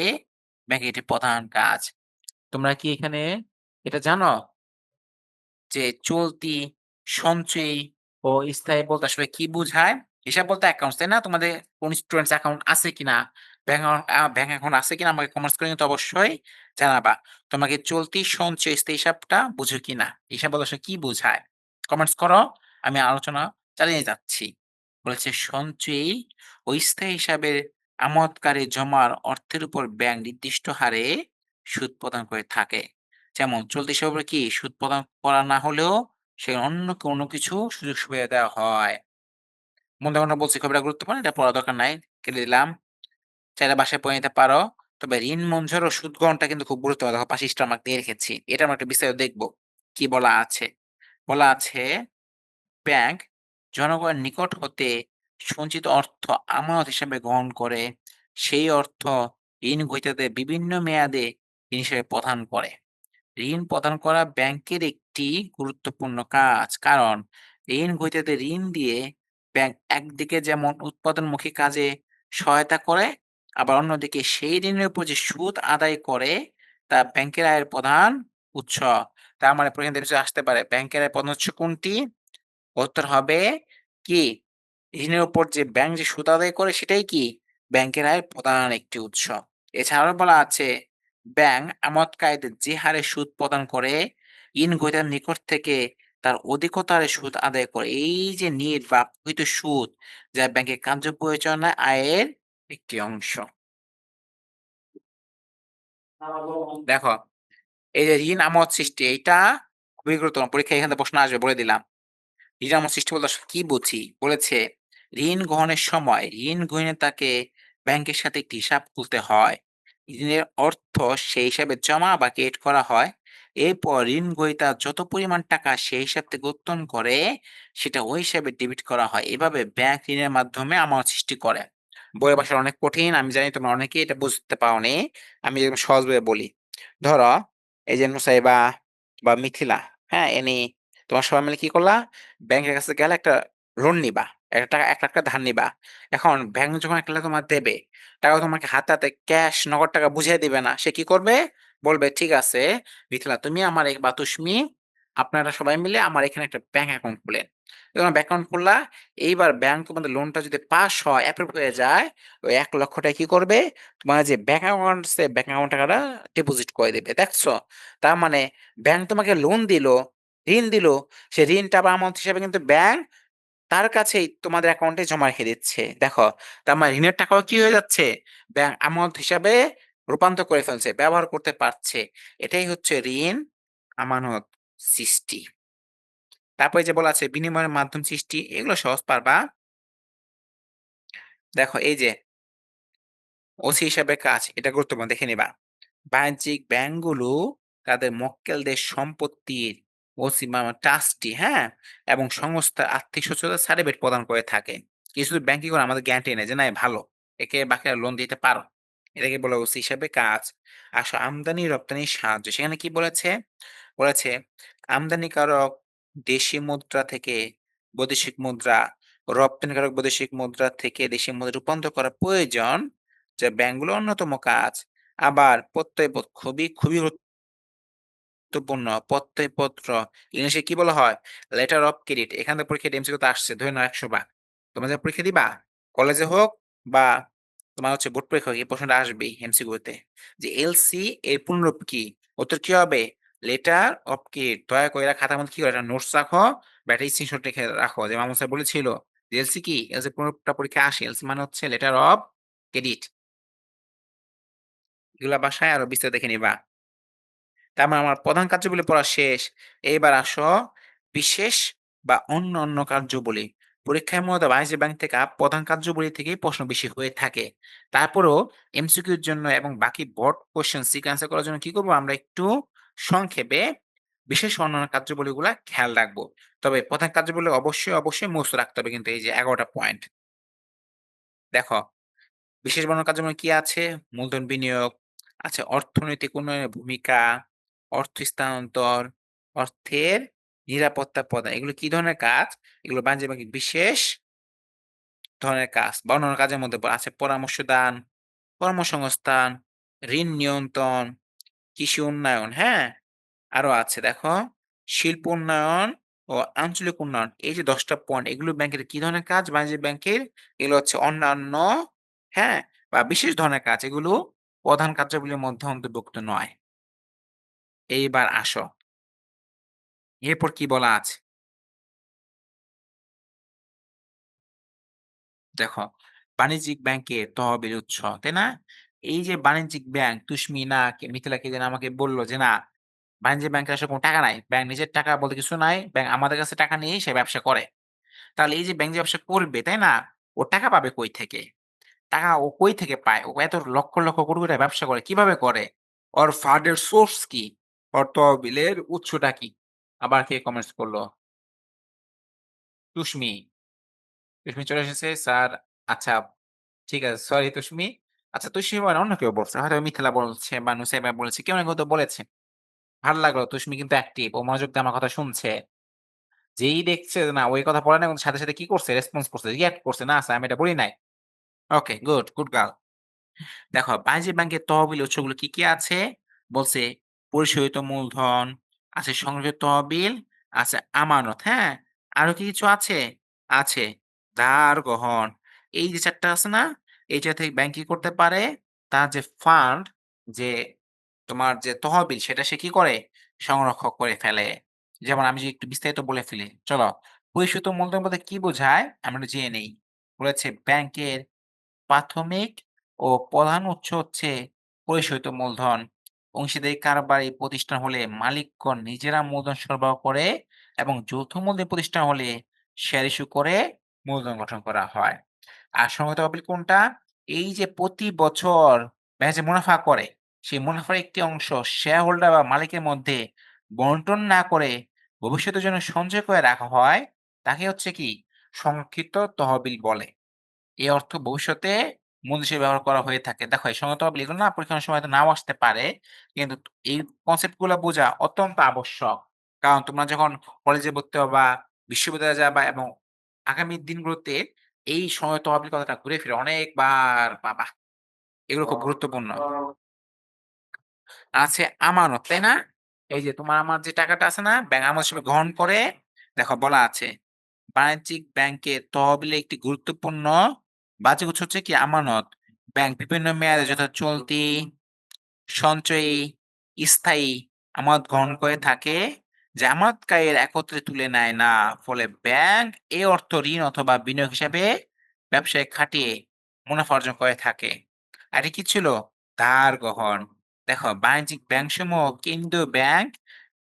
ব্যাংকের এটি প্রধান কাজ। তোমরা কি এখানে এটা জানো? যে চলতি, সঞ্চয়ী ও স্থায়ী বলতে আসলে কি বুঝায়? হিসাব বলতে অ্যাকাউন্টস, তাই না? তোমাদের কোন স্টুডেন্টস অ্যাকাউন্ট আছে কিনা? ব্যাংক অ্যাকাউন্ট আছে কিনা আমাকে কমেন্টস করে কিন্তু অবশ্যই জানাবা। তোমাকে চলতি, সঞ্চয়, স্থায়ী হিসাবটা বুঝো কিনা? হিসাব বলতে আসলে কি বুঝায়? কমেন্টস করো। আমি আলোচনা চালিয়ে যাচ্ছি। বলেছে সঞ্চয়ী ও স্থায়ী হিসাবের আমানতকারী জমার অর্থের উপর ব্যাংক নির্দিষ্ট হারে সুদ প্রদান করে থাকে। যেমন চলতি হিসাবে কি সুদ প্রদান করা না হলেও সে অন্য কোনো কিছু সুযোগ সুবিধা দেওয়া হয়। মনে বলছি খুব একটা গুরুত্বপূর্ণ, এটা পড়ার দরকার নাই। কেটে দিলাম। চাইলে বাসায় পড়ে নিতে পারো। তবে ঋণ মঞ্জুর ও সুদ গ্রহণটা কিন্তু খুব গুরুত্বপূর্ণ। দেখো পাশে স্টার মার্ক দিয়ে রেখেছি। এটা আমরা একটু বিস্তারিত দেখব। কি বলা আছে? বলা আছে ব্যাংক জনগণের নিকট হতে সঞ্চিত অর্থ আমানত হিসেবে গ্রহণ করে সেই অর্থ ঋণ গ্রহীতাদের বিভিন্ন মেয়াদে ঋণ হিসেবে প্রদান করে। ঋণ প্রদান করা ব্যাংকের একটি গুরুত্বপূর্ণ কাজ। কারণ ঋণ গ্রহীতাদের ঋণ দিয়ে ব্যাংক একদিকে যেমন উৎপাদনমুখী কাজে সহায়তা করে, আবার অন্যদিকে সেই ঋণের উপর যে সুদ আদায় করে তা ব্যাংকের আয়ের প্রধান উৎস। তার মানে প্রশ্ন এর আসতে পারে ব্যাংকের আয়ের প্রধান উৎস কোনটি? উত্তর হবে কি? ঋণের উপর যে ব্যাংক যে সুদ আদায় করে সেটাই কি? ব্যাংকের আয়ের প্রধান একটি উৎস। এছাড়াও বলা আছে ব্যাংক আমানতকারীদের যে হারে সুদ প্রদান করে, ঋণ গ্রহীতার নিকট থেকে তার অধিকতর হারে সুদ আদায় করে। এই যে নিট বা প্রকৃত সুদ যা ব্যাংকের কার্য পরিচালনায় আয়ের একটি অংশ। দেখো, এই যে ঋণ আমানত সৃষ্টি, এইটা খুবই গুরুত্বপূর্ণ। পরীক্ষায় এখান থেকে প্রশ্ন আসবে বলে দিলাম। ঋণ আমোদ সৃষ্টি বলতে আসলে কি বুঝি? বলেছে ঋণ গ্রহণের সময় ঋণ গ্রহীতাকে ব্যাংকের সাথে একটি হিসাব খুলতে হয়। ঋণের অর্থ সেই হিসাবে জমা বা ক্রেডিট করা হয়। এরপর ঋণ গ্রহীতা যত পরিমাণ টাকা সেই হিসাব থেকে উত্তোলন করে সেটা ওই হিসাবে ডেবিট করা হয়। এভাবে ব্যাংক ঋণের মাধ্যমে আমানত সৃষ্টি করে। বইয়ের ভাষা অনেক কঠিন। আমি জানি তোমরা অনেকেই এটা বুঝতে পারোনি। আমি এরকম সহজভাবে বলি। ধরো এই যে নুসাইবা বা মিথিলা, হ্যাঁ? এনি তোমরা সবাই মিলে কি করলা? ব্যাংকের কাছে গেলে একটা লোন নিবা। ৳১,০০,০০০ ধার নিবা। এখন ব্যাংক যখন ৳১,০০,০০০ তোমার দেবে, টাকা তোমাকে হাতে ক্যাশ নগদ টাকা বুঝিয়ে দিবে না। সে কি করবে? বলবে, "ঠিক আছে মিথিলা তুমি আমার বা তুষ্মি আপনারা সবাই মিলে আমার এখানে একটা ব্যাংক অ্যাকাউন্ট খুলেন।" তোমরা ব্যাংক অ্যাকাউন্ট খুললা। এইবার ব্যাংক তোমাদের লোনটা যদি পাস হয়, অ্যাপ্রুভ হয়ে যায়, ওই ৳১,০০,০০০ টাকা কি করবে? তোমার যে ব্যাংক অ্যাকাউন্ট আছে, ব্যাংক অ্যাকাউন্ট টাকাটা ডিপোজিট করে দিবে। দেখছো? তার মানে ব্যাংক তোমাকে লোন দিল, ঋণ দিল। সে ঋণটা আবার আমানত হিসাবে কিন্তু ব্যাংক তার কাছেই তোমাদের অ্যাকাউন্টে জমা রেখে দিচ্ছে। দেখো, তার মানে ঋণের টাকাও কি হয়ে যাচ্ছে? ব্যাংক আমানত হিসাবে রূপান্তর করে ফেলছে, ব্যবহার করতে পারছে। এটাই হচ্ছে ঋণ আমানত সৃষ্টি। তারপরে যে বলা আছে বিনিময়ের মাধ্যম সৃষ্টি, এগুলো সহজ পারবা। দেখো এই যে ওসি হিসাবে কাজ, এটা গুরুত্বপূর্ণ দেখে নিবা। বাণিজ্যিক ব্যাংকগুলো তাদের মক্কেলদের সম্পত্তির ওসি বা ট্রাস্টি, হ্যাঁ? এবং সংস্থার আর্থিক সচ্ছলতার সার্টিফিকেট প্রদান করে থাকে। কিছু ব্যাংক কি করে আমাদের গ্যারান্টি নেয় যে, "না, এ ভালো। একে বাকিরা লোন দিতে পারো।" এটাকে বলে ওসি হিসাবে কাজ। আমদানি রপ্তানির সাহায্য। সেখানে কি বলেছে? বলেছে, আমদানিকারক দেশি মুদ্রা থেকে বৈদেশিক মুদ্রা, রপ্তানিকারক বৈদেশিক মুদ্রা থেকে দেশি মুদ্রায় রূপান্তর করা প্রয়োজন, যা ব্যাংকগুলোর অন্যতম কাজ। আবার প্রত্যয়পদ খুবই গুরুত্বপূর্ণ। প্রত্যয়পত্র ইংলিশে কি বলা হয়? Letter of credit. এখান থেকে পরীক্ষায় এমসিকিউ তে আসছে। ধরে নাও ১০০ বার। তোমরা যখন পরীক্ষা দিবা, কলেজে হোক বা তোমার হচ্ছে বোর্ড পরীক্ষা হোক, এই প্রশ্নটা আসবেই এমসিকিউ তে। যে এলসি এর পূর্ণরূপ কি? উত্তর কি হবে? Letter of credit. দয়া করে এরা খাতার মধ্যে কি করে? একটা নোটস রাখো বা একটা স্ক্রিনশট রেখে রাখো। যে মামুন স্যার বলেছিল যে এলসি কি? এলসি পূর্ণরূপটা পরীক্ষায় আসে। এলসি মানে হচ্ছে লেটার অফ ক্রেডিট। এগুলা বাসায় আরো বিস্তারিত দেখে নিবা। তার মানে আমার প্রধান কার্যাবলী পড়া শেষ। এইবার আসো বিশেষ বা অন্যান্য কার্যাবলী। পরীক্ষায় মূলত বাণিজ্য ব্যাংক থেকে প্রধান কার্যাবলী থেকেই প্রশ্ন বেশি হয়ে থাকে। তারপরেও এমসিকিউর জন্য এবং বাকি বোর্ড কোয়েশ্চেন সিকোয়েন্স করার জন্য কি করব? আমরা একটু সংক্ষেপে বিশেষ ও অন্যান্য কার্যাবলীগুলা খেয়াল রাখবো। তবে প্রধান কার্যাবলী অবশ্যই মুখস্থ রাখতে হবে কিন্তু এই যে ১১ টা পয়েন্ট। দেখো বিশেষ বর্ণনা কার্যক্রমে কি আছে? মূলধন বিনিয়োগ, আছে অর্থনৈতিক উন্নয়নের ভূমিকা, অর্থ স্থানান্তর, অর্থের নিরাপত্তা প্রদান। এগুলো কি ধরনের কাজ? এগুলো বাণিজ্য ব্যাংকের বিশেষ ধরনের কাজ বা অন্যান্য কাজের মধ্যে আছে পরামর্শ দান, কর্মসংস্থান, ঋণ নিয়ন্ত্রণ, কৃষি উন্নয়ন, হ্যাঁ? আরো আছে দেখো শিল্প উন্নয়ন ও আঞ্চলিক উন্নয়ন। এই যে ১০ টা পয়েন্ট এগুলো ব্যাংকের কি ধরনের কাজ? বাণিজ্য ব্যাংকের এগুলো হচ্ছে অন্যান্য, হ্যাঁ? বা বিশেষ ধরনের কাজ। এগুলো প্রধান কার্যাবলীর মধ্যে অন্তর্ভুক্ত নয়। এইবার আসো। এরপর কি বলা আছে? দেখো, বাণিজ্যিক ব্যাংকের তহবিল উৎস, তাই না? এই যে বাণিজ্যিক ব্যাংক তুষ্মি না মিথিলা কে যেন আমাকে বলল যে, "না, বাণিজ্যিক ব্যাংকের আসলে কোন টাকা নাই। ব্যাংক নিজের টাকা বলতে কিছু নাই। ব্যাংক আমাদের কাছে টাকা নিয়েই সে ব্যবসা করে।" তাহলে এই যে ব্যাংক যে ব্যবসা করবে, তাই না? ও টাকা পাবে কই থেকে? টাকা ও কই থেকে পায়? ও এত লক্ষ কোটি টাকার ব্যবসা করে, কিভাবে করে? ওর ফান্ড এর সোর্স কি? ওর তহবিলের উৎসটা কি? আবার কে কমেন্টস করল? তুষ্মি। তুষ্মি চলে এসেছে। স্যার আচ্ছা ঠিক আছে। সরি তুষ্মি। আচ্ছা তুষ্মি মানে অন্য কেউ বলছে। হয়তো মিথিলা বলছে বা নুসাইবা বলেছে। কেউ না কেউ তো বলেছে। ভাল লাগলো। তুষ্মি কিন্তু অ্যাক্টিভ। ও মনোযোগ দিয়ে আমার কথা শুনছে। যেই দেখছে না ও এই কথা বলে নাই, সাথে কি করছে? রেসপন্স করছে, রিঅ্যাক্ট করছে। না স্যার আমি এটা বলি নাই। Okay good girl. দেখো বাণিজ্যিক ব্যাংকের তহবিল উৎসগুলো কি আছে? বলছে পরিশোধিত মূলধন, আছে সংগৃহীত তহবিল, আছে আমানত, হ্যাঁ? আরো কি কিছু আছে? আছে ধার গ্রহণ। এই যে ৪ টা আছে না? এই ৪ থেকে ব্যাংক কি করতে পারে? তার যে ফান্ড, যে তোমার যে তহবিল সেটা সে কি করে? সংরক্ষণ করে ফেলে। যেমন আমি যদি একটু বিস্তারিত বলে ফেলি। চলো, পরিশোধিত মূলধন বলতে কি বোঝায়? আমরা একটু জেনে নেই। বলেছে ব্যাংকের প্রাথমিক ও প্রধান উৎস হচ্ছে পরিশোধিত মূলধন। অংশীদারি কারবারি প্রতিষ্ঠান হলে মালিকগণ নিজেরা মূলধন সরবরাহ করে এবং যৌথ মূলধনী প্রতিষ্ঠান হলে শেয়ার ইস্যু করে মূলধন গঠন করা হয়। আর সংগঠিত তহবিল কোনটা? এই যে প্রতি বছর ব্যাংক যে মুনাফা করে, সেই মুনাফার একটি অংশ শেয়ার হোল্ডার বা মালিকের মধ্যে বন্টন না করে ভবিষ্যতের জন্য সঞ্চয় করে রাখা হয়, তাকে হচ্ছে কি সংরক্ষিত তহবিল বলে। এই অর্থ ভবিষ্যতে মূল হিসেবে ব্যবহার করা হয়ে থাকে। দেখো এই সময় তহবিল এগুলো না পরীক্ষার সময় হয়তো নাও আসতে পারে। কিন্তু এই কনসেপ্ট গুলা বোঝা অত্যন্ত আবশ্যক। কারণ তোমরা যখন কলেজে ভর্তি হবা, বিশ্ববিদ্যালয়ে যাবা এবং আগামী দিনগুলোতে এই সময় তহবিল কথাটা ঘুরে ফিরে অনেকবার পাবা। এগুলো খুব গুরুত্বপূর্ণ। আছে আমানত, তাই না? এই যে তোমার আমার যে টাকাটা আছে না? ব্যাংক আমানত হিসেবে গ্রহণ করে। দেখো বলা আছে, বাণিজ্যিক ব্যাংকের তহবিলে একটি গুরুত্বপূর্ণ বাজেট উৎস হচ্ছে কি আমানত। ব্যাংক বিভিন্ন মেয়াদে যথা চলতি, সঞ্চয়ী, স্থায়ী আমানত গ্রহণ করে থাকে, যা আমানতকারীর একত্রে তুলে নেয় না। ফলে ব্যাংক এ অর্থ ঋণ অথবা বিনিয়োগ হিসাবে ব্যবসায় খাটিয়ে মুনাফা অর্জন করে থাকে। আর এটি কি ছিল? ধার গ্রহণ। দেখো বাণিজ্যিক ব্যাংকসমূহ কেন্দ্রীয় ব্যাংক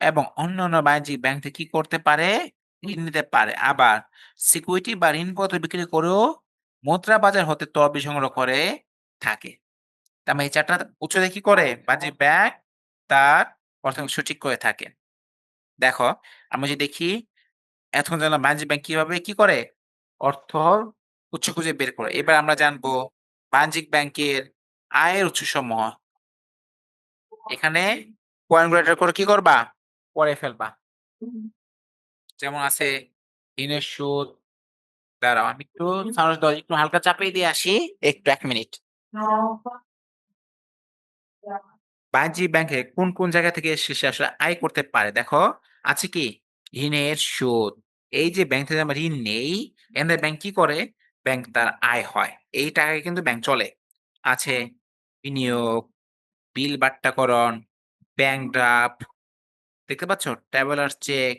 এবং অন্যান্য বাণিজ্যিক ব্যাংক থেকে কি করতে পারে? ঋণ নিতে পারে। আবার সিকিউরিটি বা ঋণপত্র বিক্রি করেও মুদ্রা বাজার হতে তহবিল সংগ্রহ করে থাকে। তার মানে এই ৪ টা উৎস দিয়ে কি করে? বাণিজ্যিক ব্যাংক তার অর্থনৈতিক উৎস ঠিক করে থাকে। দেখো, আমরা যদি দেখি এতক্ষণ জানলাম বাণিজ্যিক ব্যাংক কিভাবে কি করে? অর্থ উৎস খুঁজে বের করে। এবার আমরা জানবো বাণিজ্যিক ব্যাংকের আয়ের উৎসসমূহ। এখানে পয়েন্টগুলো এন্টার করে কি করবা? পড়ে ফেলবা। যেমন আছে ঋণের সুদ। দাঁড়াও আমি একটু সাউন্ড একটু হালকা চাপিয়ে দিয়ে আসি। একটু ১ মিনিট। বাণিজ্যিক ব্যাংকে কোন জায়গা থেকে সে আসলে আয় করতে পারে? দেখো, আছে কি? ঋণের সুদ। এই যে ব্যাংক থেকে আমরা ঋণ নেই, এখান থেকে ব্যাংক কি করে? ব্যাংক তার আয় হয়। এই টাকায় কিন্তু ব্যাংক চলে। আছে বিনিয়োগ, বিল বাট্টাকরণ, ব্যাংক ড্রাফট, দেখতে পাচ্ছ? ট্রাভেলার্স চেক,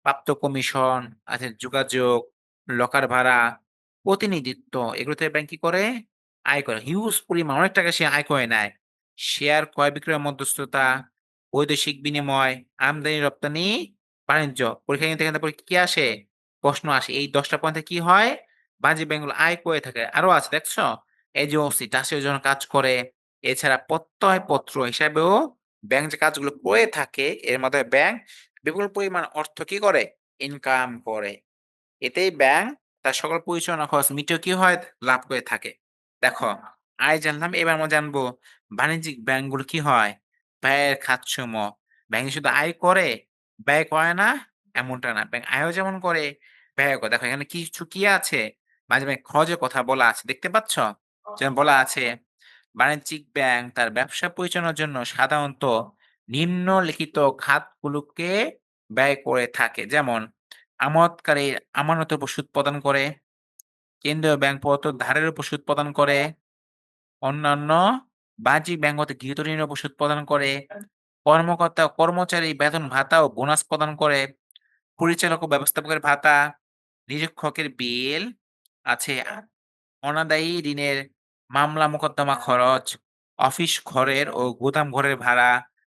প্রাপ্ত কমিশন, আছে যোগাযোগ, লকার ভাড়া, প্রতিনিধিত্ব এগুলো থেকে ব্যাংক কি করে? আয় করে। হিউজ পরিমাণ অনেক টাকা সে আয় করে নেয়। শেয়ার ক্রয় বিক্রয়ের মধ্যস্থতা, বৈদেশিক বিনিময়, আমদানি রপ্তানি, বাণিজ্য। পরীক্ষায় কিন্তু এখান থেকে কি আসে? প্রশ্ন আসে। এই ১০ টা পয়েন্টে কি হয়? বাণিজ্যিক ব্যাংকগুলো আয় করে থাকে। আরো আছে দেখছো? এজেন্সি ট্রাস্টের জন্য কাজ করে। এছাড়া প্রত্যয়পত্র হিসাবেও ব্যাংক যে কাজগুলো করে থাকে এর মাধ্যমে ব্যাংক বিপুল পরিমাণ অর্থ কি করে? ইনকাম করে। এতেই ব্যাংক তার সকল পরিচালনা খরচ মিটিয়েও কি হয়? লাভ করে থাকে। দেখো, আয় জানলাম, এবার আমরা জানবো বাণিজ্যিক ব্যাংকগুলো কি হয়? ব্যয়ের খাতসমূহ। ব্যাংক শুধু আয় করে, ব্যয় করে না এমনটা না। ব্যাংক আয়ও যেমন করে, ব্যয়ও করে। দেখো এখানে কিছু কি আছে? বাণিজ্যিক ব্যাংক খরচের কথা বলা আছে। দেখতে পাচ্ছ? যেমন বলা আছে, বাণিজ্যিক ব্যাংক তার ব্যবসা পরিচালনার জন্য সাধারণত নিম্নলিখিত খাতগুলোকে ব্যয় করে থাকে। যেমন আমানতকারীর আমানতের উপর সুদ প্রদান করে, কেন্দ্রীয় ব্যাংক প্রদত্ত ধারের উপর সুদ প্রদান করে, অন্যান্য বাহ্যিক ব্যাংক হতে গৃহীত ঋণের উপর সুদ প্রদান করে, কর্মকর্তা ও কর্মচারী বেতন ভাতা ও বোনাস প্রদান করে, পরিচালক ও ব্যবস্থাপকের ভাতা, নিরীক্ষকের বিল আছে, অনাদায়ী ঋণের মামলা মোকদ্দমা খরচ, অফিস ঘরের ও গুদাম ঘরের ভাড়া,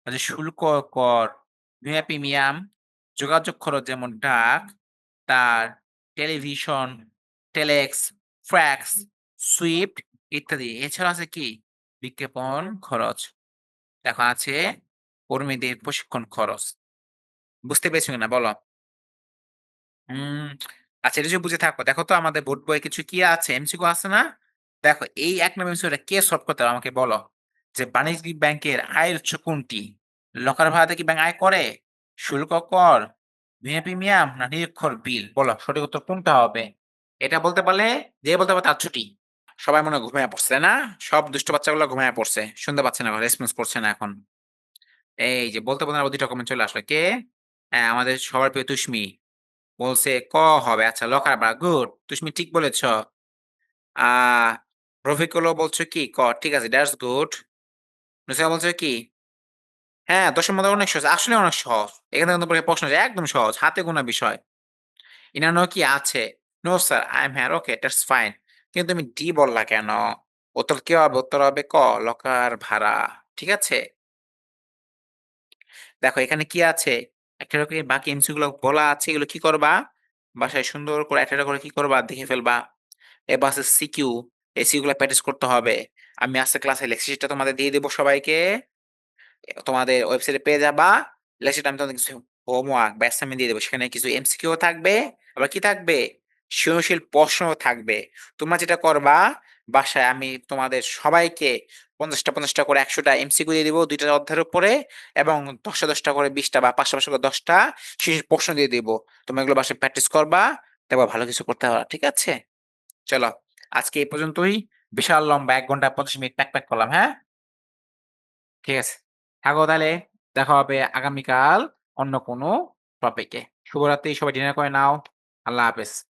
আছে শুল্ক ও কর, বীমা প্রিমিয়াম, যোগাযোগ খরচ যেমন ডাক, তার, টেলিভিশন, টেলেক্স, ফ্যাক্স, সুইফট ইত্যাদি। এছাড়া আছে কি? বিজ্ঞাপন খরচ। দেখো আছে কর্মীদের প্রশিক্ষণ খরচ। বুঝতে পেরেছো কিনা বলো? হুম, আচ্ছা এটা যদি বুঝে থাকো, দেখো তো আমাদের বোর্ড বইয়ে কিছু কি আছে? এমসিকিউ আছে না? দেখো এই ১ নম্বর এমসিকিউটা কে সলভ করতে পারে আমাকে বলো? যে বাণিজ্যিক ব্যাংকের আয়ের উৎস কোনটি? লকার ভাড়াতে কি ব্যাংক আয় করে? শুল্ক, কর, বিমা প্রিমিয়াম না নিরীক্ষর বিল? বলো সঠিক উত্তর কোনটা হবে? এটা বলতে পারলে, যে বলতে পারবে তার ছুটি। সবাই মনে হয় ঘুমাইয়া পড়ছে, তাই না? সব দুষ্ট বাচ্চাগুলো ঘুমাইয়া পড়ছে। শুনতে পাচ্ছে না, রেসপন্স করছে না এখন। এই যে বলতে আবার ২ টা কমেন্ট চলে আসলো। কে? হ্যাঁ, আমাদের সবার প্রিয় তুষ্মি। বলছে ক হবে। আচ্ছা লকার ভাড়া। গুড। তুষ্মি ঠিক বলেছ। আ রফিকুলও বলছো কি ক। ঠিক আছে, দ্যাটস গুড। নুসা বলছো কি? হ্যাঁ, ১০ এর মধ্যে অনেক সহজ। আসলে অনেক সহজ। এখান থেকে কিন্তু পরীক্ষায় প্রশ্ন আসে একদম সহজ। হাতে গোনা বিষয়। ইনানো কি আছে? No sir, I am here. Okay, that's fine. কিন্তু তুমি ডি বললা কেন? উত্তর কি হবে? উত্তর হবে ক, লকার ভাড়া। ঠিক আছে? দেখো এখানে কি আছে? একটা করে বাকি এমসিকিউ গুলো বলা আছে, এগুলো কি করবা? বাসায় সুন্দর করে একটা করে কি করবা? দেখে ফেলবা। এবার আছে সিকিউ। এই সিকিউ গুলা প্র্যাকটিস করতে হবে। আমি আজকে ক্লাসে লেকচার শিটটা তোমাদের দিয়ে দেব সবাইকে। তোমাদের ওয়েবসাইটে পেয়ে যাবা। লেকচারটা আমি তোমাদের কিছু হোমওয়ার্ক বা অ্যাসাইনমেন্ট দিয়ে দেব। সেখানে কিছু এমসিকিউ থাকবে, আবার কি থাকবে? সৃজনশীল প্রশ্নও থাকবে। তোমরা যেটা করবা, বাসায় আমি তোমাদের সবাইকে ৫০ টা করে ১০০ টা এমসিকিউ দিয়ে দিব ২ টা অধ্যায়ের উপরে, এবং ১০ টা করে ২০ টা বা ৫০০ করে ১০ টা সৃজনশীল প্রশ্ন দিয়ে দিব। তোমরা এগুলো বাসায় প্র্যাকটিস করবা, দেখবা ভালো কিছু করতে পারবা। ঠিক আছে? চলো, আজকে এই পর্যন্তই। বিশাল লম্বা ১ ঘন্টা ২৫ মিনিট প্যাক করলাম, হ্যাঁ? ঠিক আছে। থাকো তাহলে। দেখা হবে আগামীকাল অন্য কোনো টপিকে। শুভরাত্রি। সবাই ডিনার করে নাও। আল্লাহ হাফেজ।